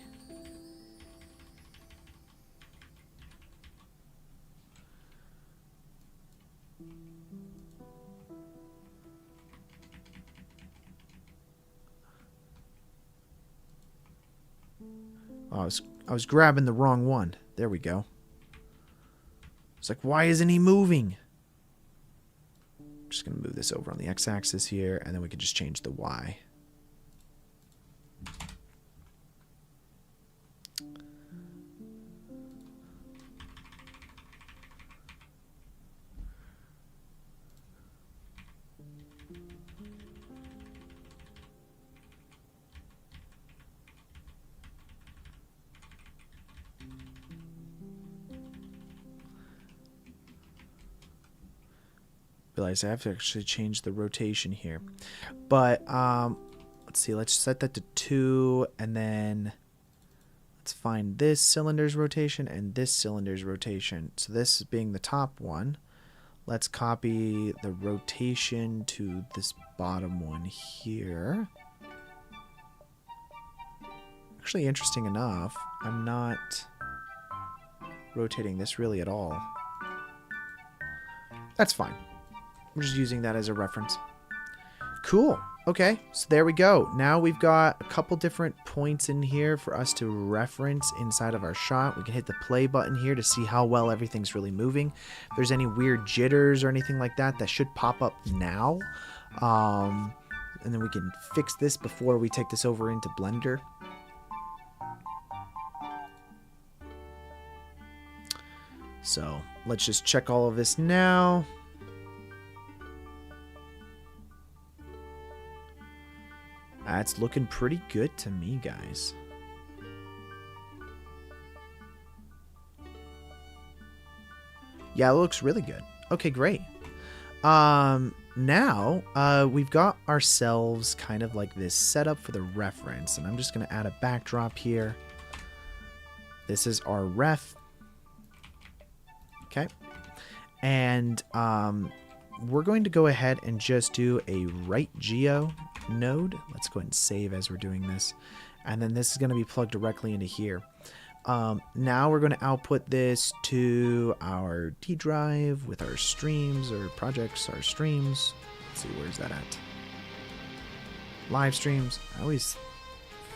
Oh, I was grabbing the wrong one. There we go. It's like, why isn't he moving? I'm just going to move this over on the x-axis here, and then we can just change the y. Realize I have to actually change the rotation here, but let's see, let's set that to 2, and then let's find this cylinder's rotation and this cylinder's rotation. So this being the top one, let's copy the rotation to this bottom one here. Actually, interesting enough, I'm not rotating this really at all. That's fine. We're just using that as a reference. Cool. Okay, so there we go. Now we've got a couple different points in here for us to reference inside of our shot. We can hit the play button here to see how well everything's really moving. If there's any weird jitters or anything like that, that should pop up now. And then we can fix this before we take this over into Blender. So let's just check all of this now. That's looking pretty good to me, guys. Yeah, it looks really good. Okay, great. Now, we've got ourselves kind of like this setup for the reference, and I'm just going to add a backdrop here. This is our ref. Okay. And we're going to go ahead and just do a right geo node. Let's go ahead and save as we're doing this. And then this is going to be plugged directly into here. Now we're going to output this to our D drive with our streams or projects, our streams. Let's see, where's that at? Live streams. I always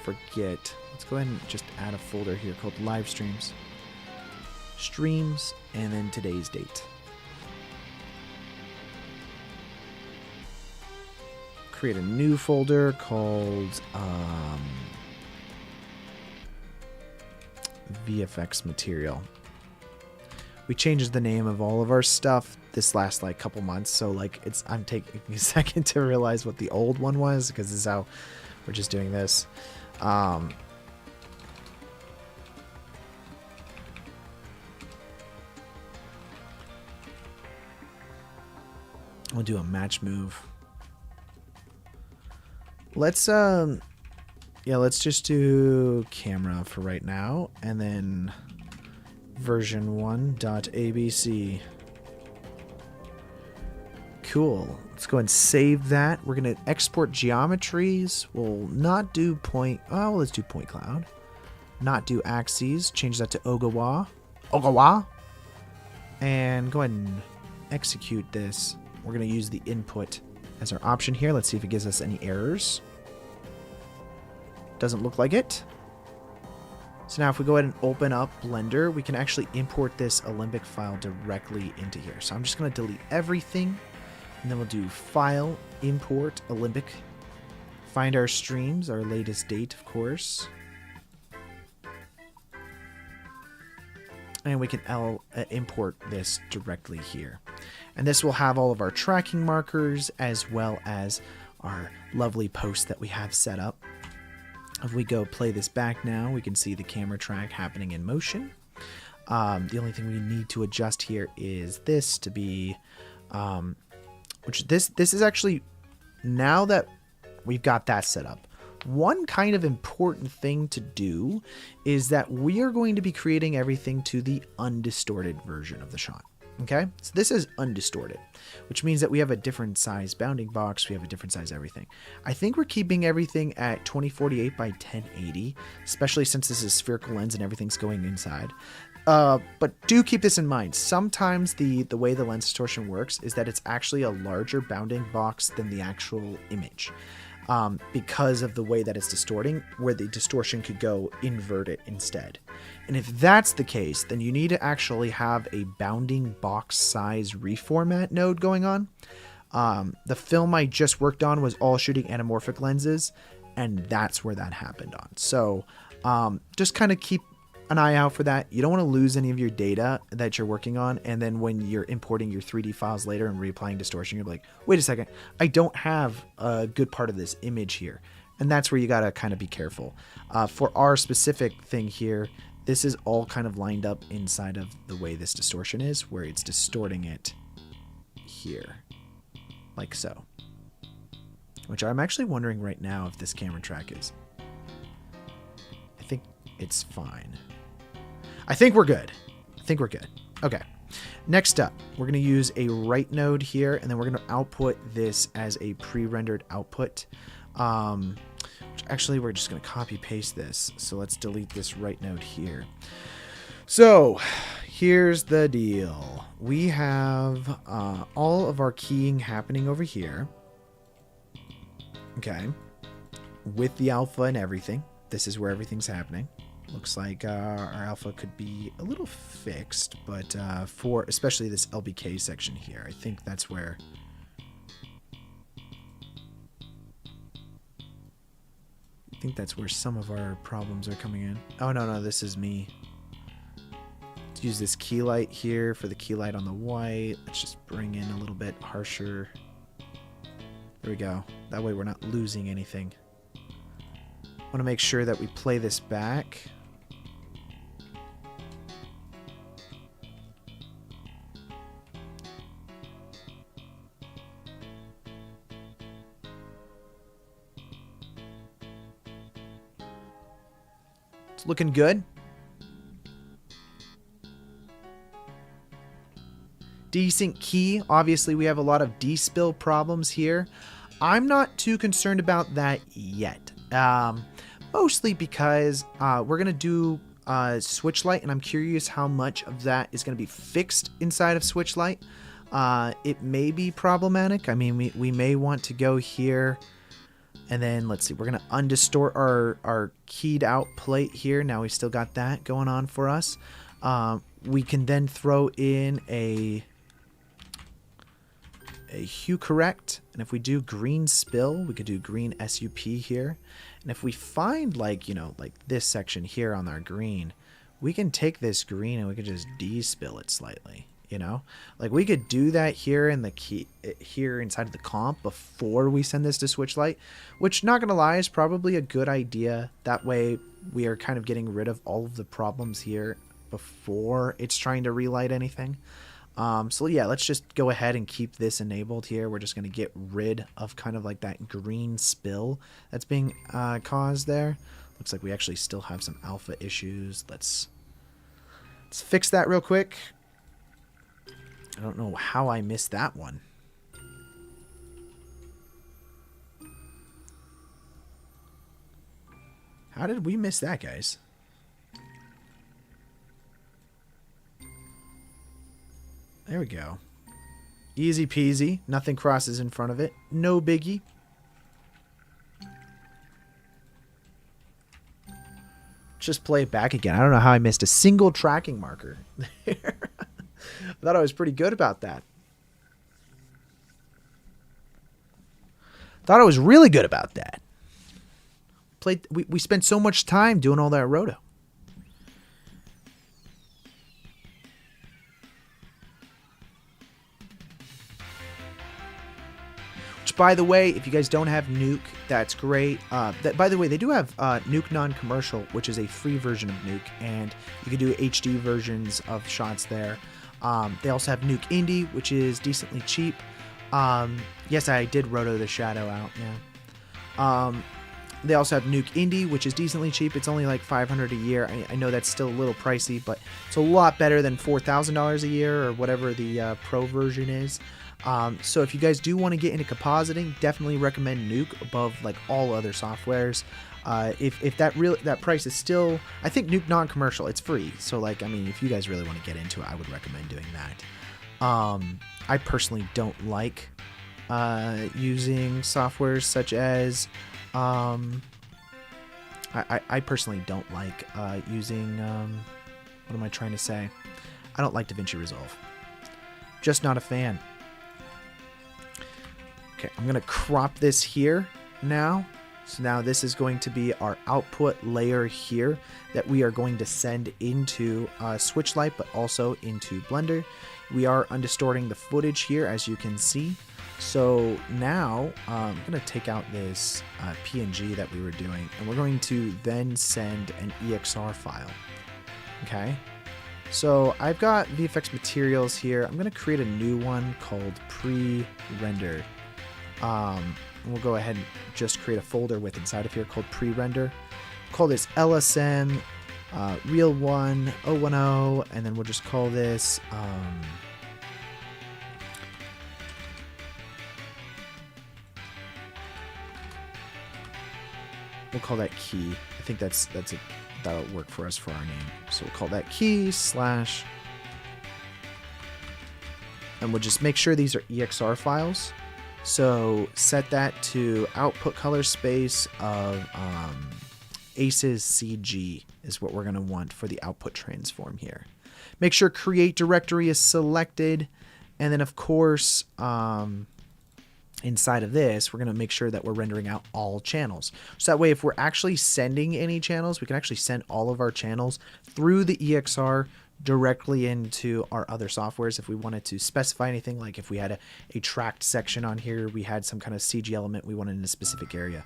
forget. Let's go ahead and just add a folder here called live streams. Streams, and then today's date. Create a new folder called VFX material. We changed the name of all of our stuff this last like couple months, so like I'm taking a second to realize what the old one was, because this is how we're just doing this. We'll do a match move. Let's let's just do camera for right now, and then version1.abc. Cool. Let's go and save that. We're going to export geometries. We'll not do point... Oh, well, let's do point cloud. Not do axes. Change that to Ogawa. Ogawa. And go ahead and execute this. We're going to use the input as our option here. Let's see if it gives us any errors. Doesn't look like it. So now if we go ahead and open up Blender, we can actually import this Olympic file directly into here. So I'm just going to delete everything. And then we'll do File, Import, Olympic. Find our streams, our latest date, of course. And we can import this directly here. And this will have all of our tracking markers as well as our lovely post that we have set up. If we go play this back now, we can see the camera track happening in motion. The only thing we need to adjust here is this to be... which this is actually, now that we've got that set up, one kind of important thing to do is that we are going to be creating everything to the undistorted version of the shot. Okay, so this is undistorted, which means that we have a different size bounding box. We have a different size everything. I think we're keeping everything at 2048 by 1080, especially since this is spherical lens and everything's going inside. But do keep this in mind. Sometimes the way the lens distortion works is that it's actually a larger bounding box than the actual image. Because of the way that it's distorting, where the distortion could go inverted instead. And if that's the case, then you need to actually have a bounding box size reformat node going on. The film I just worked on was all shooting anamorphic lenses, and that's where that happened on. So just kind of keep an eye out for that. You don't want to lose any of your data that you're working on, and then when you're importing your 3D files later and reapplying distortion, you're like, wait a second, I don't have a good part of this image here. And that's where you got to kind of be careful. For our specific thing here, this is all kind of lined up inside of the way this distortion is, where it's distorting it here, like so. Which I'm actually wondering right now if this camera track is. I think it's fine. I think we're good. Okay. Next up, we're going to use a write node here, and then we're going to output this as a pre-rendered output. Which actually, we're just going to copy paste this. So let's delete this write node here. So here's the deal. We have all of our keying happening over here. Okay. With the alpha and everything. This is where everything's happening. Looks like our alpha could be a little fixed, but for especially this LBK section here, I think that's where... some of our problems are coming in. Oh, no, this is me. Let's use this key light here for the key light on the white. Let's just bring in a little bit harsher. There we go. That way we're not losing anything. I want to make sure that we play this back. It's looking good. Desync key. Obviously, we have a lot of despill problems here. I'm not too concerned about that yet. Mostly because we're going to do Switchlight, and I'm curious how much of that is going to be fixed inside of Switchlight. It may be problematic. I mean, we may want to go here, and then let's see. We're going to undistort our keyed out plate here. Now we've still got that going on for us. We can then throw in a hue correct, and if we do green spill, we could do green SUP here. And if we find like this section here on our green, we can take this green and we could just despill it slightly, like we could do that here in the key here inside of the comp before we send this to Switchlight, which, not gonna lie, is probably a good idea. That way we are kind of getting rid of all of the problems here before it's trying to relight anything. So yeah, let's just go ahead and keep this enabled here. We're just going to get rid of kind of like that green spill that's being caused there. Looks like we actually still have some alpha issues. Let's Let's fix that real quick. I don't know how I missed that one. How did we miss that, guys? There we go. Easy peasy. Nothing crosses in front of it. No biggie. Just play it back again. I don't know how I missed a single tracking marker there. I thought I was pretty good about that. Thought I was really good about that. We spent so much time doing all that roto. Which, by the way, if you guys don't have Nuke, that's great. By the way, they do have Nuke non-commercial, which is a free version of Nuke, and you can do HD versions of shots there. They also have Nuke Indie, which is decently cheap. Yes, I did roto the shadow out. Yeah. They also have Nuke Indie, which is decently cheap. It's only like $500 a year. I know that's still a little pricey, but it's a lot better than $4,000 a year or whatever the pro version is. So if you guys do want to get into compositing, definitely recommend Nuke above like all other softwares. If that price is still, I think Nuke non-commercial, it's free. So like, I mean, if you guys really want to get into it, I would recommend doing that. I personally don't like using softwares such as I personally don't like using what am I trying to say? I don't like DaVinci Resolve. Just not a fan. Okay, I'm gonna crop this here now. So now this is going to be our output layer here that we are going to send into Switchlight, but also into Blender. We are undistorting the footage here, as you can see. So now I'm going to take out this PNG that we were doing, and we're going to then send an EXR file. Okay, so I've got VFX materials here. I'm going to create a new one called pre-render. We'll go ahead and just create a folder with inside of here called pre-render. Call this LSM real 1 010, and then we'll just call this we'll call that key. I think that'll work for us for our name. So we'll call that key slash, and we'll just make sure these are EXR files. So set that to output color space of ACES CG is what we're going to want for the output transform here. Make sure create directory is selected, and then of course inside of this we're going to make sure that we're rendering out all channels. So that way if we're actually sending any channels, we can actually send all of our channels through the EXR directly into our other softwares. If we wanted to specify anything, like if we had a tracked section on here, we had some kind of CG element we wanted in a specific area.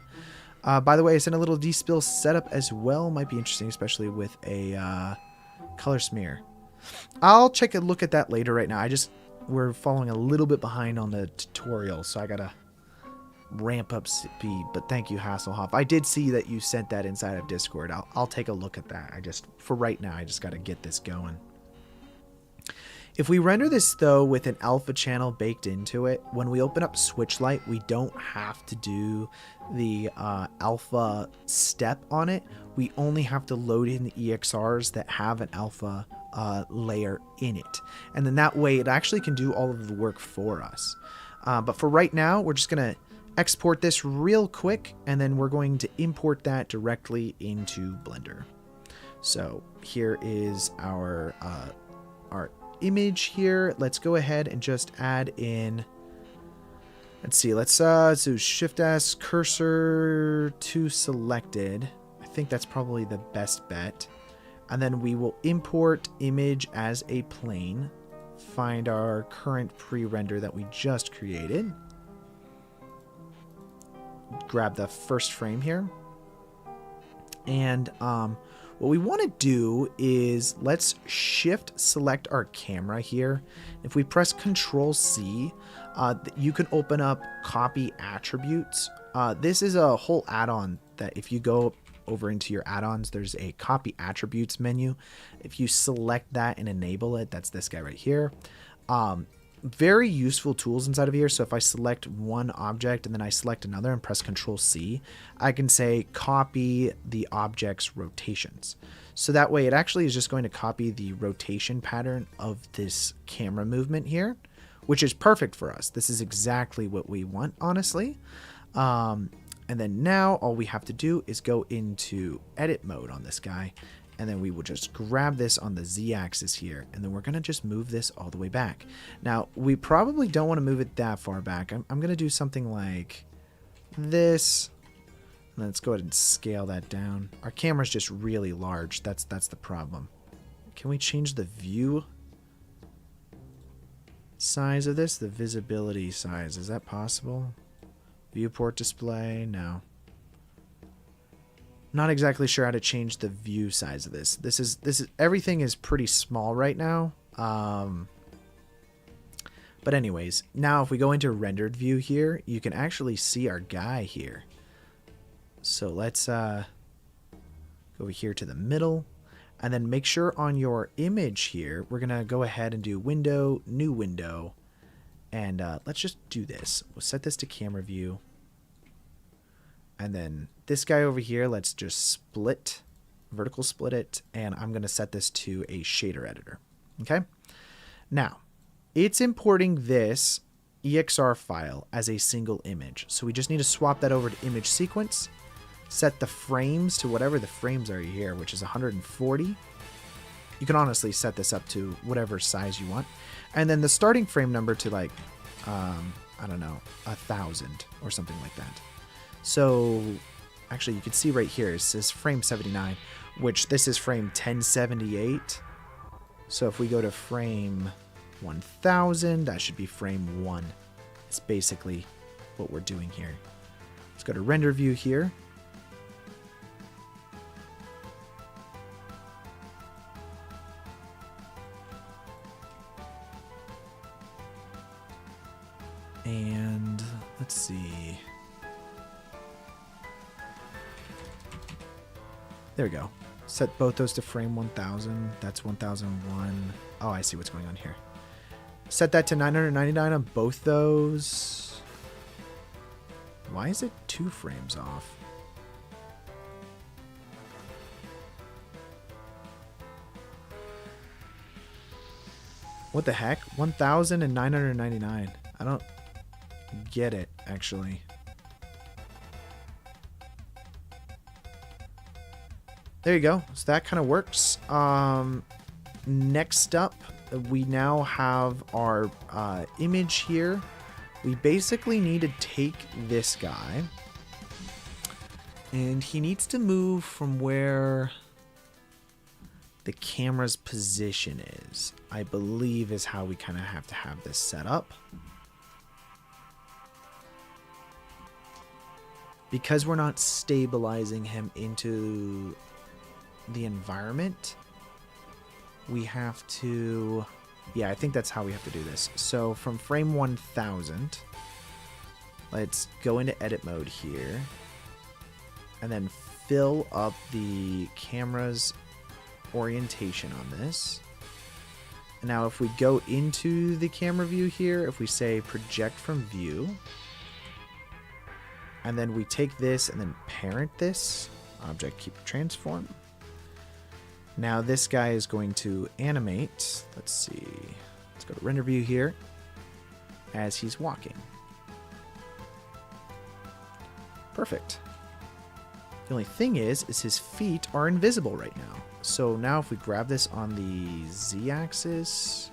By the way, I sent a little despill setup as well. Might be interesting, especially with a color smear. I'll check a look at that later. Right now, we're following a little bit behind on the tutorial, so I gotta ramp up speed. But thank you, Hasselhoff. I did see that you sent that inside of Discord. I'll take a look at that. For right now, I just gotta get this going. If we render this though with an alpha channel baked into it, when we open up Switchlight, we don't have to do the alpha step on it. We only have to load in the EXRs that have an alpha layer in it. And then that way it actually can do all of the work for us. But for right now, we're just going to export this real quick, and then we're going to import that directly into Blender. So here is our image here. Let's go ahead and just add in, let's see, let's do Shift S cursor to selected. I think that's probably the best bet. And then we will import image as a plane, find our current pre-render that we just created, grab the first frame here, and what we want to do is let's shift select our camera here. If we press Control C, you can open up copy attributes. This is a whole add-on that if you go over into your add-ons, there's a copy attributes menu. If you select that and enable it, that's this guy right here. Very useful tools inside of here. So if I select one object and then I select another and press Control C, I can say copy the object's rotations. So that way it actually is just going to copy the rotation pattern of this camera movement here, which is perfect for us. This is exactly what we want, honestly. And then now all we have to do is go into edit mode on this guy. And then we will just grab this on the Z-axis here. And then we're going to just move this all the way back. Now, we probably don't want to move it that far back. I'm going to do something like this. Let's go ahead and scale that down. Our camera's just really large. That's the problem. Can we change the view size of this? The visibility size. Is that possible? Viewport display? No. Not exactly sure how to change the view size of this. This is everything is pretty small right now. But anyways, now if we go into rendered view here, you can actually see our guy here. So let's go over here to the middle, and then make sure on your image here, we're gonna go ahead and do window, new window, and let's just do this. We'll set this to camera view. And then this guy over here, let's just split, vertical split it, and I'm going to set this to a shader editor. Okay? Now, it's importing this EXR file as a single image. So we just need to swap that over to image sequence, set the frames to whatever the frames are here, which is 140. You can honestly set this up to whatever size you want. And then the starting frame number to like, I don't know, 1,000 or something like that. So, actually, you can see right here, it says frame 79, which this is frame 1078. So if we go to frame 1000, that should be frame 1. It's basically what we're doing here. Let's go to render view here. And let's see. There we go. Set both those to frame 1000. That's 1001. Oh, I see what's going on here. Set that to 999 on both those. Why is it 2 frames off? What the heck? 1000 and 999. I don't get it, actually. There you go. So that kind of works. Next up, we now have our image here. We basically need to take this guy, and he needs to move from where the camera's position is, I believe, is how we kind of have to have this set up. Because we're not stabilizing him into the environment, we have to, yeah, I think that's how we have to do this. So from frame 1000, let's go into edit mode here, and then fill up the camera's orientation on this. And now if we go into the camera view here, if we say project from view, and then we take this and then parent this, object keep transform. Now this guy is going to animate, let's see, let's go to render view here, as he's walking. Perfect. The only thing is his feet are invisible right now. So now if we grab this on the Z-axis,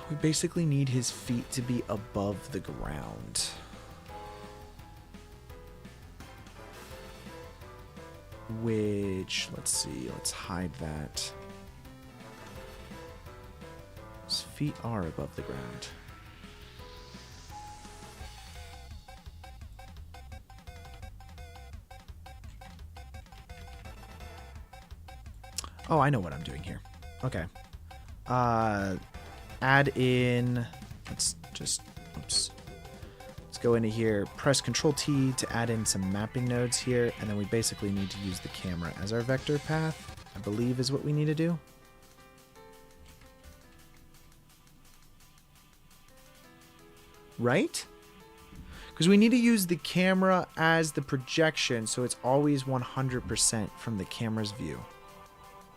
we basically need his feet to be above the ground. Which, let's see, let's hide that. His feet are above the ground. Oh, I know what I'm doing here. Okay. Add in, let's just Oops. Let's go into here, press Control T to add in some mapping nodes here, and then we basically need to use the camera as our vector path, I believe is what we need to do. Right? Because we need to use the camera as the projection, so it's always 100% from the camera's view.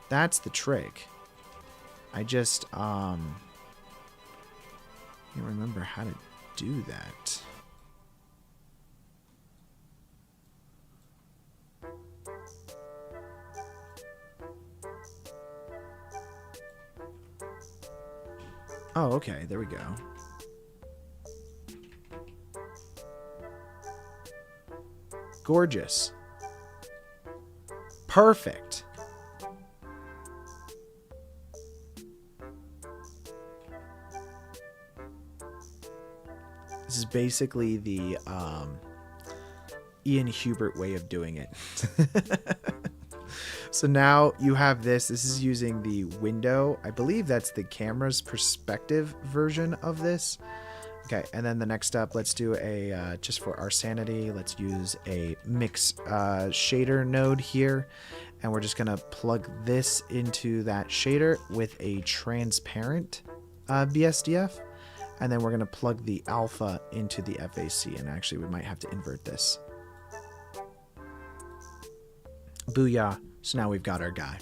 That's the trick. I just can't remember how to do that. Oh, okay, there we go. Gorgeous. Perfect. This is basically the Ian Hubert way of doing it. So now you have this. This is using the window. I believe that's the camera's perspective version of this. Okay, and then the next up, let's do a, just for our sanity, let's use a mix shader node here. And we're just going to plug this into that shader with a transparent BSDF. And then we're going to plug the alpha into the FAC. And actually, we might have to invert this. Booyah. So now we've got our guy.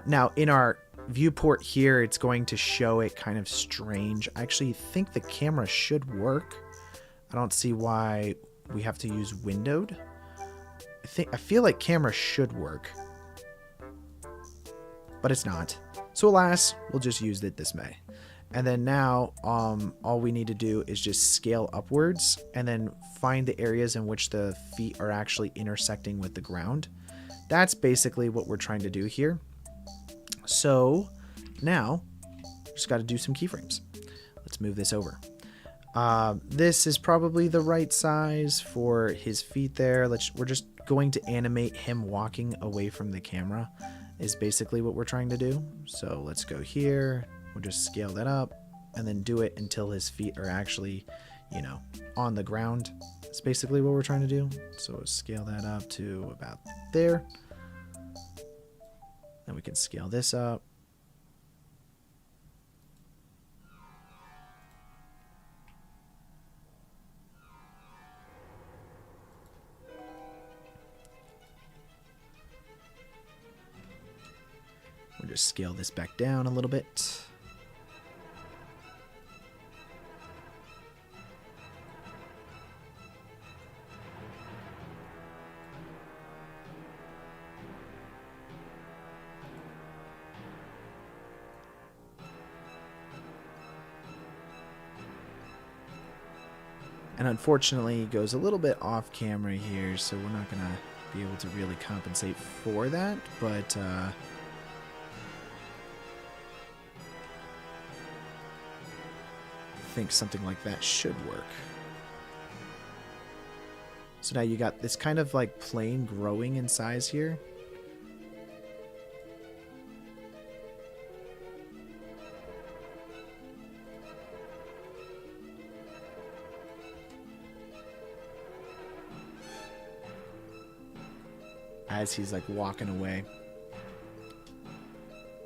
Now, in our viewport here, it's going to show it kind of strange. I actually think the camera should work. I don't see why we have to use windowed. I feel like camera should work, but it's not. So alas, we'll just use it this way. And then now, all we need to do is just scale upwards and then find the areas in which the feet are actually intersecting with the ground. That's basically what we're trying to do here. So now, just got to do some keyframes. Let's move this over. This is probably the right size for his feet there. We're just going to animate him walking away from the camera is basically what we're trying to do. So let's go here. We'll just scale that up and then do it until his feet are actually, you know, on the ground. That's basically what we're trying to do. So we'll scale that up to about there. Then we can scale this up. We'll just scale this back down a little bit. And unfortunately, it goes a little bit off camera here, so we're not going to be able to really compensate for that, but I think something like that should work. So now you got this kind of like plane growing in size here. As he's like walking away.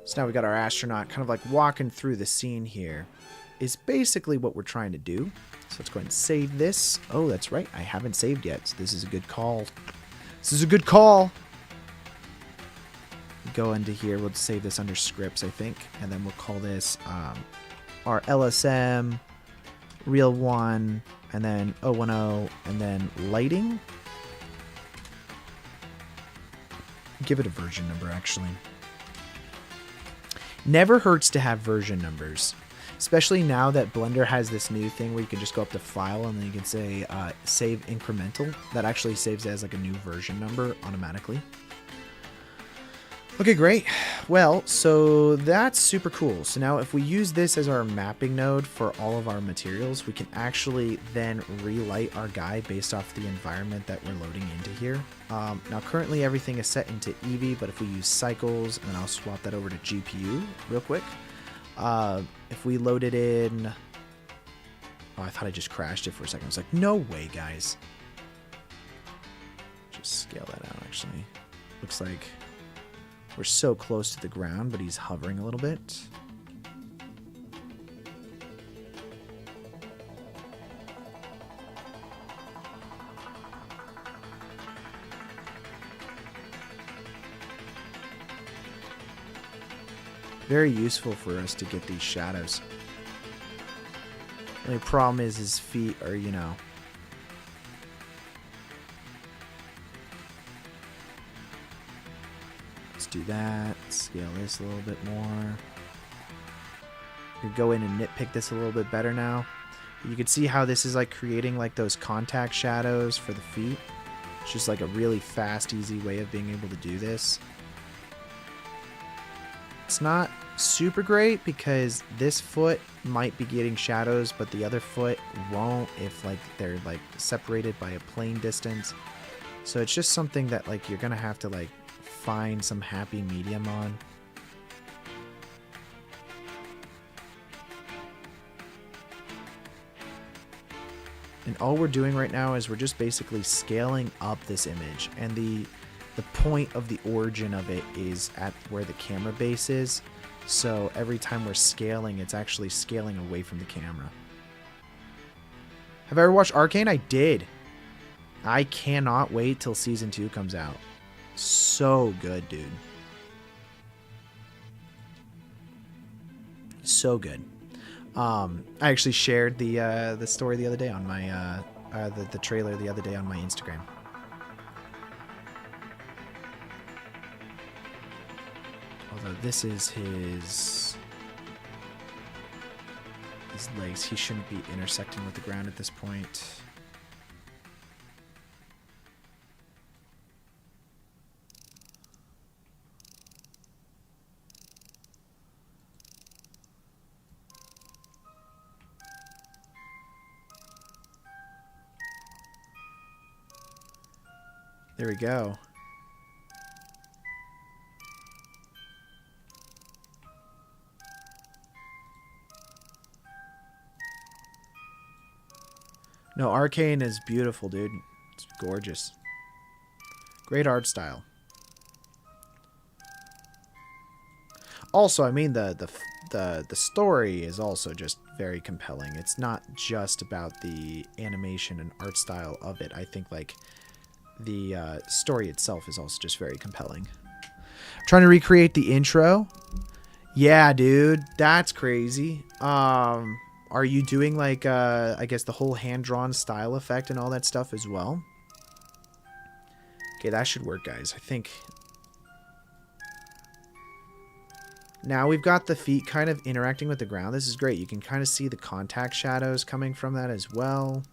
So now we got our astronaut kind of like walking through the scene here. Is basically what we're trying to do. So let's go ahead and save this. Oh, that's right. I haven't saved yet. So this is a good call. This is a good call. Go into here. We'll save this under scripts, I think. And then we'll call this our LSM, real one, and then 010, and then lighting. Give it a version number, actually. Never hurts to have version numbers. Especially now that Blender has this new thing where you can just go up to File and then you can say Save Incremental. That actually saves as like a new version number automatically. Okay, great. Well, so that's super cool. So now if we use this as our mapping node for all of our materials, we can actually then relight our guy based off the environment that we're loading into here. Now currently everything is set into Eevee, but if we use cycles, and then I'll swap that over to GPU real quick. If we load it in Oh, I thought I just crashed it for a second. I was like, no way, guys. Just scale that out, actually. Looks like we're so close to the ground, but he's hovering a little bit. Very useful for us to get these shadows. The only problem is his feet are, you know. Let's do that. Scale this a little bit more. You go in and nitpick this a little bit better now. You can see how this is like creating like those contact shadows for the feet. It's just like a really fast, easy way of being able to do this. It's not super great because this foot might be getting shadows, but the other foot won't if like they're like separated by a plane distance. So it's just something that like you're gonna have to like find some happy medium on. And all we're doing right now is we're just basically scaling up this image, and the point of the origin of it is at where the camera base is. So every time we're scaling, it's actually scaling away from the camera. Have I ever watched Arcane? I did. I cannot wait till season 2 comes out. So good, dude. So good. I actually shared the story the other day on my the trailer the other day on my Instagram. Although this is his legs, he shouldn't be intersecting with the ground at this point. There we go. No, Arcane is beautiful, dude. It's gorgeous. Great art style. Also, I mean, the story is also just very compelling. It's not just about the animation and art style of it. I think, like, the story itself is also just very compelling. I'm trying to recreate the intro. Yeah, dude. That's crazy. Are you doing, like, I guess the whole hand-drawn style effect and all that stuff as well? Okay, that should work, guys. I think. Now we've got the feet kind of interacting with the ground. This is great. You can kind of see the contact shadows coming from that as well.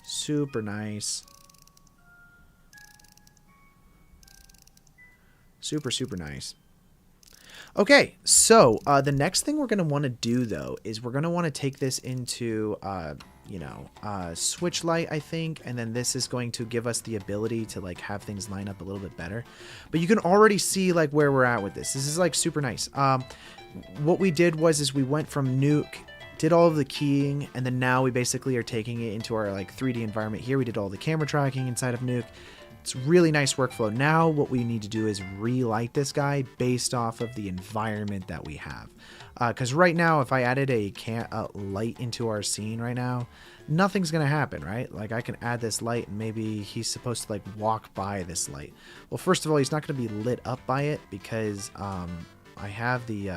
Super nice. Super, super nice. Okay, so the next thing we're going to want to do, though, is we're going to want to take this into, Switchlight, I think, and then this is going to give us the ability to, like, have things line up a little bit better. But you can already see, like, where we're at with this. This is, like, super nice. What we did was we went from Nuke, did all of the keying, and then now we basically are taking it into our, like, 3D environment here. We did all the camera tracking inside of Nuke. It's really nice workflow. Now what we need to do is relight this guy based off of the environment that we have. Because right now, if I added a light into our scene right now, nothing's going to happen, right? Like, I can add this light and maybe he's supposed to, like, walk by this light. Well, first of all, he's not going to be lit up by it because I have the...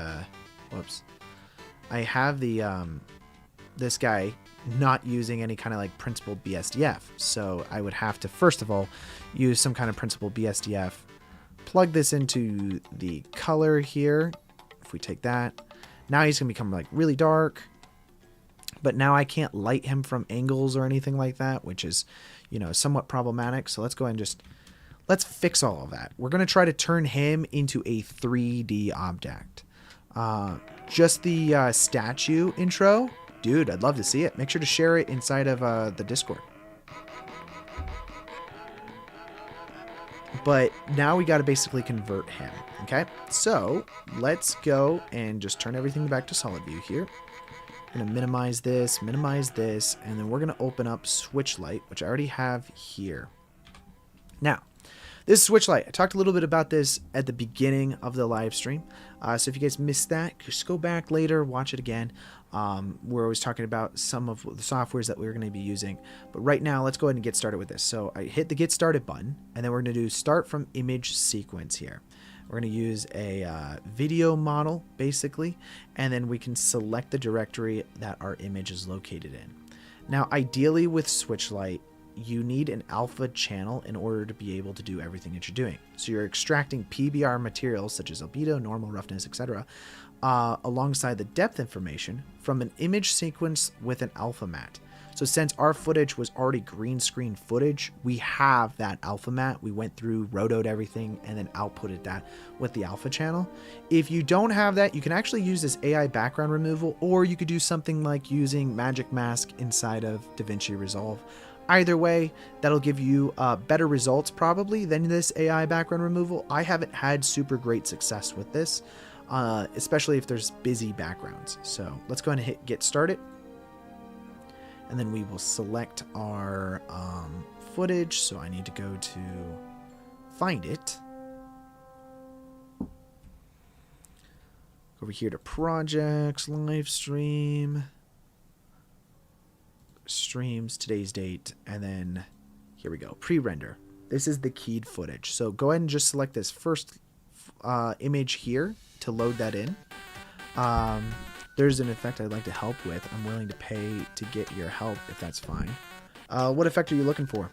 I have the... this guy not using any kind of, like, principled BSDF. So I would have to, first of all, use some kind of principled BSDF, plug this into the color here. If we take that, now he's gonna become, like, really dark, but now I can't light him from angles or anything like that, which is, you know, somewhat problematic. So let's go ahead and let's fix all of that. We're gonna try to turn him into a 3D object. Just the statue intro. Dude, I'd love to see it. Make sure to share it inside of the Discord. But now we got to basically convert him. Okay, so let's go and just turn everything back to solid view here. We're going to minimize this, and then we're going to open up Switchlight, which I already have here. Now, this Switchlight, I talked a little bit about this at the beginning of the live stream. So if you guys missed that, just go back later, watch it again. We're always talking about some of the softwares that we're going to be using. But right now, let's go ahead and get started with this. So I hit the Get Started button, and then we're going to do Start from Image Sequence here. We're going to use a video model, basically, and then we can select the directory that our image is located in. Now, ideally with Switchlight, you need an alpha channel in order to be able to do everything that you're doing. So you're extracting PBR materials such as albedo, normal, roughness, etc., alongside the depth information from an image sequence with an alpha matte. So since our footage was already green screen footage, we have that alpha matte. We went through, rotoed everything, and then outputted that with the alpha channel. If you don't have that, you can actually use this AI background removal, or you could do something like using Magic Mask inside of DaVinci Resolve. Either way, that'll give you better results probably than this AI background removal. I haven't had super great success with this, especially if there's busy backgrounds. So let's go ahead and hit Get Started. And then we will select our footage. So I need to go to find it. Over here to projects, live stream, streams, today's date, and then here we go, pre-render. This is the keyed footage. So go ahead and just select this first image here to load that in. There's an effect I'd like to help with. I'm willing to pay to get your help if that's fine. What effect are you looking for?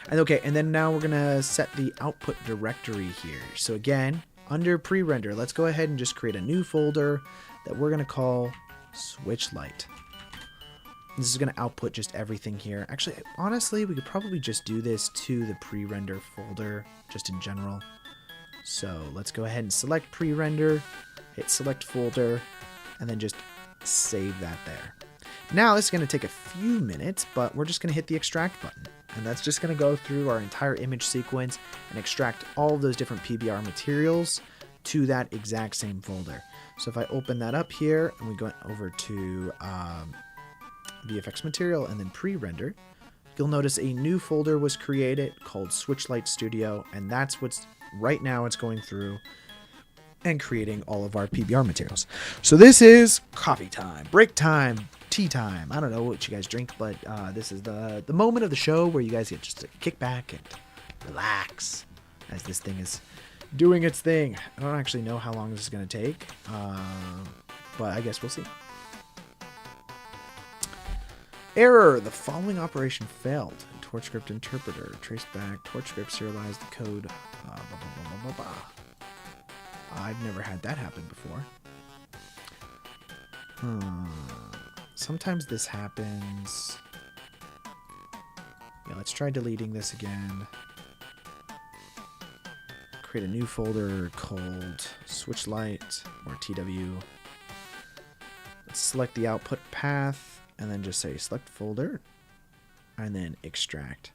And okay, and then now we're gonna set the output directory here. So again, under pre-render, let's go ahead and just create a new folder that we're gonna call Switchlight. This is gonna output just everything here. Actually, honestly, we could probably just do this to the pre-render folder, just in general. So let's go ahead and select pre-render, hit select folder, and then just save that there. Now this is going to take a few minutes, but we're just going to hit the extract button. And that's just going to go through our entire image sequence and extract all of those different PBR materials to that exact same folder. So if I open that up here and we go over to VFX material and then pre-render, you'll notice a new folder was created called Switchlight Studio, and that's what's right now it's going through and creating all of our PBR materials. So this is coffee time, break time, tea time. I don't know what you guys drink, but this is the moment of the show where you guys get just to kick back and relax as this thing is doing its thing. I don't actually know how long this is going to take, but I guess we'll see. Error! The following operation failed. TorchScript interpreter. Trace back. TorchScript serialized the code. Blah, blah, blah, blah, blah. I've never had that happen before. Sometimes this happens. Yeah, let's try deleting this again. Create a new folder called Switchlight or TW. Let's select the output path and then just say select folder and then extract.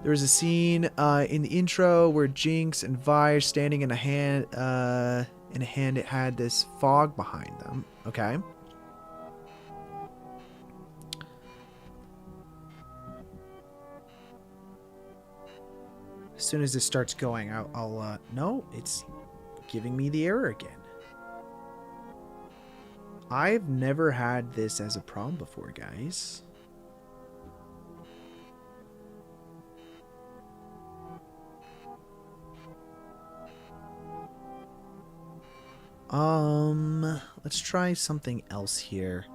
There was a scene in the intro where Jinx and Vi are standing in a hand. It had this fog behind them. Okay. As soon as this starts going, I'll no, it's giving me the error again. I've never had this as a problem before, guys. Let's try something else here.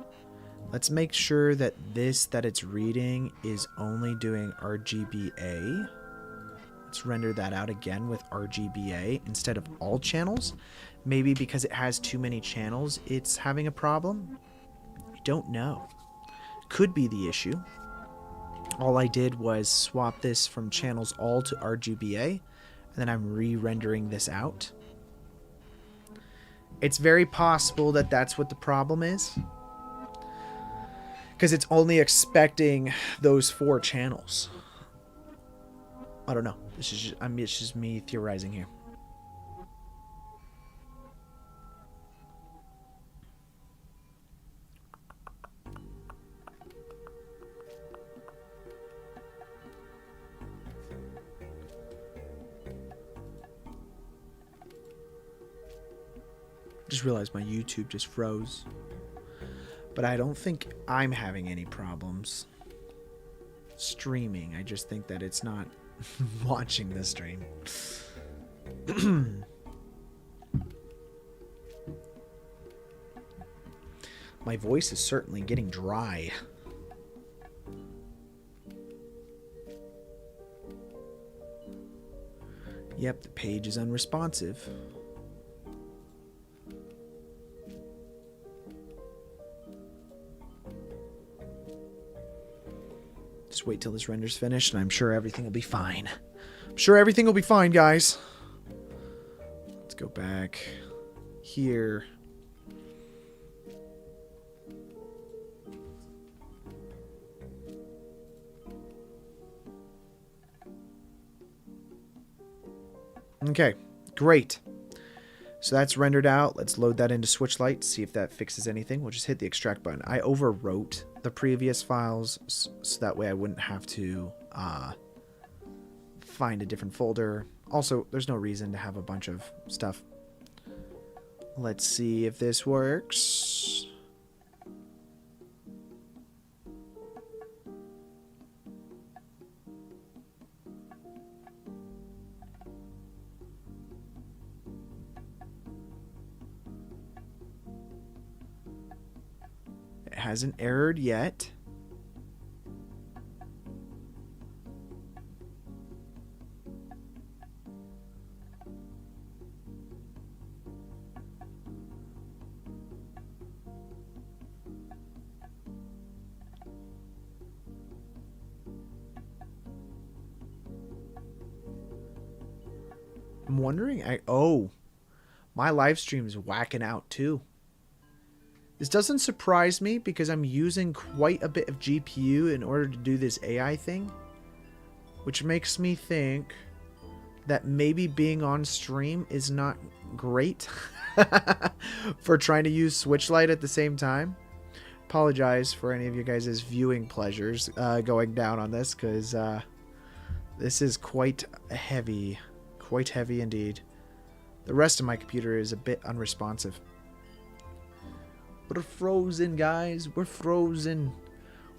Let's make sure that it's reading is only doing RGBA. Let's render that out again with RGBA instead of all channels. Maybe because it has too many channels, it's having a problem. I don't know. Could be the issue. All I did was swap this from channels all to RGBA, and then I'm re-rendering this out. It's very possible that that's what the problem is. because it's only expecting those 4 channels. I don't know. This is just, it's just me theorizing here. Just realized my YouTube just froze. But I don't think I'm having any problems streaming. I just think that it's not watching the stream. My voice is certainly getting dry. Yep, the page is unresponsive. Just wait till this render's finished, and I'm sure everything will be fine. I'm sure everything will be fine, guys. Let's go back here. Okay, great. So that's rendered out. Let's load that into Switchlight, see if that fixes anything. We'll just hit the extract button. I overwrote the previous files so that way I wouldn't have to find a different folder. Also, there's no reason to have a bunch of stuff. Let's see if this works. Hasn't errored yet. I'm wondering, my live stream is whacking out too. This doesn't surprise me because I'm using quite a bit of GPU in order to do this AI thing, which makes me think that maybe being on stream is not great for trying to use Switchlight at the same time. Apologize for any of you guys' viewing pleasures going down on this, because this is quite heavy indeed. The rest of my computer is a bit unresponsive. We're frozen, guys. We're frozen.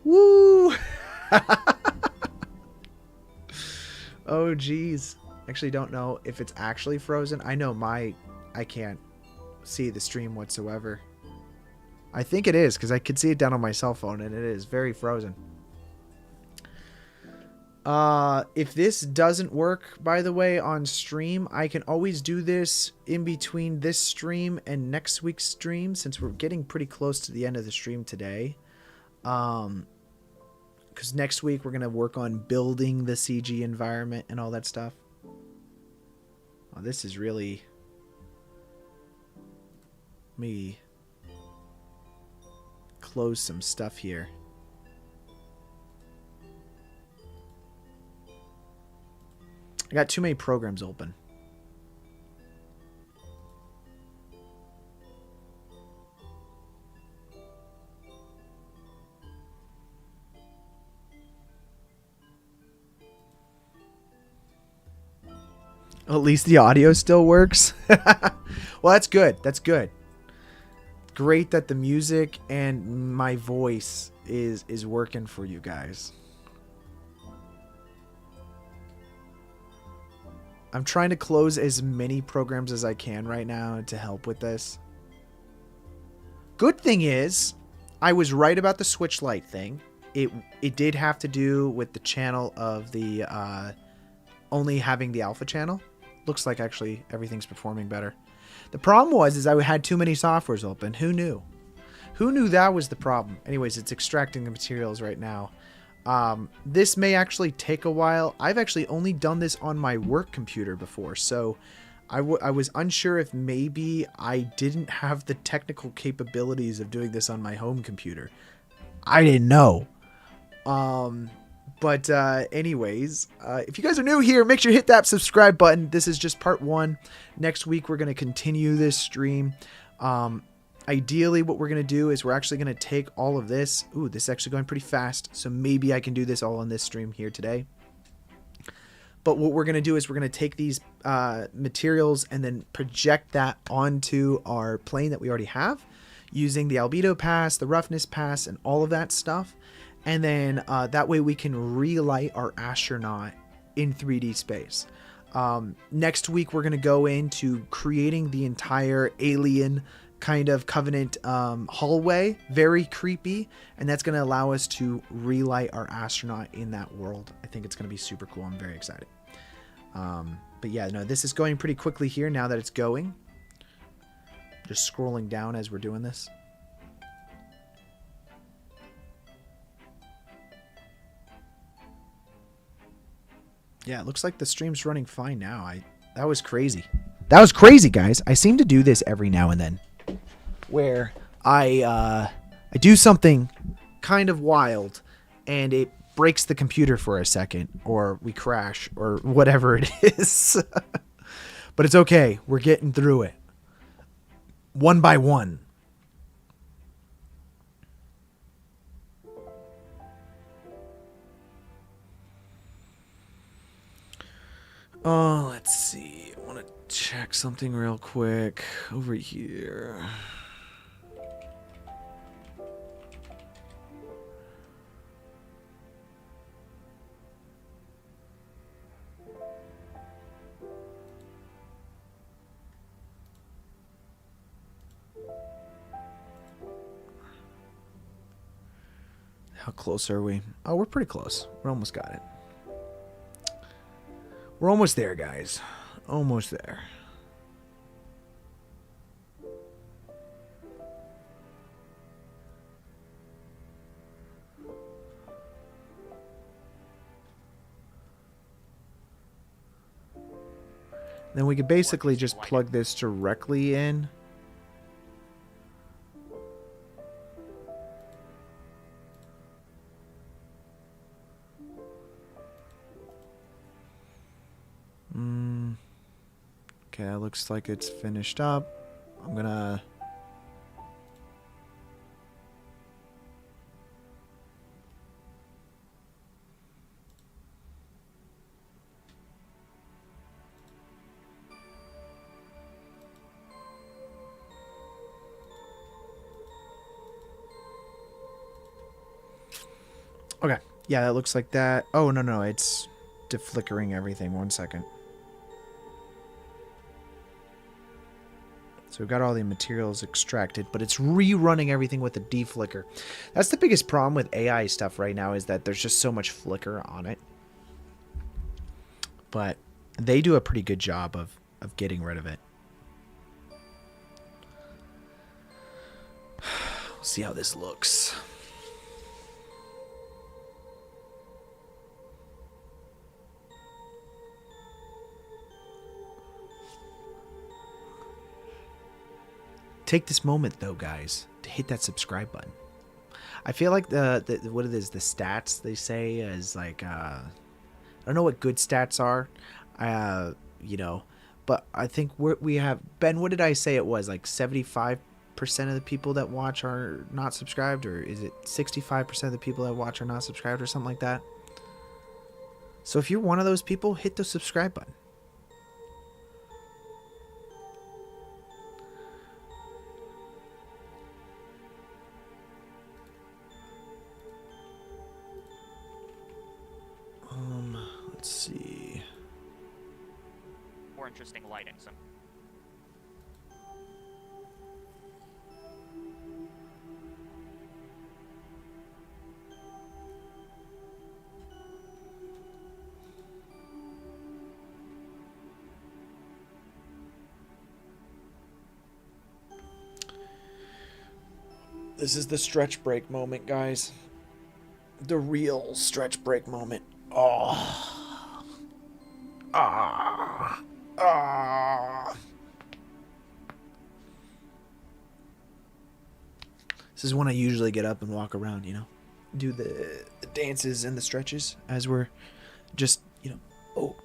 Woo! Oh, geez. Actually, don't know if it's actually frozen. I know I can't see the stream whatsoever. I think it is, because I could see it down on my cell phone, and it is very frozen. If this doesn't work, by the way, on stream, I can always do this in between this stream and next week's stream, since we're getting pretty close to the end of the stream today. Because next week we're going to work on building the CG environment and all that stuff. Oh, this is really... Let me close some stuff here. I got too many programs open. At least the audio still works. Well, that's good. That's good. Great that the music and my voice is working for you guys. I'm trying to close as many programs as I can right now to help with this. Good thing is, I was right about the Switchlight thing. It did have to do with the channel of the only having the alpha channel. Looks like actually everything's performing better. The problem was I had too many softwares open. Who knew? Who knew that was the problem? Anyways, it's extracting the materials right now. This may actually take a while. I've actually only done this on my work computer before, so I was unsure if maybe I didn't have the technical capabilities of doing this on my home computer. I didn't know. But anyways, if you guys are new here, make sure you hit that subscribe button. This is just part 1. Next week, we're going to continue this stream. Ideally, what we're going to do is we're actually going to take all of this. Ooh, this is actually going pretty fast. So maybe I can do this all on this stream here today. But what we're going to do is we're going to take these materials and then project that onto our plane that we already have using the albedo pass, the roughness pass, and all of that stuff. And then that way we can relight our astronaut in 3D space. Next week, we're going to go into creating the entire alien kind of Covenant hallway. Very creepy. And that's going to allow us to relight our astronaut in that world. I think it's going to be super cool. I'm very excited. But yeah, no, this is going pretty quickly here now that it's going. Just scrolling down as we're doing this. Yeah, it looks like the stream's running fine now. That was crazy. That was crazy, guys. I seem to do this every now and then, where I do something kind of wild, and it breaks the computer for a second, or we crash, or whatever it is. But it's okay. We're getting through it. One by one. Oh, let's see. I want to check something real quick over here. How close are we? Oh, we're pretty close. We almost got it. We're almost there, guys. Almost there. Then we could basically just plug this directly in. Okay, that looks like it's finished up. I'm gonna... Okay, yeah, that looks like that. Oh, no, it's deflickering everything. 1 second. So we've got all the materials extracted, but it's rerunning everything with a deflicker. That's the biggest problem with AI stuff right now, is that there's just so much flicker on it. But they do a pretty good job of getting rid of it. We'll see how this looks. Take this moment, though, guys, to hit that subscribe button. I feel like what it is, the stats they say is like, I don't know what good stats are, you know, but I think we have, Ben, what did I say it was? Like 75% of the people that watch are not subscribed, or is it 65% of the people that watch are not subscribed, or something like that? So if you're one of those people, hit the subscribe button. Let's see. More interesting lighting. So. This is the stretch break moment, guys. The real stretch break moment. Oh. Ah. Ah. This is when I usually get up and walk around, you know? do the dances and the stretches as we're just, you know,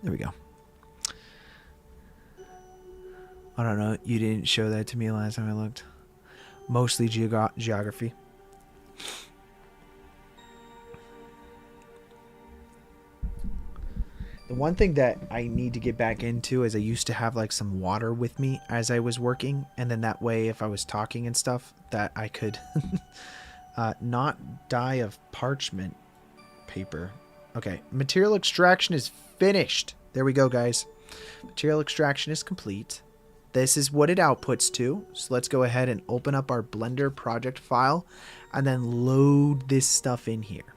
there we go. I don't know. You didn't show that to me last time I looked. Mostly geography. The one thing that I need to get back into is I used to have like some water with me as I was working, and then that way if I was talking and stuff that I could not die of parchment paper. Okay, material extraction is finished. There we go, guys. Material extraction is complete. This is what it outputs to. So let's go ahead and open up our Blender project file and then load this stuff in here.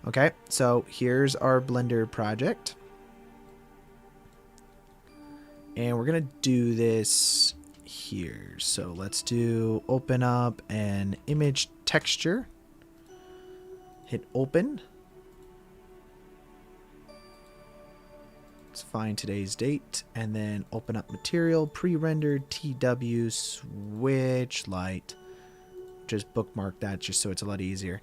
Okay, so here's our Blender project. And we're going to do this here. So let's do open up an image texture. Hit open. Let's find today's date and then open up material, pre-rendered, TW, Switchlight. Just bookmark that just so it's a lot easier.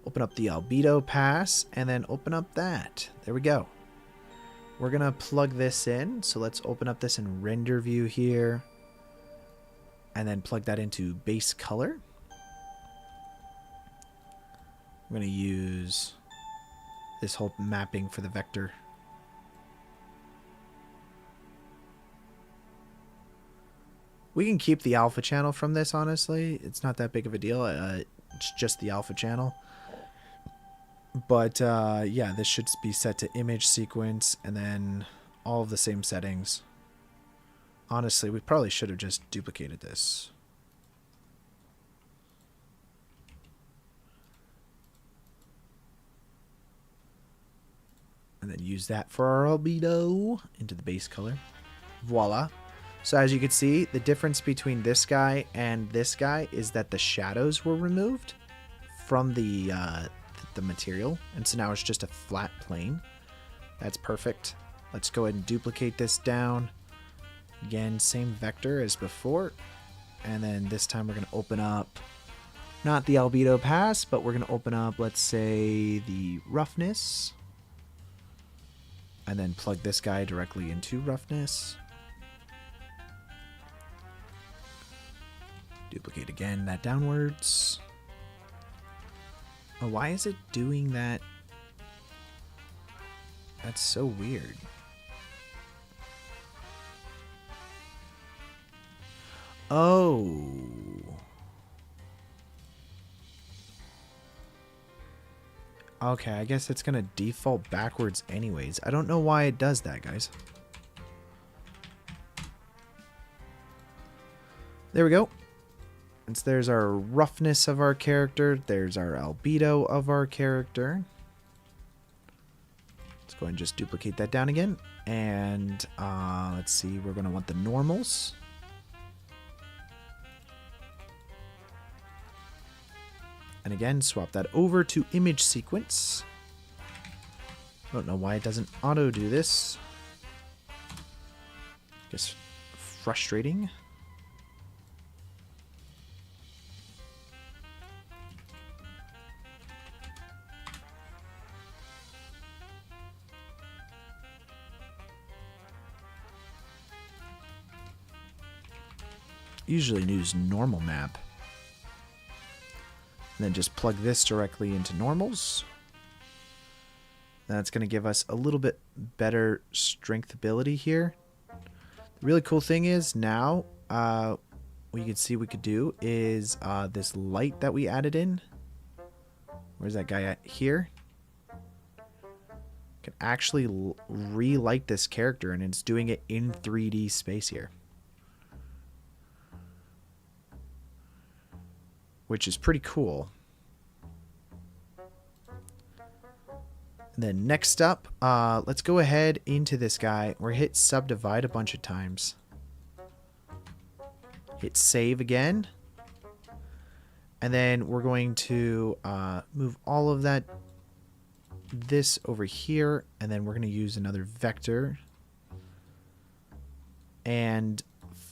Open up the albedo pass and then open up that. There we go. We're going to plug this in. So let's open up this in render view here. And then plug that into base color. I'm going to use this whole mapping for the vector. We can keep the alpha channel from this, honestly. It's not that big of a deal. It's just the alpha channel. But, yeah, this should be set to image sequence and then all of the same settings. Honestly, we probably should have just duplicated this. And then use that for our albedo into the base color. Voila. So as you can see, the difference between this guy and this guy is that the shadows were removed from the material. And so now it's just a flat plane. That's perfect. Let's go ahead and duplicate this down. Again, same vector as before. And then this time we're going to open up, not the albedo pass, but we're going to open up, let's say, the roughness. And then plug this guy directly into roughness. Duplicate again, that downwards. Oh, why is it doing that? That's so weird. Oh. Okay, I guess it's going to default backwards anyways. I don't know why it does that, guys. There we go. And so there's our roughness of our character. There's our albedo of our character. Let's go ahead and just duplicate that down again. And let's see, we're going to want the normals. And again, swap that over to image sequence. I don't know why it doesn't auto do this. Just frustrating. Usually use normal map. And then just plug this directly into normals. That's going to give us a little bit better strength ability here. The really cool thing is now, what you can see we could do is this light that we added in. Where's that guy at? Here. Can actually relight this character, and it's doing it in 3D space here. Which is pretty cool. And then next up, let's go ahead into this guy. We're hit subdivide a bunch of times. Hit save again. And then we're going to move all of this over here. And then we're going to use another vector. And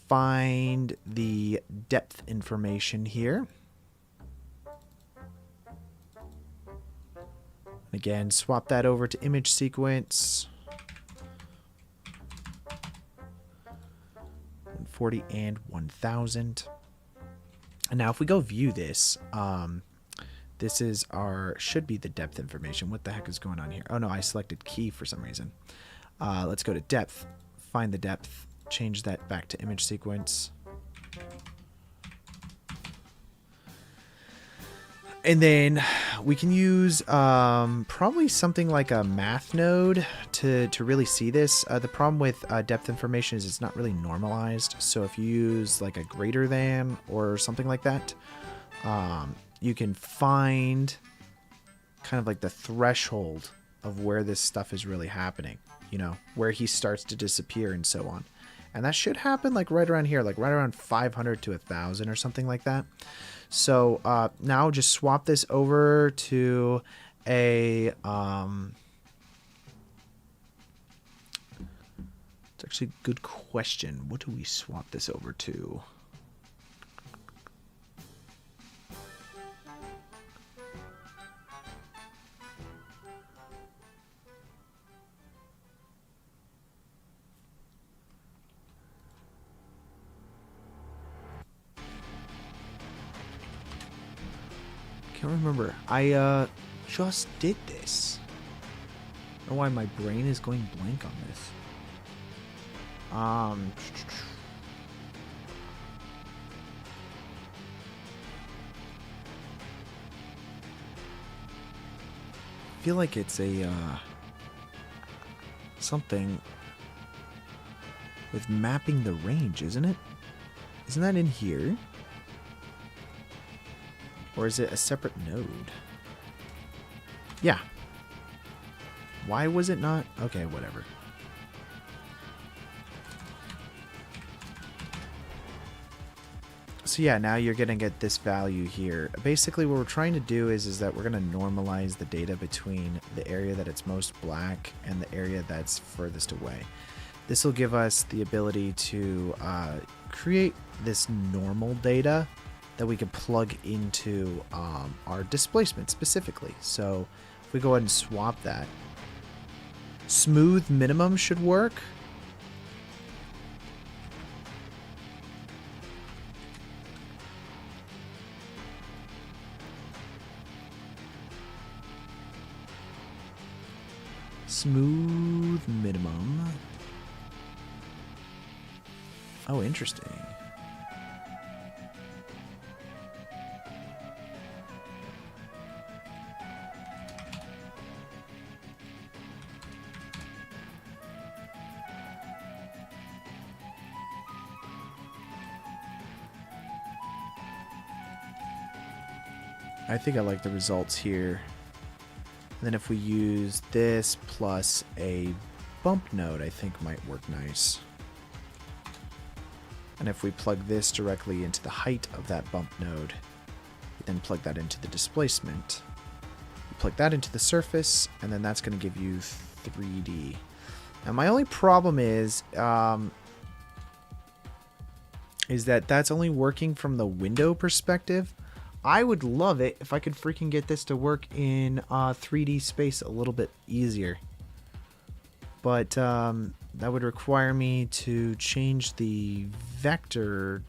find the depth information here. Again, swap that over to image sequence. 140 and 1000. And now if we go view this, this is our, should be the depth information. What the heck is going on here? Oh no, I selected key for some reason. Let's go to depth, find the depth, change that back to image sequence. And then we can use probably something like a math node to really see this. The problem with depth information is it's not really normalized. So if you use like a greater than or something like that, you can find kind of like the threshold of where this stuff is really happening, you know, where he starts to disappear and so on. And that should happen like right around here, like right around 500 to 1,000 or something like that. So now just swap this over to a, it's actually a good question. What do we swap this over to? I can't remember. I just did this. I don't know why my brain is going blank on this. I feel like it's a something with mapping the range, isn't it? Isn't that in here? Or is it a separate node? Yeah. Why was it not? Okay, whatever. So yeah, now you're going to get this value here. Basically what we're trying to do is that we're going to normalize the data between the area that it's most black and the area that's furthest away. This will give us the ability to create this normal data that we can plug into our displacement specifically. So if we go ahead and swap that, smooth minimum should work. Smooth minimum. Oh, interesting. I think I like the results here. And then if we use this plus a bump node, I think might work nice. And if we plug this directly into the height of that bump node, we then plug that into the displacement. We plug that into the surface, and then that's going to give you 3D. Now my only problem is that that's only working from the window perspective. I would love it if I could freaking get this to work in 3D space a little bit easier. But that would require me to change the vector.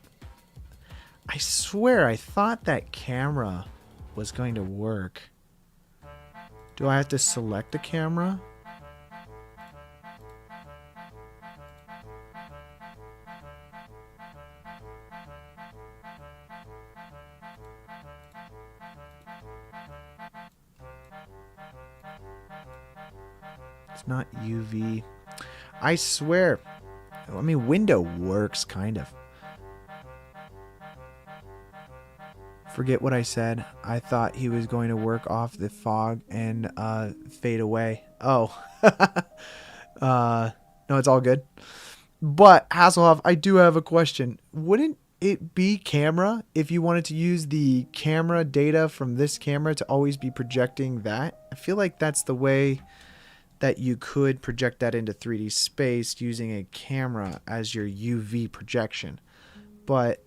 I swear I thought that camera was going to work. Do I have to select a camera? It's not UV. I swear. I mean, window works, kind of. Forget what I said. I thought he was going to work off the fog and fade away. Oh. No, it's all good. But, Hasselhoff, I do have a question. Wouldn't it be camera if you wanted to use the camera data from this camera to always be projecting that? I feel like that's the way that you could project that into 3D space using a camera as your UV projection. But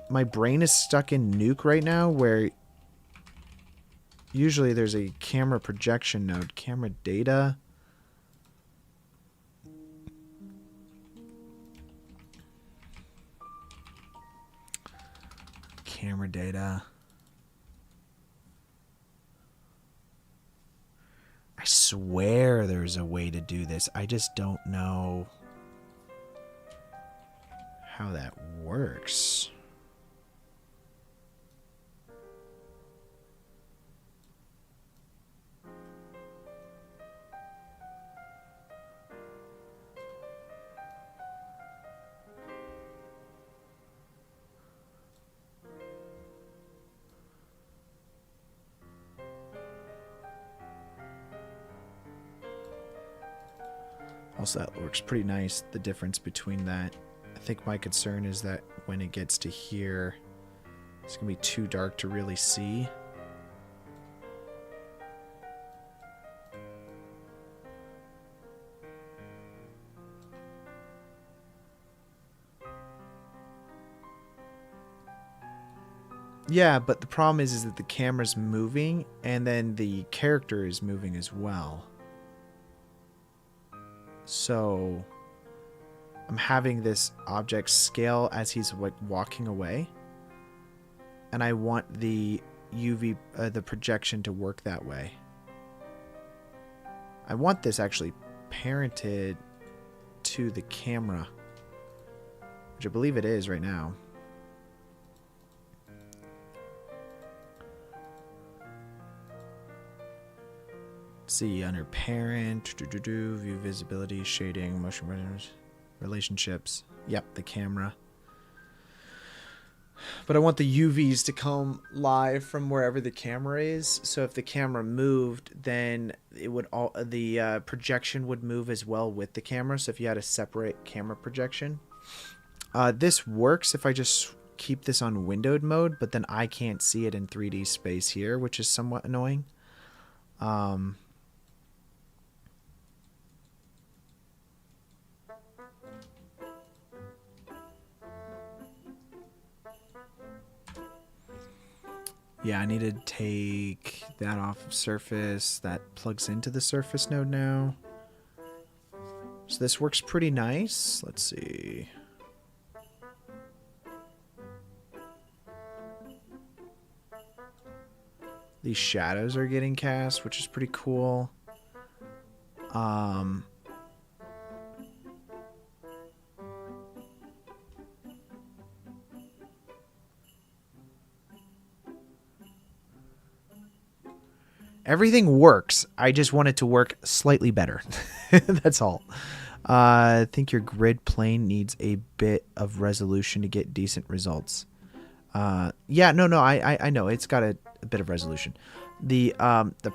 my brain is stuck in Nuke right now where Usually there's a camera projection node. Camera data. Camera data. I swear there's a way to do this. I just don't know how that works. Also, that works pretty nice, the difference between that. I think my concern is that when it gets to here, it's going to be too dark to really see. Yeah, but the problem is that the camera's moving, and then the character is moving as well. So I'm having this object scale as he's like walking away, and I want the UV, the projection to work that way. I want this actually parented to the camera, which I believe it is right now. See, under parent, view visibility, shading, motion relationships. Yep, the camera. But I want the UVs to come live from wherever the camera is. So if the camera moved, then it would the projection would move as well with the camera. So if you had a separate camera projection, this works if I just keep this on windowed mode, but then I can't see it in 3D space here, which is somewhat annoying. Yeah, I need to take that off of surface. That plugs into the surface node now. So this works pretty nice. Let's see. These shadows are getting cast, which is pretty cool. Everything works. I just want it to work slightly better. That's all. I think your grid plane needs a bit of resolution to get decent results. Yeah, no, I know. It's got a bit of resolution. The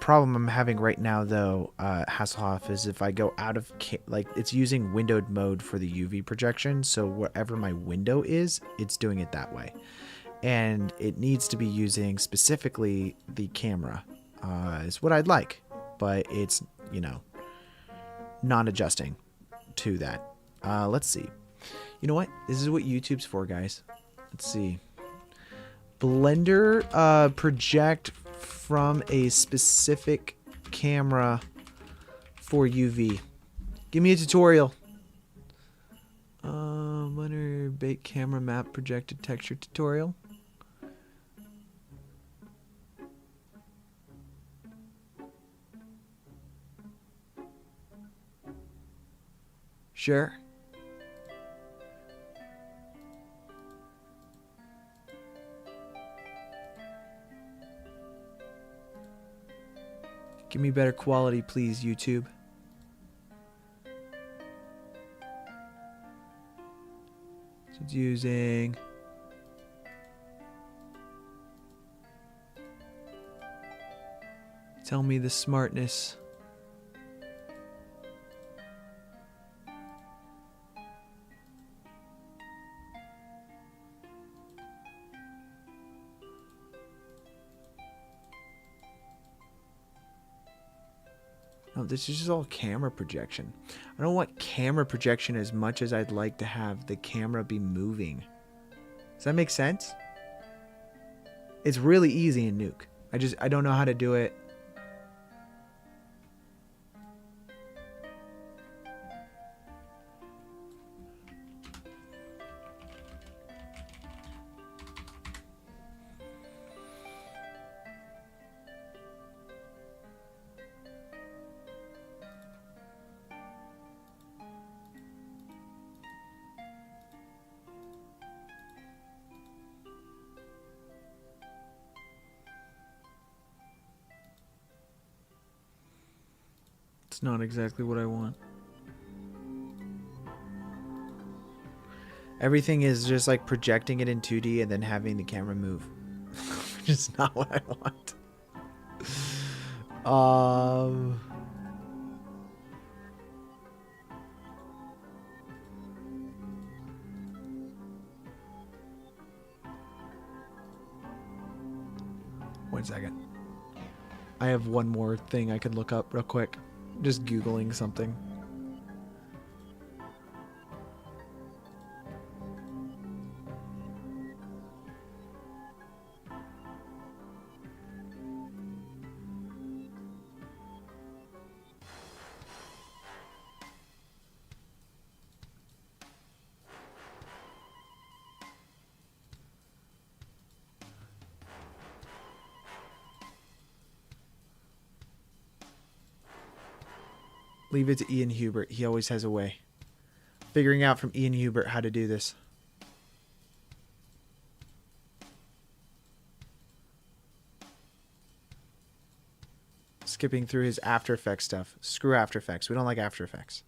problem I'm having right now, though, Hasselhoff, is if I go out of... like, it's using windowed mode for the UV projection, so wherever my window is, it's doing it that way. And it needs to be using specifically the camera. Is what I'd like, but it's, you know, not adjusting to that. Let's see. You know what? This is what YouTube's for, guys. Let's see. Blender project from a specific camera for UV. Give me a tutorial. Blender bake camera map projected texture tutorial. Sure. Give me better quality, please, YouTube. So it's using... Tell me the smartness. No, this is just all camera projection. I don't want camera projection as much as I'd like to have the camera be moving. Does that make sense? It's really easy in Nuke. I don't know how to do it. It's not exactly what I want. Everything is just like projecting it in 2D and then having the camera move. Which is not what I want. One second. I have one more thing I could look up real quick. Just Googling something. Leave it to Ian Hubert. He always has a way. Figuring out from Ian Hubert how to do this. Skipping through his After Effects stuff. Screw After Effects. We don't like After Effects.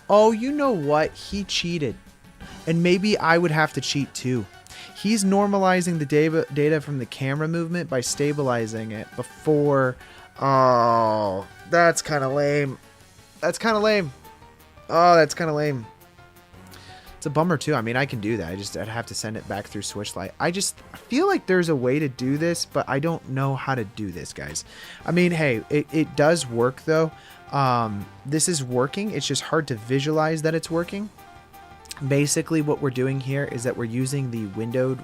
Oh, you know what? He cheated. And maybe I would have to cheat too. He's normalizing the data from the camera movement by stabilizing it before... Oh, that's kind of lame. That's kind of lame. Oh, that's kind of lame. It's a bummer too. I mean, I can do that. I'd have to send it back through Switchlight. I feel like there's a way to do this, but I don't know how to do this, guys. I mean, hey, it does work though. This is working. It's just hard to visualize that it's working. Basically, what we're doing here is that we're using the windowed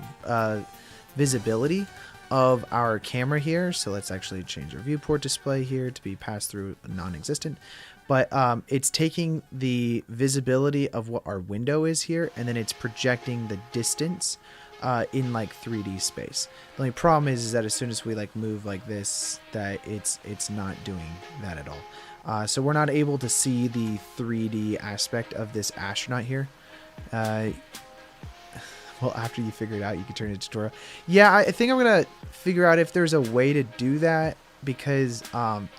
visibility of our camera here. So let's actually change our viewport display here to be passed through non-existent. But it's taking the visibility of what our window is here, and then it's projecting the distance in like 3D space. The only problem is that as soon as we like move like this, that it's not doing that at all. So we're not able to see the 3D aspect of this astronaut here. Well, after you figure it out, you can turn it to tutorial. Yeah, I think I'm gonna figure out if there's a way to do that, because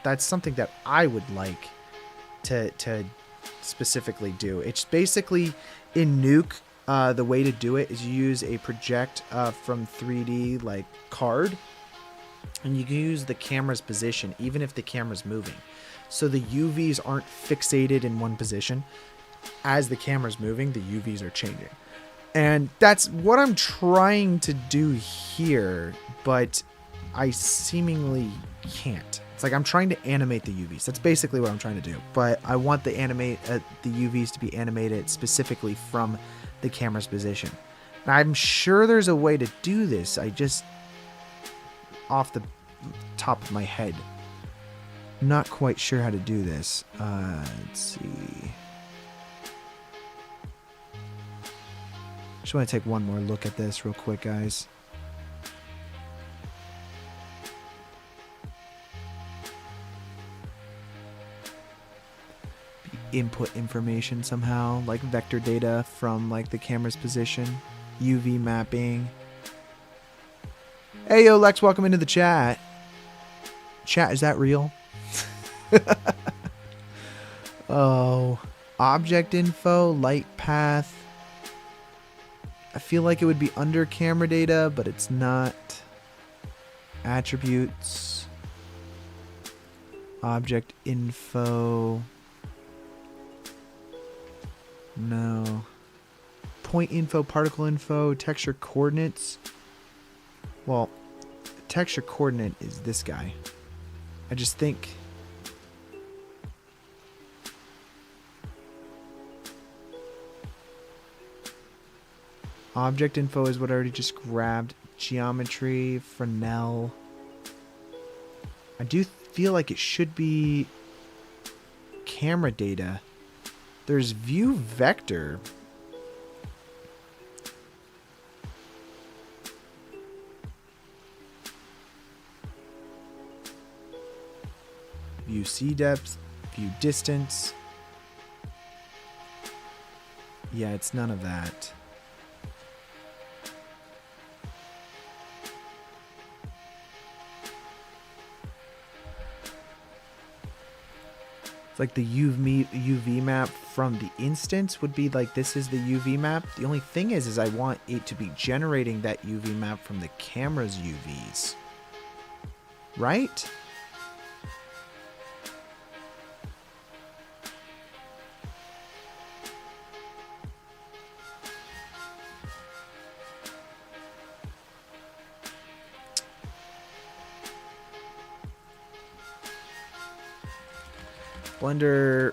that's something that I would like to specifically do. It's basically in Nuke. The way to do it is you use a project from 3D like card, and you can use the camera's position even if the camera's moving, so the UVs aren't fixated in one position. As the camera's moving, the UVs are changing. And that's what I'm trying to do here, but I seemingly can't. It's like I'm trying to animate the UVs. That's basically what I'm trying to do. But I want the UVs to be animated specifically from the camera's position. And I'm sure there's a way to do this. I just, off the top of my head, not quite sure how to do this. Let's see. Just want to take one more look at this real quick, guys. Input information somehow, like vector data from like the camera's position, UV mapping. Hey, yo, Lex, welcome into the chat. Chat, is that real? Oh, object info, light path. I feel like it would be under camera data, but it's not. Attributes. Object info. No. Point info, particle info, texture coordinates. Well, texture coordinate is this guy. I just think Object info is what I already just grabbed. Geometry, Fresnel. I do feel like it should be camera data. There's view vector. View C depth, view distance. Yeah, it's none of that. It's like the UV map from the instance would be like, this is the UV map. The only thing is I want it to be generating that UV map from the camera's UVs. Right? Blender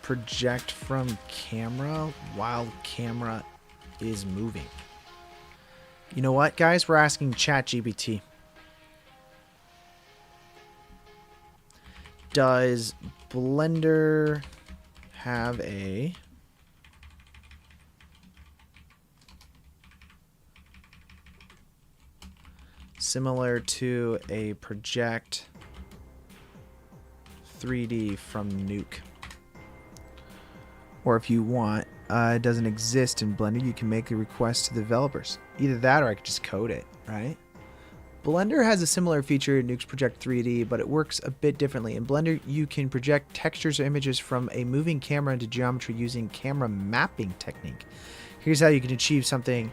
project from camera while camera is moving. You know what, guys? We're asking ChatGPT. Does Blender have a similar to a project 3D from Nuke? Or if you want, it doesn't exist in Blender, you can make a request to the developers. Either that or I could just code it, right? Blender has a similar feature in Nuke's Project 3D, but it works a bit differently. In Blender, you can project textures or images from a moving camera into geometry using camera mapping technique. Here's how you can achieve something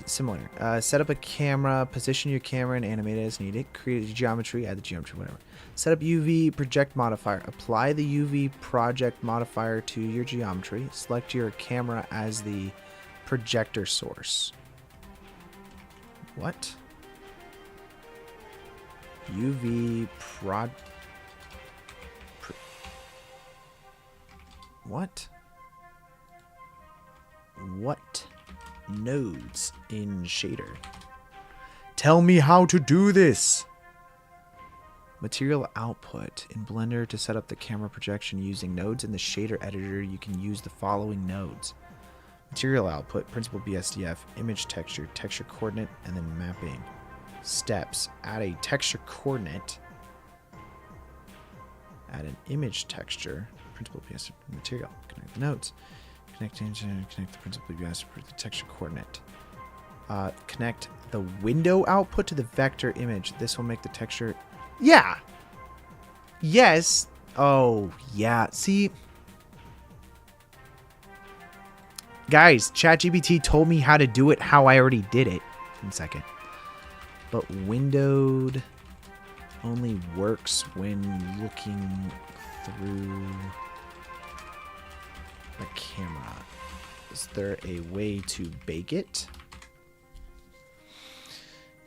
similar. Set up a camera, position your camera and animate it as needed. Create a geometry, add the geometry, whatever. Set up UV project modifier. Apply the UV project modifier to your geometry. Select your camera as the projector source. What? UV what? What nodes in shader? Tell me how to do this. Material output. In Blender, to set up the camera projection using nodes in the shader editor, you can use the following nodes. Material output, principal BSDF, image texture, texture coordinate, and then mapping. Steps. Add a texture coordinate. Add an image texture, principal BSDF, material. Connect the nodes. Connect the principal BSDF with the texture coordinate. Connect the window output to the vector image. This will make the texture... Yeah. Yes. Oh, yeah. See, guys, ChatGPT told me how to do it how I already did it. 1 second. But windowed only works when looking through the camera. Is there a way to bake it?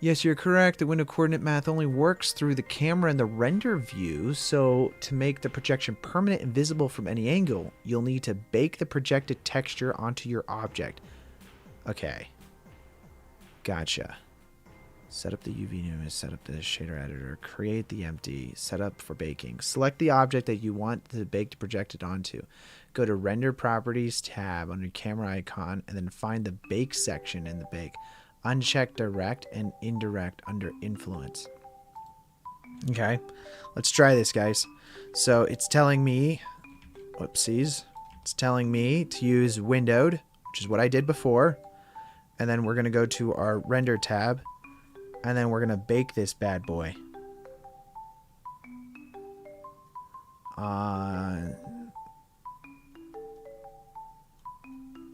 Yes, you're correct. The window coordinate math only works through the camera and the render view, so to make the projection permanent and visible from any angle, you'll need to bake the projected texture onto your object. Okay. Gotcha. Set up the UV image, set up the shader editor, create the empty, set up for baking. Select the object that you want the bake to project it onto. Go to Render Properties tab under camera icon, and then find the Bake section in the Bake. Uncheck direct and indirect under influence. Okay, let's try this, guys. So it's telling me, whoopsies, it's telling me to use windowed, which is what I did before. And then we're going to go to our render tab, and then we're going to bake this bad boy.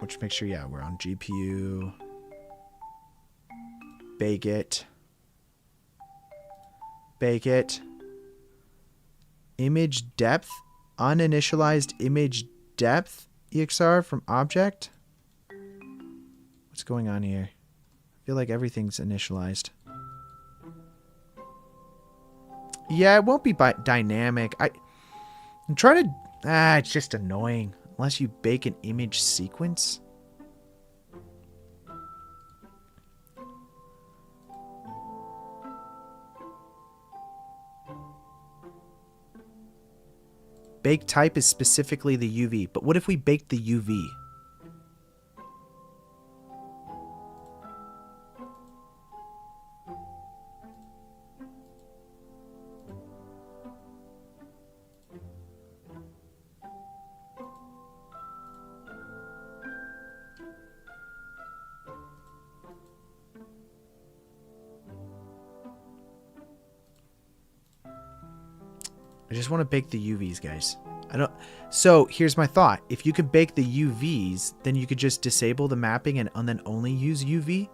Which make sure, yeah, we're on GPU. Bake it. Bake it. Image depth. Uninitialized image depth. EXR from object. What's going on here? I feel like everything's initialized. Yeah, it won't be dynamic. I'm trying to... it's just annoying. Unless you bake an image sequence. bake type is specifically the UV. But what if we bake the UV? I just want to bake the UVs, guys. I don't. So here's my thought. If you could bake the UVs, then you could just disable the mapping and then only use UV.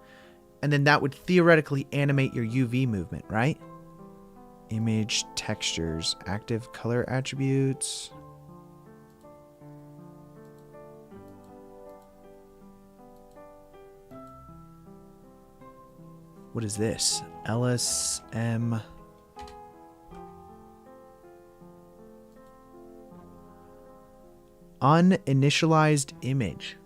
And then that would theoretically animate your UV movement, right? Image, textures, active color attributes. What is this? LSM... uninitialized image.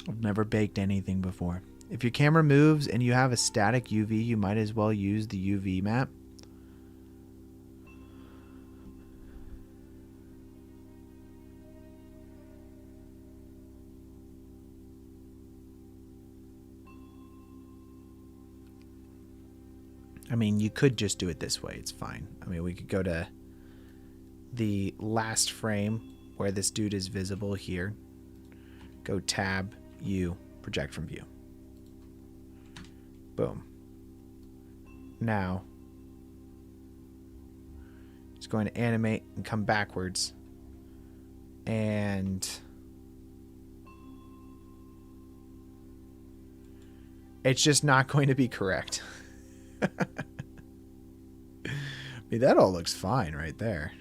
I've never baked anything before. If your camera moves and you have a static UV, you might as well use the UV map. I mean, you could just do it this way. It's fine. I mean, we could go to the last frame where this dude is visible here. Go tab, U, project from view. Boom. Now, it's going to animate and come backwards. And it's just not going to be correct. I mean, that all looks fine right there.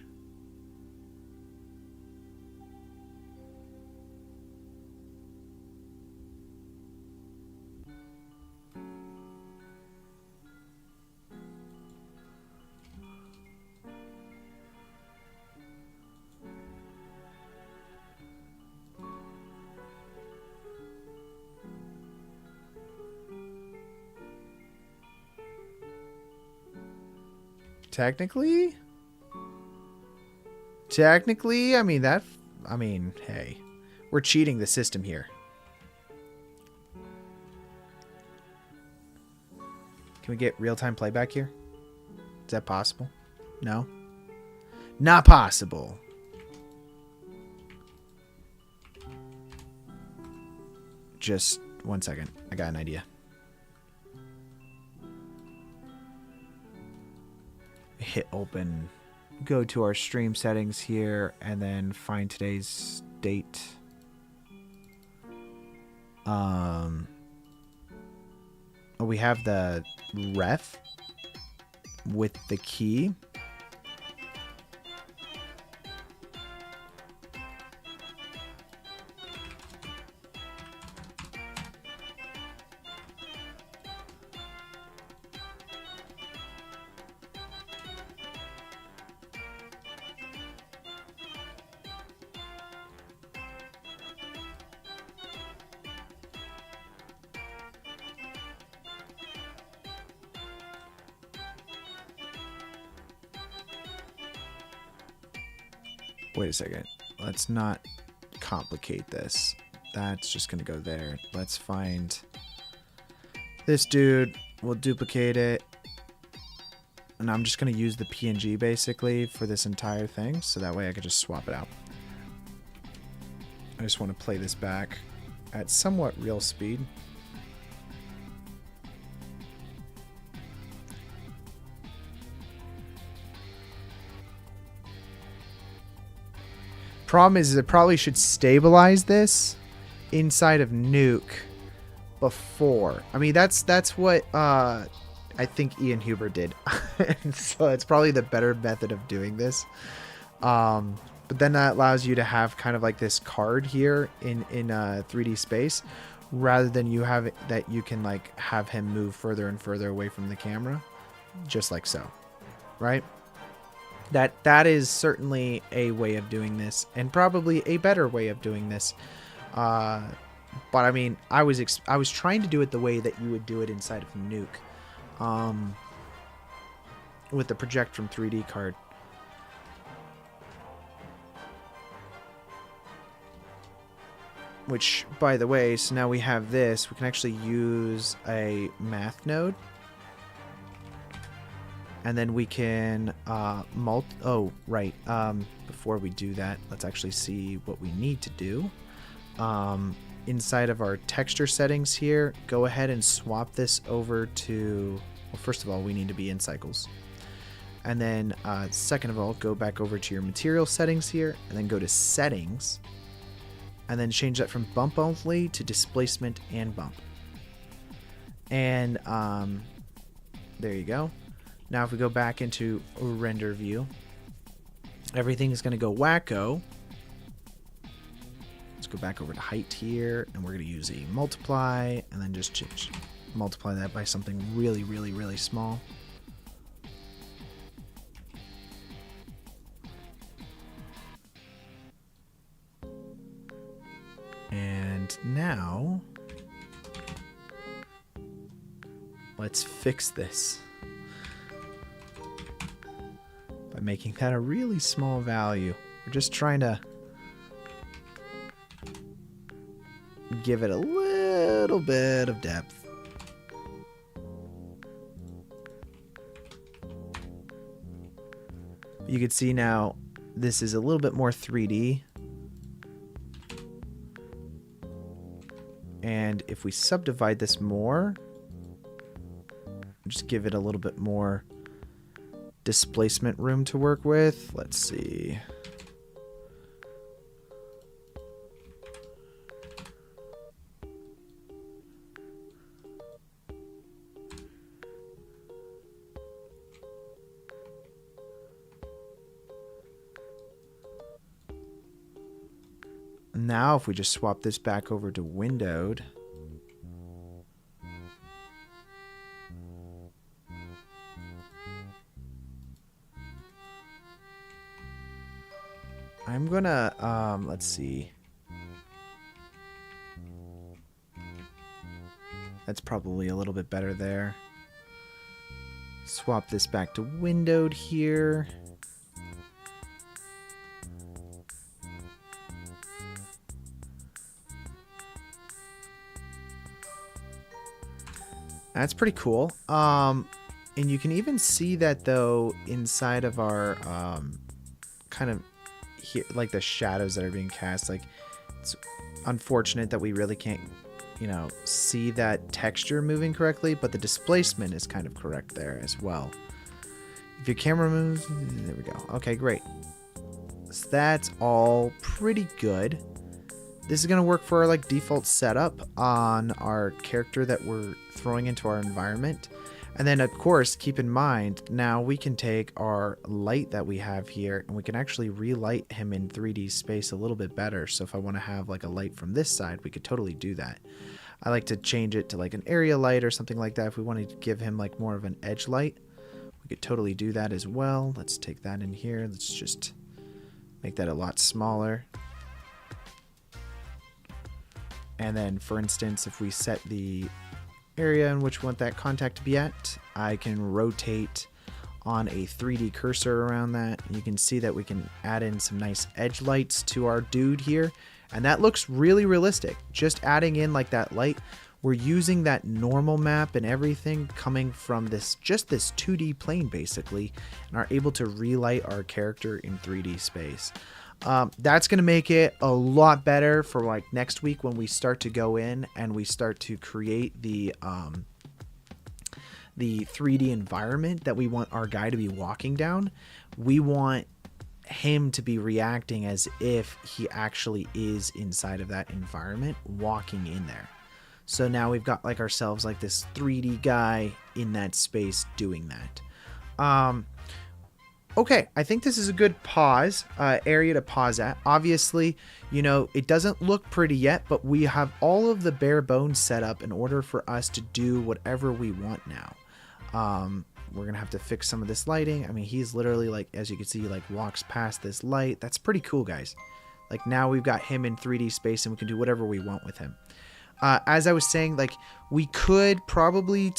Technically, I mean, hey, we're cheating the system here. Can we get real-time playback here? Is that possible? No? Not possible. Just 1 second. I got an idea. Hit open, go to our stream settings here, and then find today's date. We have the ref with the key. Wait a second. Let's not complicate this. That's just going to go there. Let's find this dude. We'll duplicate it. And I'm just going to use the PNG basically for this entire thing. So that way I can just swap it out. I just want to play this back at somewhat real speed. Problem is it probably should stabilize this inside of Nuke before. I mean, that's what I think Ian Huber did. So it's probably the better method of doing this. But then that allows you to have kind of like this card here in 3D space rather than you have it that you can like have him move further and further away from the camera, just like so, right? That is certainly a way of doing this, and probably a better way of doing this. But I mean, I was trying to do it the way that you would do it inside of Nuke, with the project from 3D card. Which, by the way, so now we have this. We can actually use a math node. And then we can oh, right. Before we do that, let's actually see what we need to do. Inside of our texture settings here, go ahead and swap this over to, well, first of all, we need to be in cycles. And then second of all, go back over to your material settings here, and then go to settings, and then change that from bump only to displacement and bump. And there you go. Now if we go back into render view, everything is going to go wacko. Let's go back over to height here, and we're going to use a multiply, and then just multiply that by something really, really, really small. And now let's fix this by making that a really small value. We're just trying to give it a little bit of depth. You can see now this is a little bit more 3D. And if we subdivide this more, just give it a little bit more displacement room to work with. Let's see. Now if we just swap this back over to windowed, I'm gonna let's see, that's probably a little bit better there. Swap this back to windowed here. That's pretty cool. And you can even see that though inside of our kind of here, like the shadows that are being cast. Like, it's unfortunate that we really can't, you know, see that texture moving correctly, but the displacement is kind of correct there as well. If your camera moves, there we go. Okay, great. So that's all pretty good. This is going to work for our like default setup on our character that we're throwing into our environment. And then of course, keep in mind, now we can take our light that we have here and we can actually relight him in 3D space a little bit better. So if I want to have like a light from this side, we could totally do that. I like to change it to like an area light or something like that. If we wanted to give him like more of an edge light, we could totally do that as well. Let's take that in here. Let's just make that a lot smaller. And then, for instance, if we set the area in which we want that contact to be at, I can rotate on a 3D cursor around that. You can see that we can add in some nice edge lights to our dude here. And that looks really realistic. Just adding in like that light, we're using that normal map and everything coming from this, just this 2D plane basically, and are able to relight our character in 3D space. That's going to make it a lot better for like next week when we start to go in and we start to create the 3D environment that we want our guy to be walking down. We want him to be reacting as if he actually is inside of that environment, walking in there. So now we've got like ourselves like this 3D guy in that space doing that. Okay, I think this is a good pause, area to pause at. Obviously, you know, it doesn't look pretty yet, but we have all of the bare bones set up in order for us to do whatever we want now. We're going to have to fix some of this lighting. I mean, he's literally, like, as you can see, like, walks past this light. That's pretty cool, guys. Like, now we've got him in 3D space, and we can do whatever we want with him. As I was saying, like, we could probably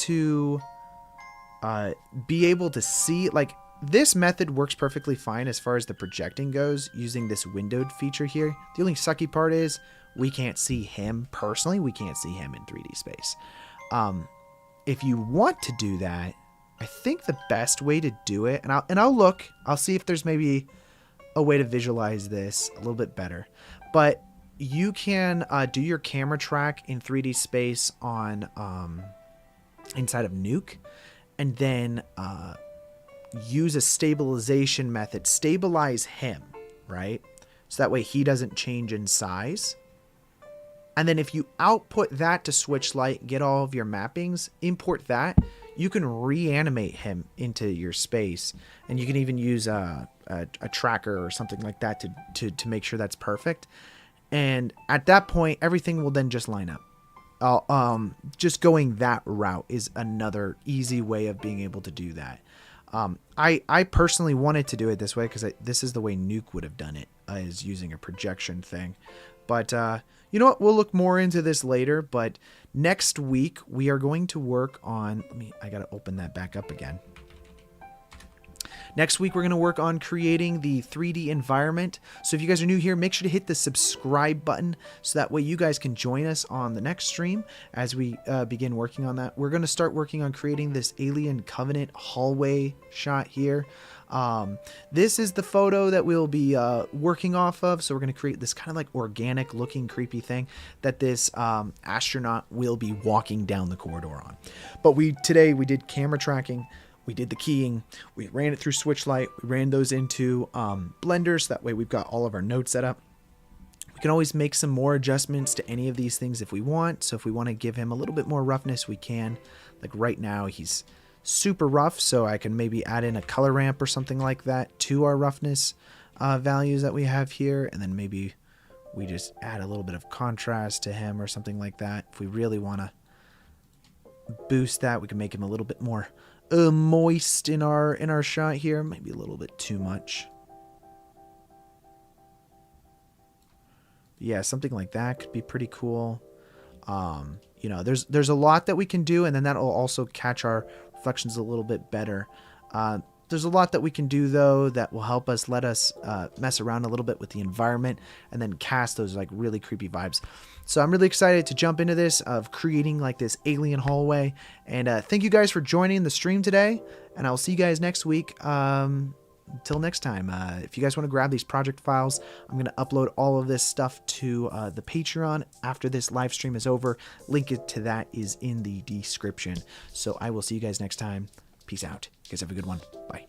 be able to see, like, this method works perfectly fine as far as the projecting goes using this windowed feature here. The only sucky part is we can't see him personally. We can't see him in 3D space. If you want to do that, I think the best way to do it, and I'll see if there's maybe a way to visualize this a little bit better. But you can do your camera track in 3D space on inside of Nuke, and then use a stabilization method, stabilize him, right? So that way he doesn't change in size. And then if you output that to Switchlight, get all of your mappings, import that, you can reanimate him into your space. And you can even use a tracker or something like that to make sure that's perfect. And at that point, everything will then just line up. Just going that route is another easy way of being able to do that. I personally wanted to do it this way because this is the way Nuke would have done it, is using a projection thing. But you know what? We'll look more into this later. But next week we are going to work on. I gotta open that back up again. Next week, we're going to work on creating the 3D environment. So if you guys are new here, make sure to hit the subscribe button so that way you guys can join us on the next stream as we begin working on that. We're going to start working on creating this Alien Covenant hallway shot here. This is the photo that we'll be working off of. So we're going to create this kind of like organic looking creepy thing that this astronaut will be walking down the corridor on. But today we did camera tracking. We did the keying, we ran it through Switchlight, we ran those into Blender, so that way we've got all of our nodes set up. We can always make some more adjustments to any of these things if we want. So if we want to give him a little bit more roughness, we can. Like right now, he's super rough, so I can maybe add in a color ramp or something like that to our roughness values that we have here. And then maybe we just add a little bit of contrast to him or something like that. If we really want to boost that, we can make him a little bit more moist in our shot here, maybe a little bit too much. Yeah, something like that could be pretty cool. You know, there's a lot that we can do, and then that'll also catch our reflections a little bit better. There's a lot that we can do though that will help us let us mess around a little bit with the environment and then cast those like really creepy vibes. So I'm really excited to jump into this of creating like this alien hallway. And thank you guys for joining the stream today. And I'll see you guys next week. Until next time, if you guys want to grab these project files, I'm going to upload all of this stuff to the Patreon after this live stream is over. Link to that is in the description. So I will see you guys next time. Peace out. You guys have a good one. Bye.